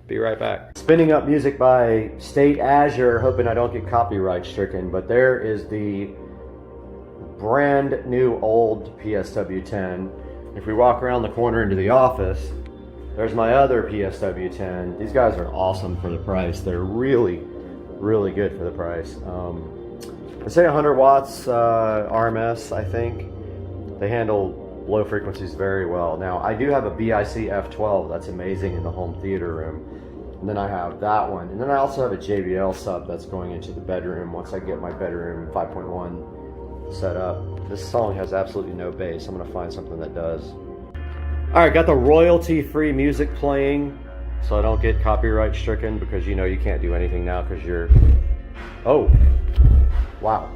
S1: be right back. Spinning up music by State Azure, hoping I don't get copyright stricken, but there is the brand new old PSW10. If we walk around the corner into the office, there's my other PSW10. These guys are awesome for the price. They're really, really good for the price. They say 100 watts RMS, I think. They handle low frequencies very well. Now, I do have a BIC F12 that's amazing in the home theater room. And then I have that one. And then I also have a JBL sub that's going into the bedroom once I get my bedroom 5.1 set up. This song has absolutely no bass. I'm gonna find something that does. All right, got the royalty-free music playing so I don't get copyright stricken because you know you can't do anything now because you're, oh, wow.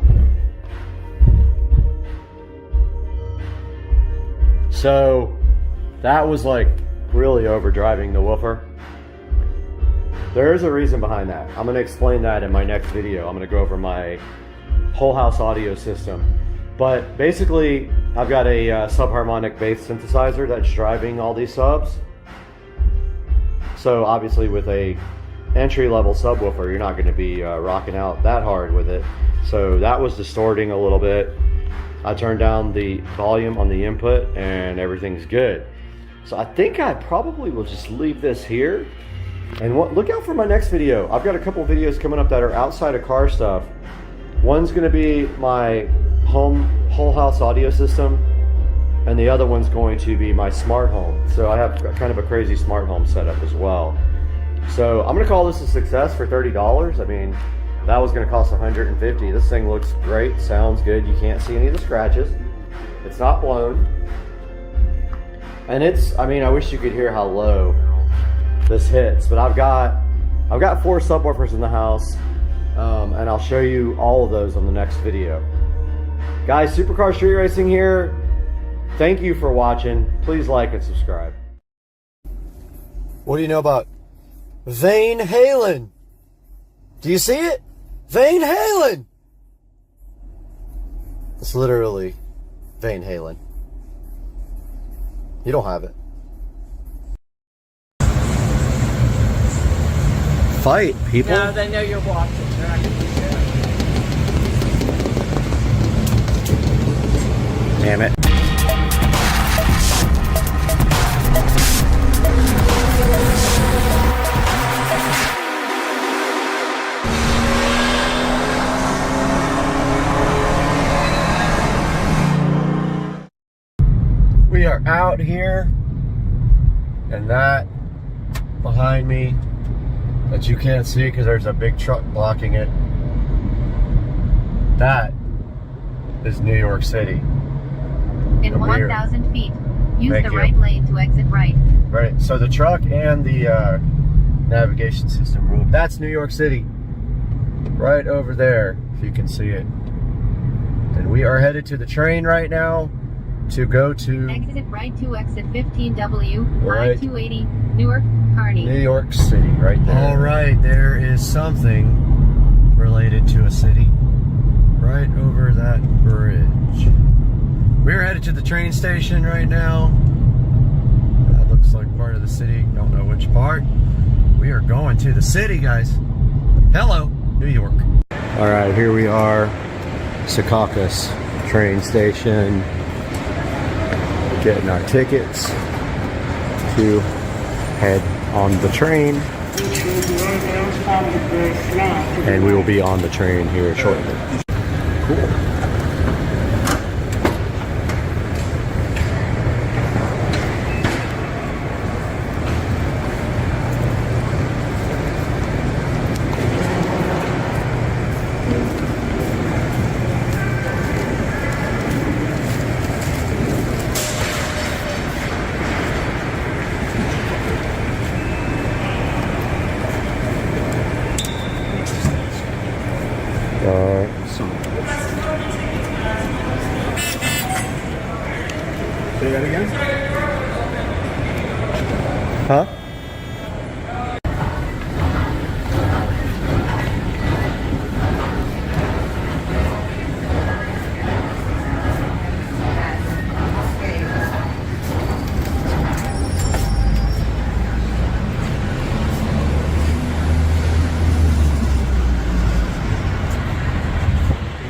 S1: So that was like really overdriving the woofer. There is a reason behind that. I'm gonna explain that in my next video. I'm gonna go over my whole house audio system. But basically, I've got a subharmonic bass synthesizer that's driving all these subs. So obviously with a entry-level subwoofer, you're not gonna be rocking out that hard with it. So that was distorting a little bit. I turned down the volume on the input and everything's good. So I think I probably will just leave this here. And look out for my next video. I've got a couple videos coming up that are outside of car stuff. One's gonna be my whole house audio system, and the other one's going to be my smart home. So I have kind of a crazy smart home setup as well. So I'm gonna call this a success for $30. I mean, that was gonna cost $150. This thing looks great, sounds good. You can't see any of the scratches. It's not blown. And I mean, I wish you could hear how low this hits, but I've got 4 subwoofers in the house, and I'll show you all of those on the next video. Guys, Supercar Street Racing here. Thank you for watching. Please like and subscribe. What do you know about Van Halen? Do you see it? Van Halen! It's literally Van Halen. You don't have it. Fight, people.
S6: No, they know you're watching. They're not gonna do that.
S1: Damn it. We are out here, and that behind me that you can't see because there's a big truck blocking it, that is New York City.
S7: In 1,000 feet, use
S1: Thank
S7: the
S1: you.
S7: right lane to exit right.
S1: Right, so the truck and the navigation system moved. That's New York City, right over there, if you can see it. And we are headed to the train right now to go to
S7: Exit right to exit 15W,
S1: Right.
S7: I-280, Newark, Kearney.
S1: New York City, right there. All right, there is something related to a city right over that bridge. We're headed to the train station right now. That looks like part of the city. Don't know which part. We are going to the city, guys.
S3: Hello, New York.
S1: All right, here we are, Secaucus train station, getting our tickets to head on the train, and we will be on the train here shortly. Cool.
S5: Say that again?
S1: Huh?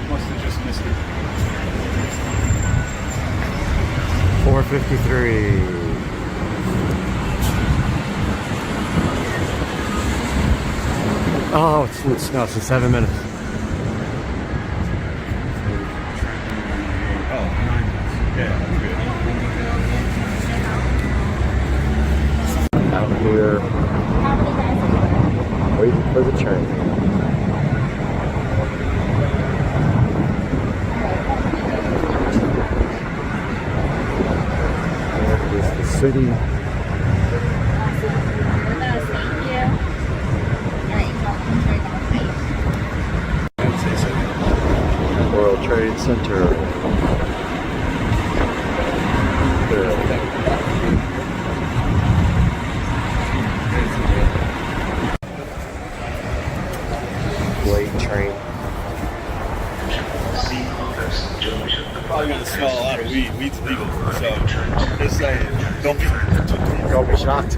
S5: Must have just missed it.
S1: 4:53. Oh, it's in 7 minutes.
S5: Oh, 9 minutes. Yeah, that's good.
S1: Out here, waiting for the train. There is the city. World Trade Center. Late train.
S5: Probably gonna smell a lot of weed. Weed's legal, so just saying. Don't be
S1: shocked.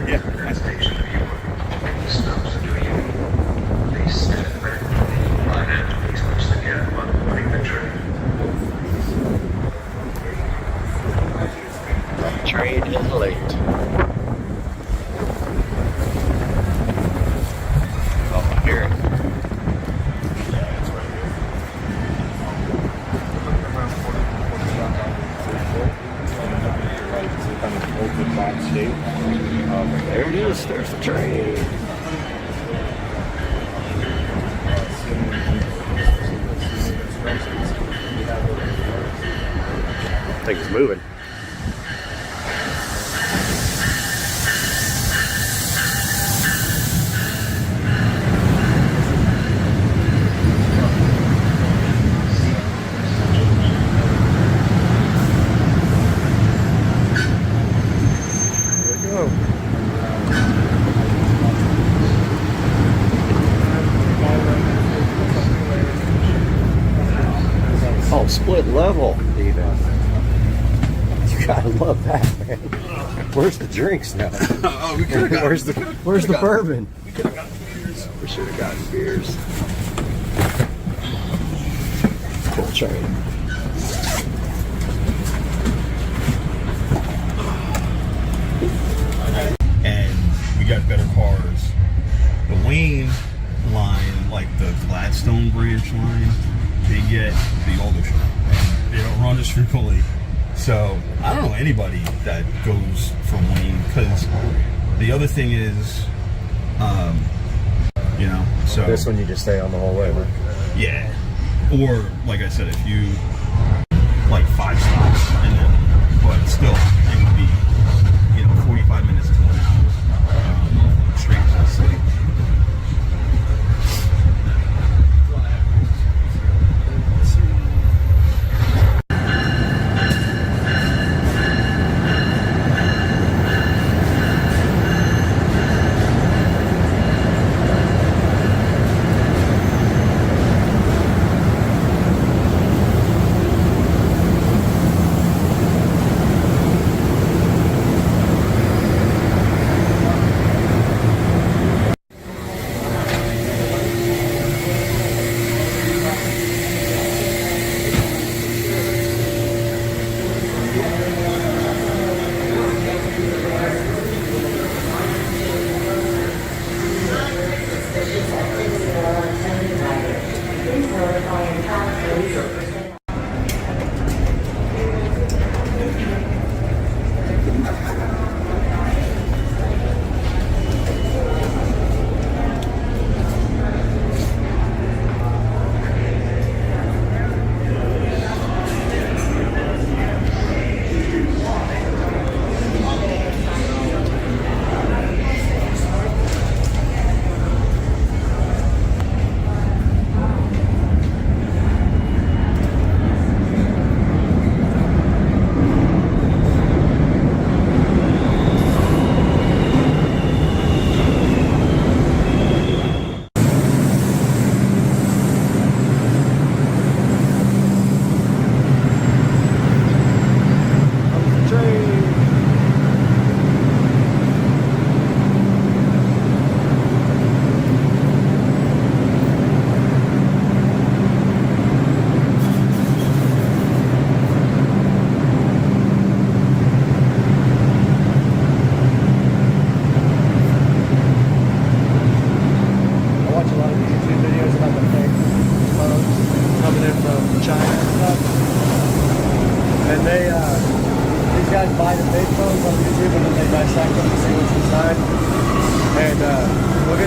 S5: Yeah.
S1: Train is late. Oh, I hear it. There it is. There's the train. I think it's moving. Oh, split level even. You gotta love that, man. Where's the drinks now?
S5: Oh, we could have
S1: Where's the bourbon?
S5: We could have gotten beers.
S1: We should have gotten beers. Cool train.
S5: And we got better cars. The Wayne line, like the Gladstone branch line, they get the older shop. And they don't run as frequently. So I don't know anybody that goes from Wayne, because the other thing is, you know, so
S1: This one you just stay on the whole way, right?
S5: yeah. Or like I said, if you like 5 stops and then, but still, it would be, you know, 45 minutes to 1 hour straight to the city.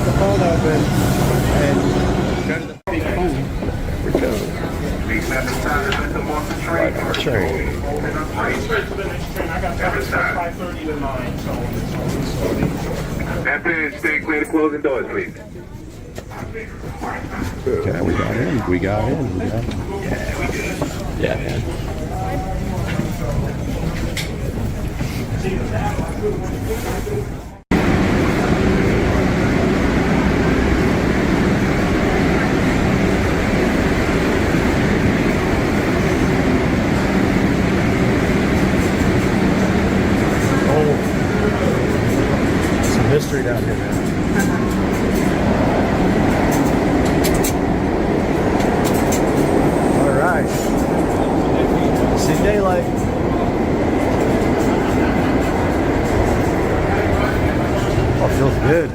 S1: the phone open and go to the big phone. Here we go. Right on train.
S8: Stay clear to closing doors, please.
S1: Okay, we got in. We got in. Yeah, man. Some history down here, man. All right. See daylight. Oh, feels good.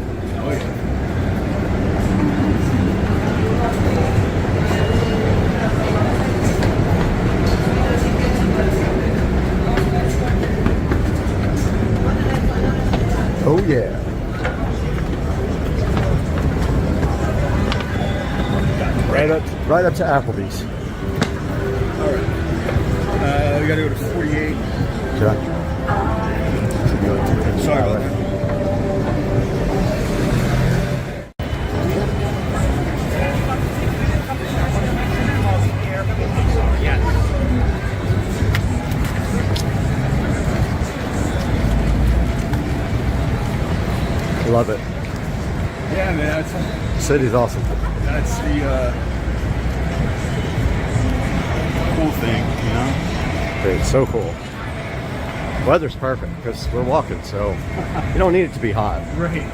S1: Oh yeah. Right up to Applebee's.
S5: All right. We gotta go to 48.
S1: Okay.
S5: Sorry about that.
S1: Love it.
S5: Yeah, man.
S1: City's awesome.
S5: That's the cool thing, you know?
S1: It's so cool. Weather's perfect because we're walking, so you don't need it to be hot.
S5: Right.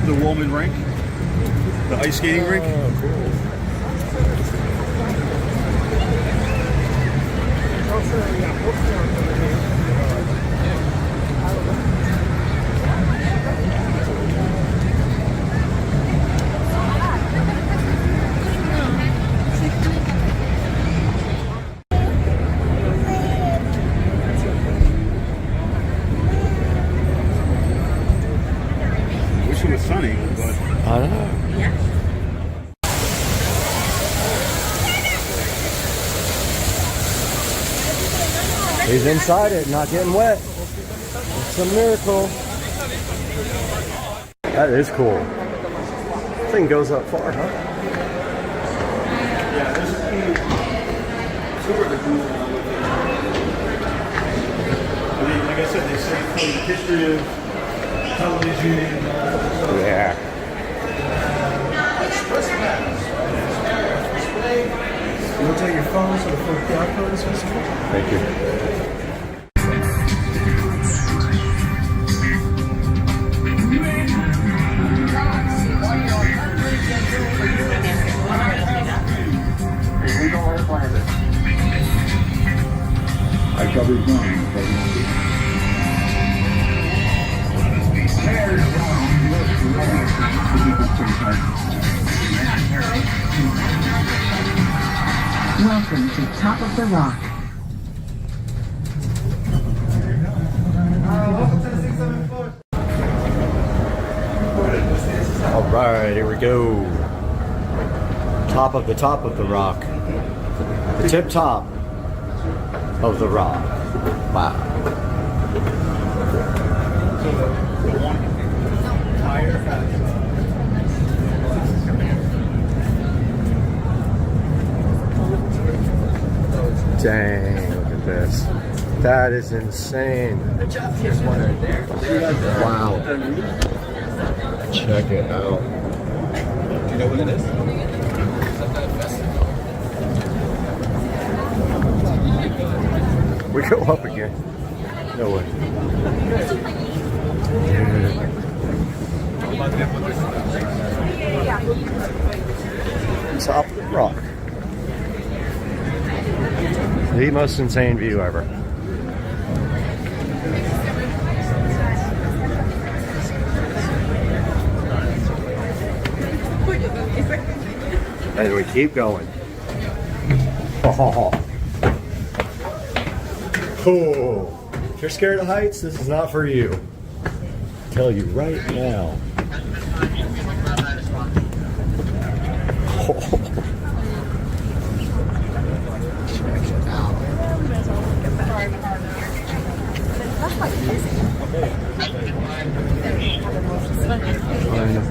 S5: The Woolman rink, the ice skating rink.
S1: Oh, cool.
S5: Wish it was sunny, but
S1: I don't know. He's inside it, not getting wet. It's a miracle. That is cool. This thing goes up far, huh?
S5: yeah, this is super cool. I mean, like I said, they say from the history of television and all that stuff.
S1: Yeah.
S6: You want to take your phone so the full QR code is visible?
S1: Thank you.
S8: I shall be gone.
S9: Welcome to Top of the Rock.
S1: All right, here we go. Top of the rock. The tip top of the rock. Wow. Dang, look at this. That is insane. Wow. Check it out.
S6: Do you know what it is?
S1: We go up again. No way. top of the rock. The most insane view ever. And we keep going. Oh. Cool. If you're scared of heights, this is not for you. I'll tell you right now. Oh.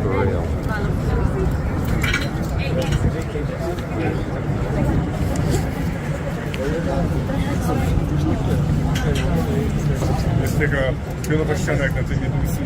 S1: For real.
S6: Jest taka pionowa ściana jak na tym jednym z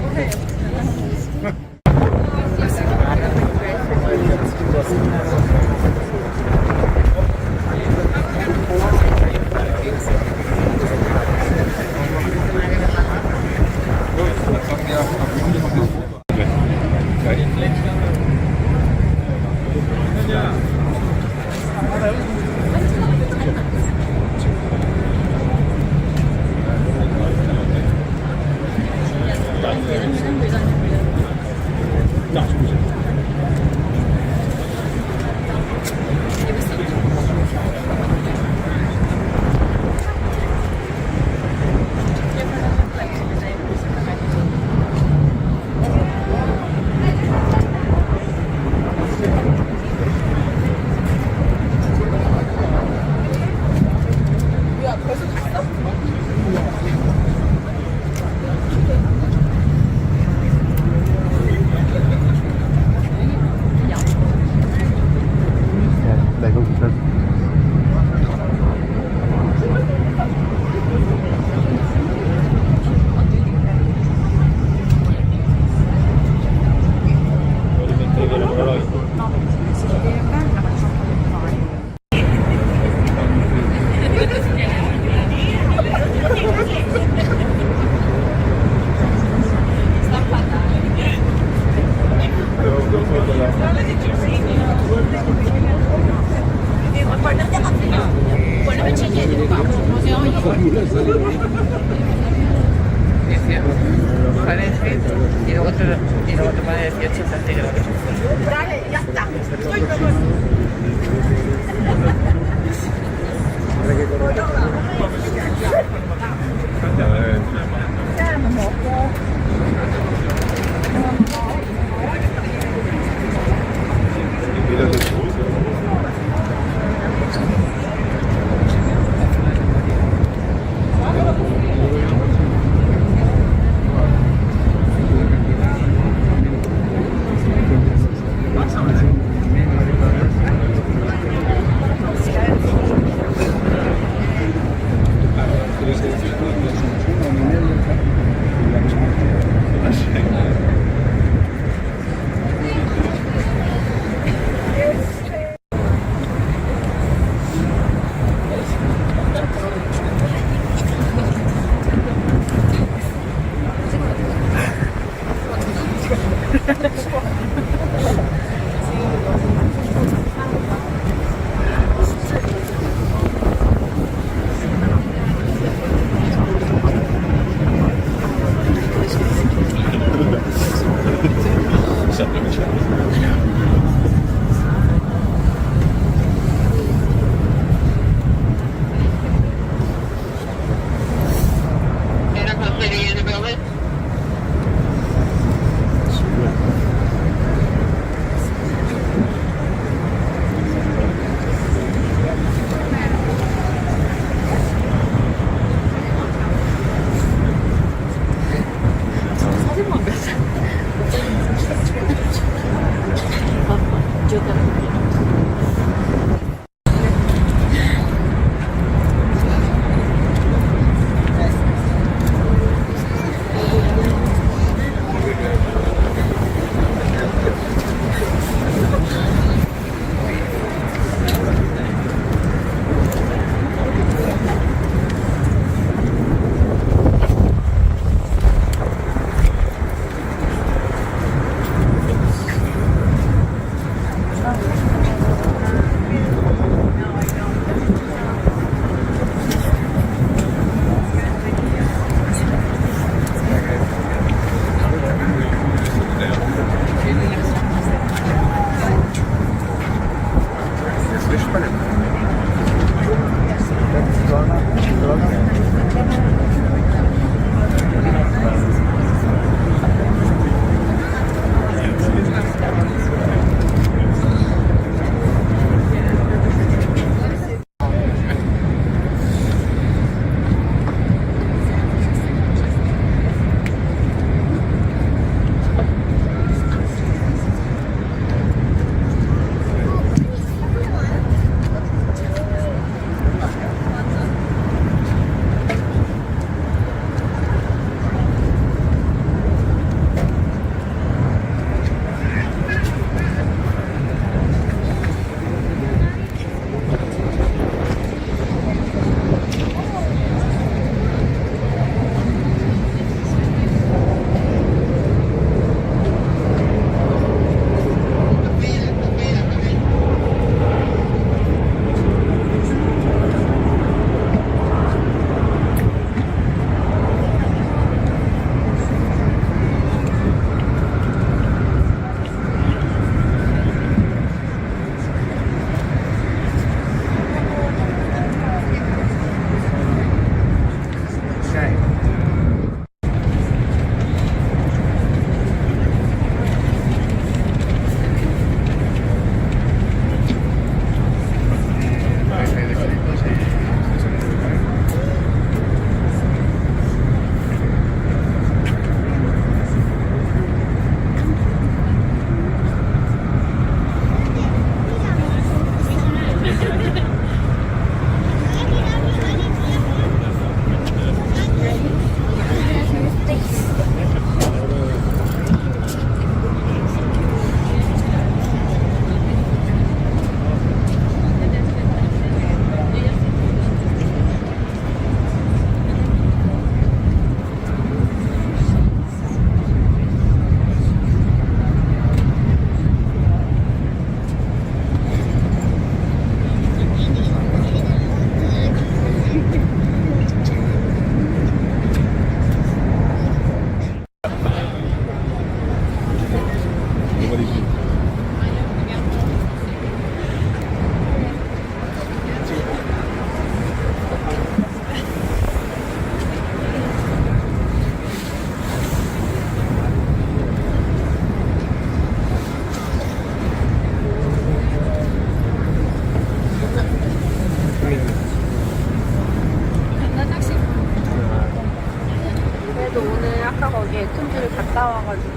S10: 여기 에툰지를 갔다 와가지고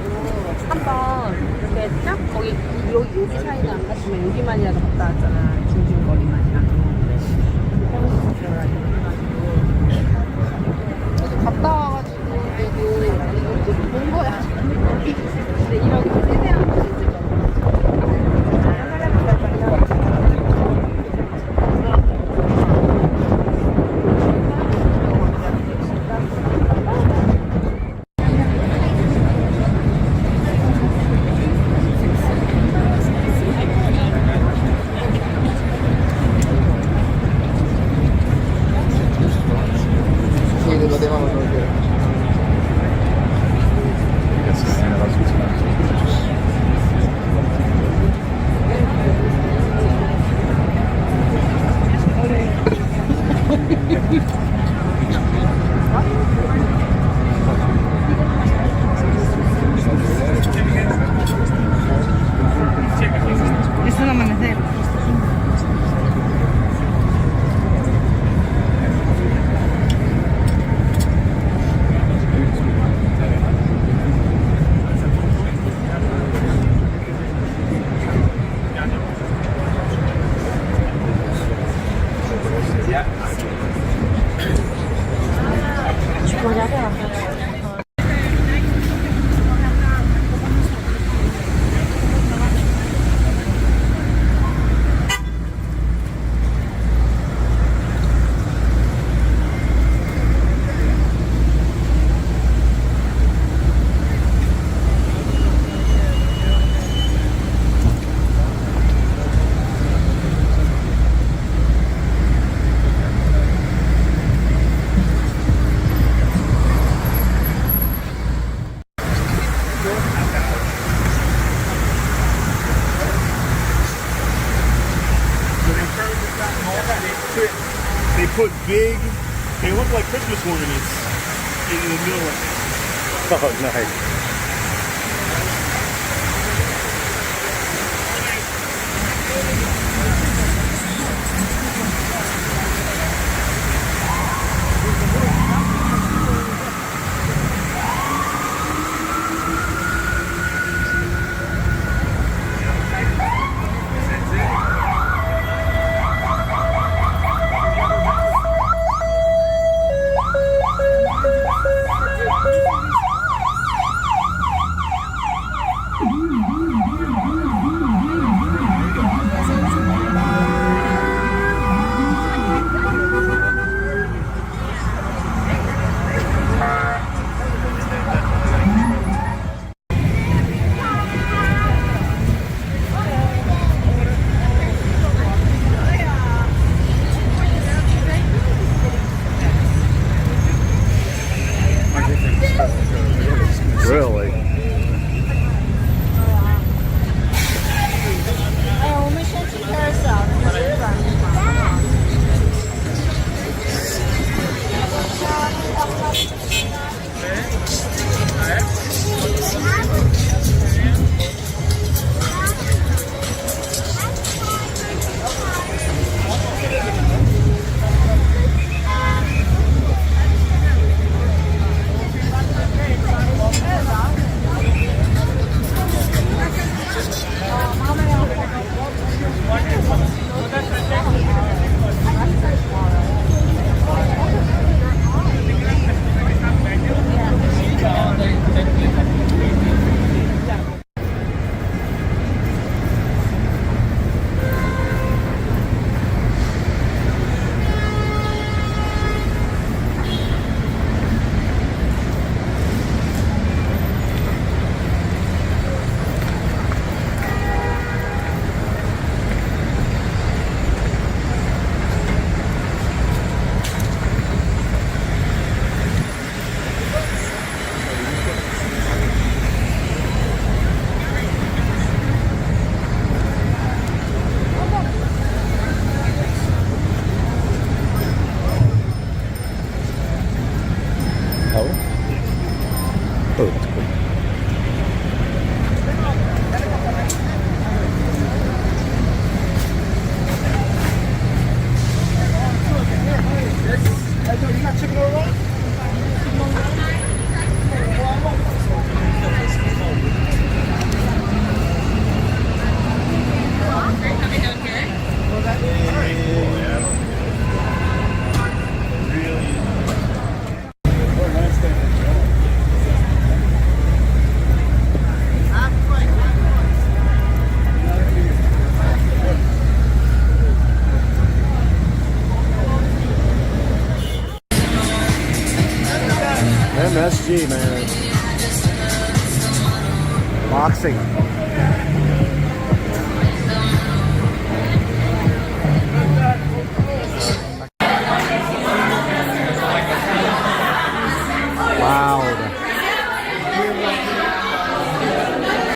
S10: 한번 이렇게 딱 거기 여기 사이는 안 갔지만 여기만이라도 갔다 왔잖아. 중심거리만이라도. 그래서 갔다 와가지고 그래도 이거 본 거야. 근데 이렇게 세세한 거 진짜
S5: They put big, they look like Christmas ornaments in the middle of it.
S1: Oh, nice.
S3: Really? Oh, that's cool.
S6: You got chicken or what?
S1: OG, man. Boxing.